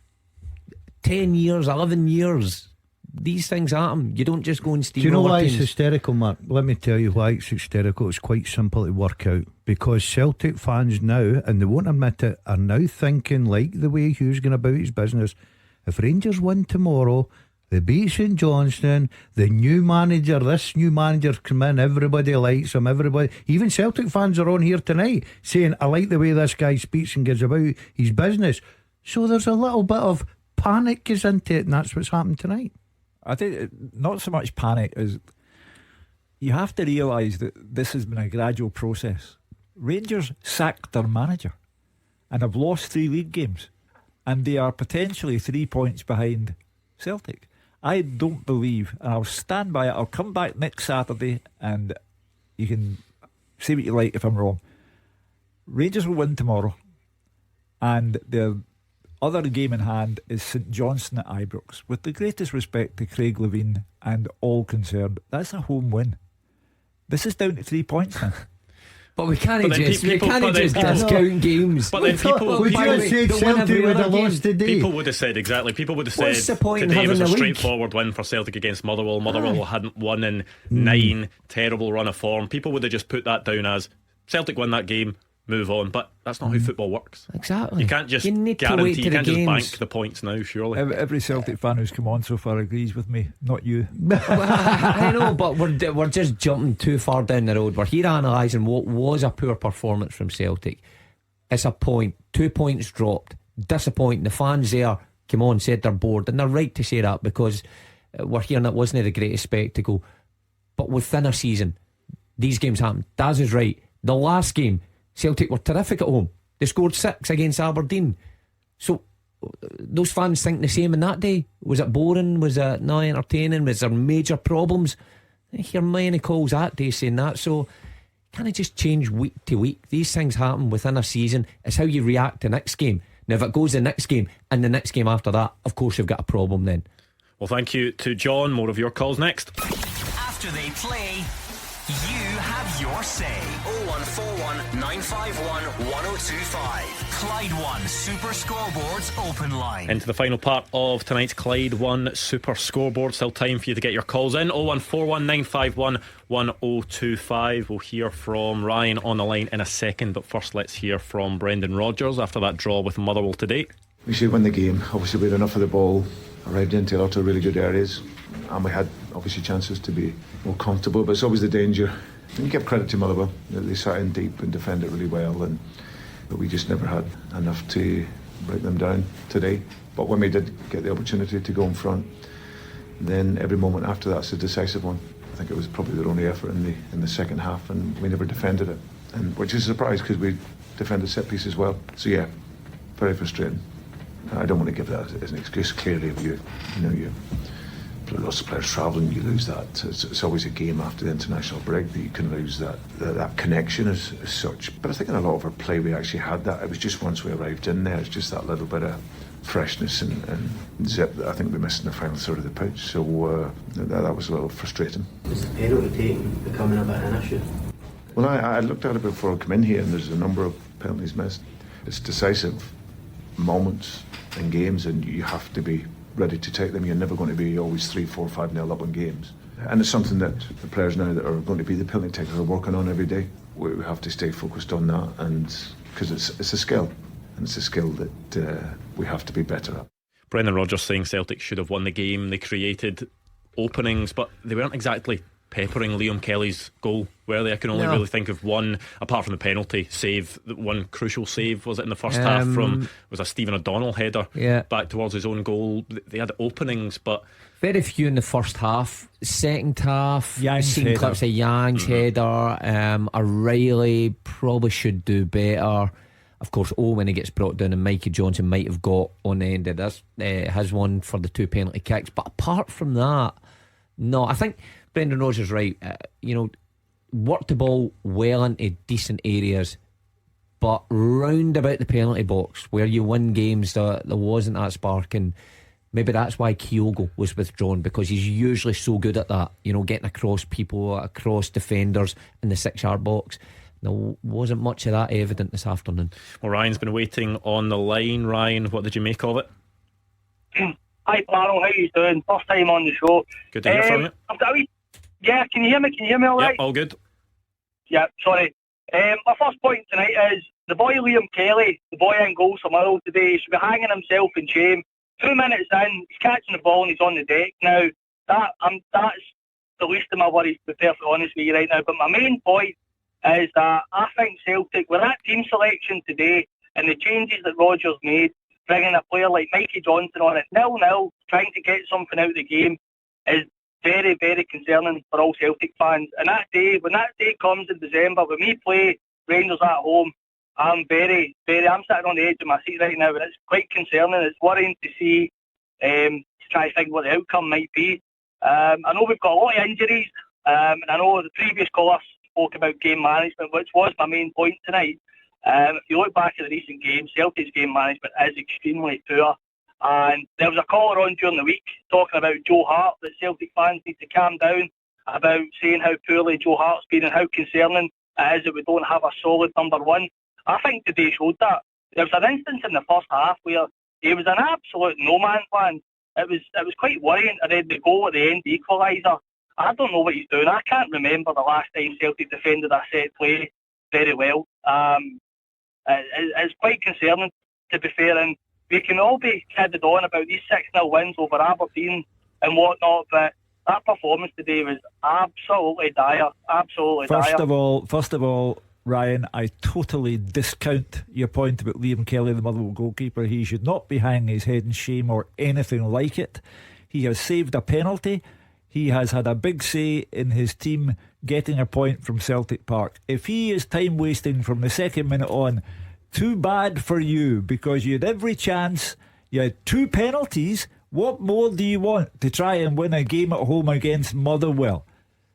10 years, 11 years. These things happen. You don't just go and steamroll. Do you know why teams. it's hysterical, Mark? Let me tell you why it's hysterical. It's quite simple to work out, because Celtic fans now, and they won't admit it, are now thinking like the way Hugh's going about his business. If Rangers win tomorrow, they beat St Johnstone, this new manager's come in, everybody likes him, everybody, even Celtic fans are on here tonight saying, I like the way this guy speaks and gives about his business. So there's a little bit of panic goes into it, and that's what's happened tonight. I think not so much panic as you have to realise that this has been a gradual process. Rangers sacked their manager and have lost 3 league games, and they are potentially 3 points behind Celtic. I don't believe, and I'll stand by it, I'll come back next Saturday and you can say what you like if I'm wrong. Rangers will win tomorrow, and their other game in hand is St Johnstone at Ibrox. With the greatest respect to Craig Levein and all concerned, that's a home win. This is down to 3 points now. But we can't just discount games. But then people would you have said Celtic would have lost today? People would have said exactly. People would have said What's the point in today was a having the league? straightforward win for Celtic against Motherwell. Motherwell hadn't won in 9, terrible run of form. People would have just put that down as Celtic win that game, move on. But that's not how football works. Exactly. You can't just need to guarantee. wait You to can't the just games. bank the points now. Surely. Every Celtic fan who's come on so far agrees with me, not you. I know, but we're just jumping too far down the road. We're here analysing what was a poor performance from Celtic. It's a point, 2 points dropped, disappointing. The fans there came on, said they're bored, and they're right to say that, because we're hearing it wasn't the greatest spectacle. But within a season, these games happen. Daz is right. The last game, Celtic were terrific at home. They scored 6 against Aberdeen. So those fans think the same in that day. Was it boring? Was it not entertaining? Was there major problems? I hear many calls that day saying that. So kind of just change week to week. These things happen within a season. It's how you react to next game. Now if it goes the next game and the next game after that, of course you've got a problem then. Well, thank you to John. More of your calls next. After they play, you have your say. 0141 951 1025. Clyde One Super Scoreboard's open line. Into the final part of tonight's Clyde One Super Scoreboard. Still time for you to get your calls in. 0141 951 1025. We'll hear from Ryan on the line in a second, but first let's hear from Brendan Rodgers after that draw with Motherwell today. We should win the game. Obviously we had enough of the ball, arrived into a lot of really good areas, and we had obviously chances to be more comfortable, but it's always the danger. And you give credit to Motherwell, they sat in deep and defended really well, but we just never had enough to break them down today. But when we did get the opportunity to go in front, then every moment after that's a decisive one. I think it was probably their only effort in the second half, and we never defended it, and which is a surprise because we defended set piece as well. So yeah, very frustrating. I don't want to give that as an excuse. Clearly, if you lots of players travelling, you lose that. It's always a game after the international break that you can lose that connection as such. But I think in a lot of our play we actually had that. It was just once we arrived in there, it's just that little bit of freshness and zip that I think we missed in the final third of the pitch. So that was a little frustrating. Is the penalty taking becoming a bit of an issue? Well, I looked at it before I came in here, and there's a number of penalties missed. It's decisive moments in games, and you have to be ready to take them. You're never going to be always 3-4, 5-0 up in games, and it's something that the players now that are going to be the penalty takers are working on every day. We have to stay focused on that, and because it's a skill, and it's a skill that we have to be better at. Brendan Rodgers saying Celtic should have won the game. They created openings, but they weren't exactly peppering Liam Kelly's goal, were they? I can only really think of one, apart from the penalty save, one crucial save, was it in the first half from, was a Stephen O'Donnell header back towards his own goal. They had openings, but very few in the first half. Second half, seen header. clips of Yang's header. O'Reilly probably should do better. Of course, when he gets brought down, and Mikey Johnson might have got on the end of this his one for the 2 penalty kicks. But apart from that, no, I think Brendan Rodgers right. Worked the ball well into decent areas, but round about the penalty box where you win games, there wasn't that spark, and maybe that's why Kyogo was withdrawn, because he's usually so good at that, getting across people, across defenders in the 6-yard box. There wasn't much of that evident this afternoon. Well, Ryan's been waiting on the line. Ryan, what did you make of it? Hi, Panel, how you doing? First time on the show. Good to hear from you. I've got can you hear me? Can you hear me all right? All good. Yeah, sorry. My first point tonight is the boy Liam Kelly, the boy in goal for Motherwell today, he should be hanging himself in shame. 2 minutes in, he's catching the ball and he's on the deck. Now, that's the least of my worries, to be perfectly honest with you right now. But my main point is that I think Celtic, with that team selection today and the changes that Rodgers made, bringing a player like Mikey Johnson on at 0-0, trying to get something out of the game, is very, very concerning for all Celtic fans. And when that day comes in December, when we play Rangers at home, I'm sitting on the edge of my seat right now, and it's quite concerning. It's worrying to see, to try to think what the outcome might be. I know we've got a lot of injuries, and I know the previous caller spoke about game management, which was my main point tonight. If you look back at the recent games, Celtic's game management is extremely poor. And there was a caller on during the week talking about Joe Hart, that Celtic fans need to calm down, about saying how poorly Joe Hart's been and how concerning it is that we don't have a solid number one. I think today showed that. There was an instance in the first half where he was an absolute no man's land. It was quite worrying. I read the goal at the end, the equaliser. I don't know what he's doing. I can't remember the last time Celtic defended a set play very well. It's quite concerning, to be fair, and we can all be kidded on about these 6-0 wins over Aberdeen and whatnot, but that performance today was absolutely dire. Absolutely dire. First of all, Ryan, I totally discount your point about Liam Kelly, the Motherwell goalkeeper. He should not be hanging his head in shame or anything like it. He has saved a penalty. He has had a big say in his team getting a point from Celtic Park. If he is time wasting from the second minute on, too bad for you, because you had every chance. You had 2 penalties. What more do you want to try and win a game at home against Motherwell?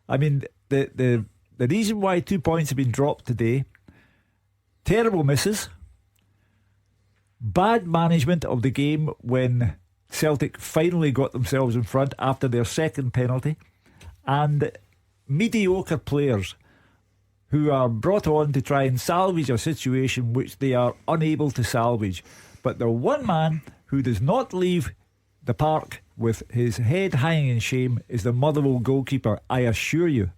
I mean, the reason why 2 points have been dropped today: terrible misses, bad management of the game when Celtic finally got themselves in front after their second penalty, and mediocre players who are brought on to try and salvage a situation which they are unable to salvage. But the one man who does not leave the park with his head hanging in shame is the Motherwell goalkeeper, I assure you.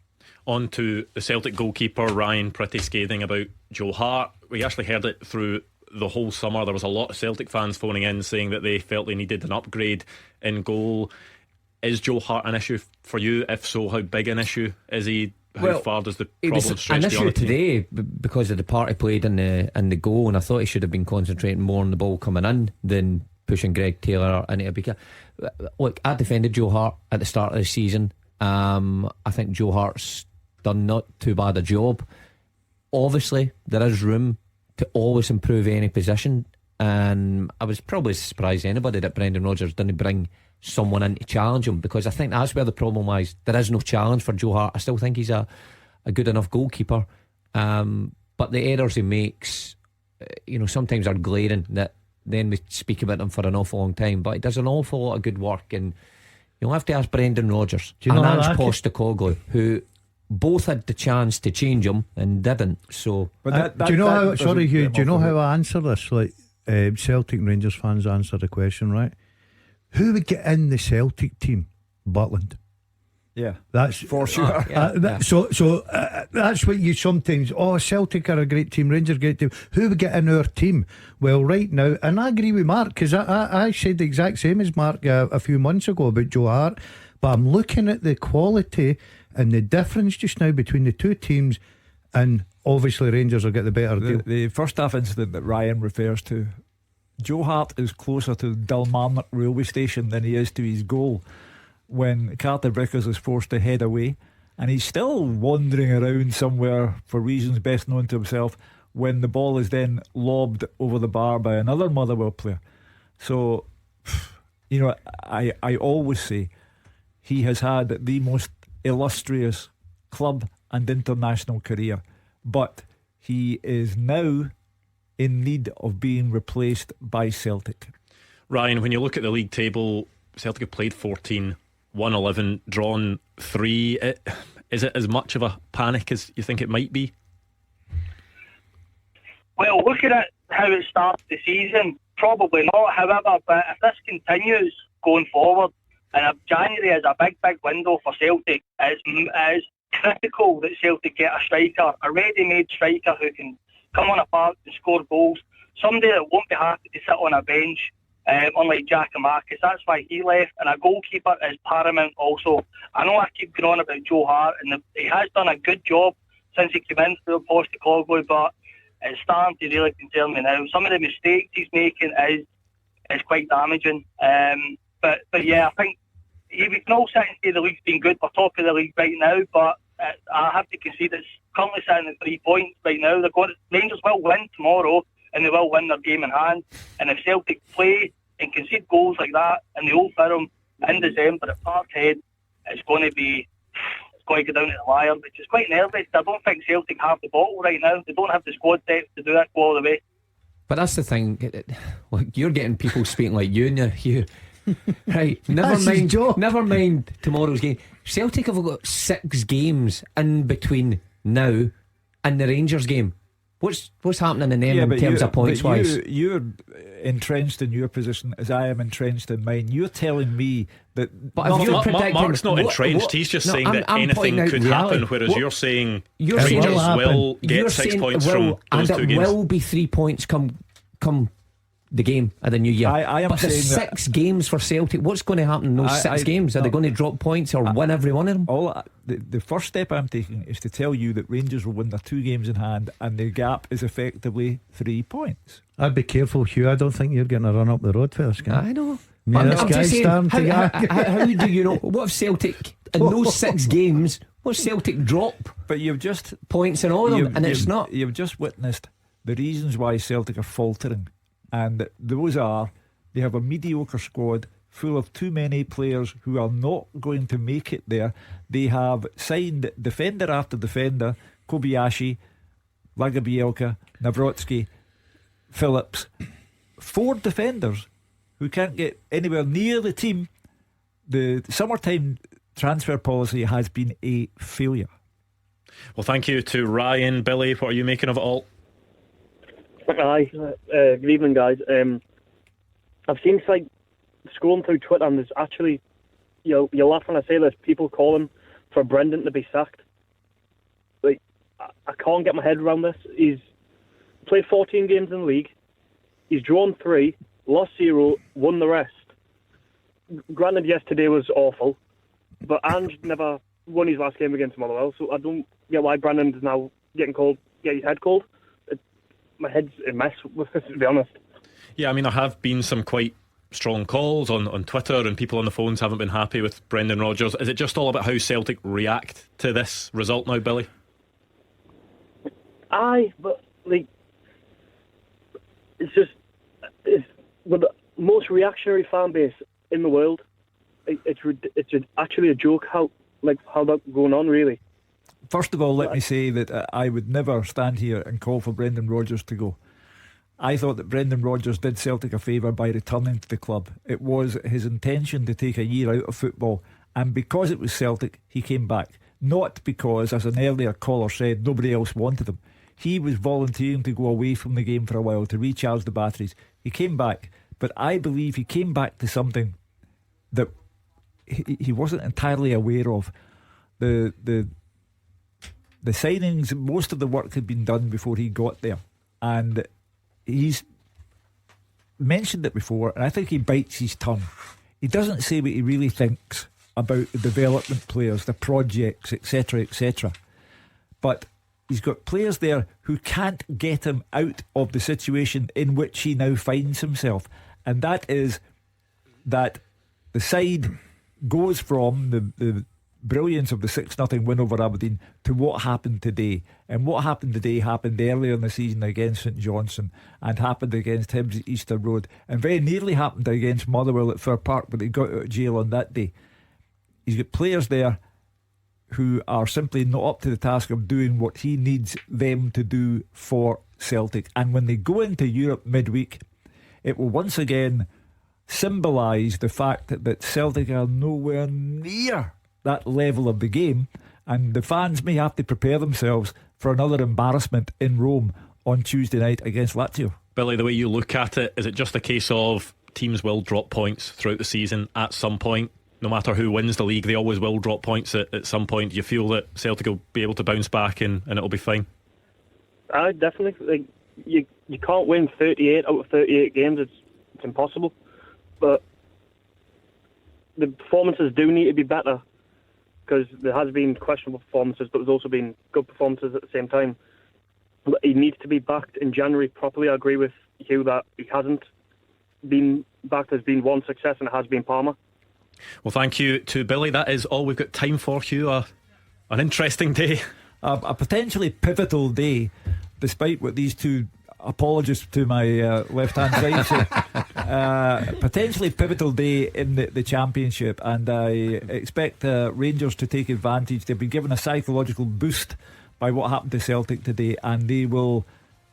On to the Celtic goalkeeper, Ryan, pretty scathing about Joe Hart. We actually heard it through the whole summer. There was a lot of Celtic fans phoning in saying that they felt they needed an upgrade in goal. Is Joe Hart an issue for you? If so, how big an issue is he? How far does the problem stretch beyond the team? An issue today because of the part he played in the goal, and I thought he should have been concentrating more on the ball coming in than pushing Greg Taylor into a big. Look, I defended Joe Hart at the start of the season. I think Joe Hart's done not too bad a job. Obviously, there is room to always improve any position, and I was probably surprised anybody that Brendan Rodgers didn't bring someone in to challenge him, because I think that's where the problem lies. There is no challenge for Joe Hart. I still think he's a good enough goalkeeper, but the errors he makes, sometimes are glaring, that then we speak about him for an awful long time, but he does an awful lot of good work. And you'll have to ask Brendan Rodgers and Ange Postecoglou, who both had the chance to change him and didn't. So, do you know how? Sorry, Hugh. Do you know how I answer this? Like Celtic and Rangers fans answer the question, right? Who would get in the Celtic team? Butland. Yeah, that's for sure. So that's what you sometimes. Oh, Celtic are a great team, Rangers great team. Who would get in our team? Well, right now, and I agree with Mark, because I said the exact same as Mark a few months ago about Joe Hart. But I'm looking at the quality and the difference just now between the two teams, and obviously Rangers will get the better deal. The first half incident that Ryan refers to, Joe Hart is closer to Dalmarnock railway station than he is to his goal when Carter Vickers is forced to head away, and he's still wandering around somewhere for reasons best known to himself when the ball is then lobbed over the bar by another Motherwell player. So I always say he has had the most illustrious club and international career, but he is now in need of being replaced by Celtic. Ryan, when you look at the league table, Celtic have played 14, won 11, drawn 3. Is it as much of a panic as you think it might be? Well, looking at how it started the season, probably not. However, but if this continues going forward, and if January is a big window for Celtic, it's critical that Celtic get a striker, a ready-made striker who can come on a park and score goals. Somebody that won't be happy to sit on a bench, unlike Giakoumakis. That's why he left. And a goalkeeper is paramount also. I know I keep going on about Joe Hart, and he has done a good job since he came in through Postecoglou, but it's starting to really concern me now. Some of the mistakes he's making is quite damaging. But yeah, I think we can all sit and say the league's been good. We're top of the league right now, but I have to concede it's currently sitting at 3 points right now. Rangers will win tomorrow, and they will win their game in hand. And if Celtic play and concede goals like that in the Old Firm in December at Parkhead, it's going to go down to the wire, which is quite nervous. I don't think Celtic have the bottle right now. They don't have the squad depth to do that, go all the way. But that's the thing. Look, you're getting people speaking like you now, Hugh. Right, never mind tomorrow's game. Celtic have got 6 games in between now in the Rangers game. What's happening in them in terms of points wise? You're entrenched in your position as I am entrenched in mine. You're telling me that. But Mark's not entrenched. He's just saying that anything could happen. Whereas you're saying Rangers will get 6 points from those two games. Will be 3 points come the game of the new year. I am but saying there's 6 games for Celtic. What's going to happen in those 6 games? Are they going to drop points or win every one of them? The first step I'm taking is to tell you that Rangers will win their 2 games in hand, and the gap is effectively 3 points. I'd be careful, Hugh. I don't think you're getting a run up the road for this guy. I know. Yeah, this guy's starting to get. How do you know? What if Celtic in those 6 games? What Celtic drop? But you've just points in all of them, and it's not. You've just witnessed the reasons why Celtic are faltering. And those are, they have a mediocre squad full of too many players who are not going to make it there. They have signed defender after defender, Kobayashi, Lagerbielke, Nawrocki, Phillips, 4 defenders who can't get anywhere near the team. The summertime transfer policy has been a failure. Well, thank you to Ryan. Billy, what are you making of it all? Hi, good evening, guys. I've seen scrolling through Twitter, and there's actually, you'll laugh when I say this, people calling for Brendan to be sacked. Like, I can't get my head around this. He's played 14 games in the league. He's drawn 3, lost 0, won the rest. Granted, yesterday was awful, but Ange never won his last game against Motherwell, so I don't get why Brandon is now get his head called. My head's a mess, to be honest. Yeah, I mean, there have been some quite strong calls on Twitter, and people on the phones haven't been happy with Brendan Rodgers. Is it just all about how Celtic react to this result now, Billy? Aye, but it's with the most reactionary fan base in the world. It's actually a joke how that's going on, really. First of all, let me say that I would never stand here and call for Brendan Rodgers to go. I thought that Brendan Rodgers did Celtic a favour by returning to the club. It was his intention to take a year out of football, and because it was Celtic, he came back. Not because, as an earlier caller said, nobody else wanted him. He was volunteering to go away from the game for a while to recharge the batteries. He came back, but I believe he came back to something that he wasn't entirely aware of. The signings, most of the work had been done before he got there, and he's mentioned it before, and I think he bites his tongue. He doesn't say what he really thinks about the development players, the projects, etc., etc. But he's got players there who can't get him out of the situation in which he now finds himself, and that is that the side goes from the brilliance of the 6-0 win over Aberdeen to what happened today. And what happened today happened earlier in the season against St Johnstone, and happened against Hibs at Easter Road, and very nearly happened against Motherwell at Fir Park, but they got out of jail on that day. He's got players there who are simply not up to the task of doing what he needs them to do for Celtic. And when they go into Europe midweek, it will once again symbolise the fact that Celtic are nowhere near that level of the game, and the fans may have to prepare themselves for another embarrassment in Rome on Tuesday night against Lazio. Billy, the way you look at it, is it just a case of teams will drop points throughout the season at some point? No matter who wins the league, they always will drop points at some point. Do you feel that Celtic will be able to bounce back and it'll be fine? I definitely. You can't win 38 out of 38 games. It's impossible. But the performances do need to be better, because there has been questionable performances, but there's also been good performances at the same time. But he needs to be backed in January properly. I agree with Hugh that he hasn't been backed. There's been one success, and it has been Palmer. Well, thank you to Billy. That is all we've got time for, Hugh. An interesting day. A potentially pivotal day, despite what these two apologists to my left-hand side say. Potentially pivotal day in the Championship, and I expect Rangers to take advantage. They've been given a psychological boost by what happened to Celtic today, and they will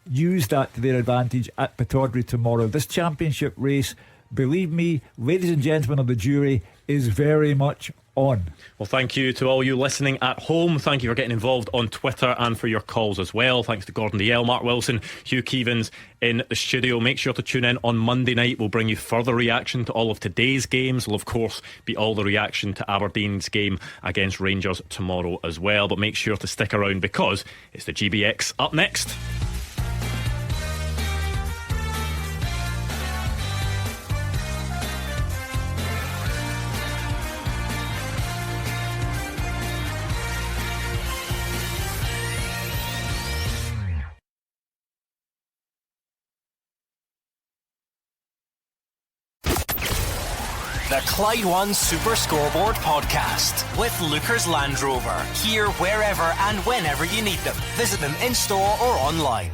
use that to their advantage at Pittodrie tomorrow. This Championship race believe me, ladies and gentlemen of the jury, is very much on. Well, thank you to all you listening at home. Thank you for getting involved on Twitter and for your calls as well. Thanks to Gordon Dalziel, Mark Wilson, Hugh Keevins in the studio. Make sure to tune in on Monday night. We'll bring you further reaction to all of today's games. Will of course be all the reaction to Aberdeen's game against Rangers tomorrow as well. But make sure to stick around because it's the GBX up next. The Clyde One Super Scoreboard Podcast with Luker's Land Rover. Here, wherever and whenever you need them. Visit them in store or online.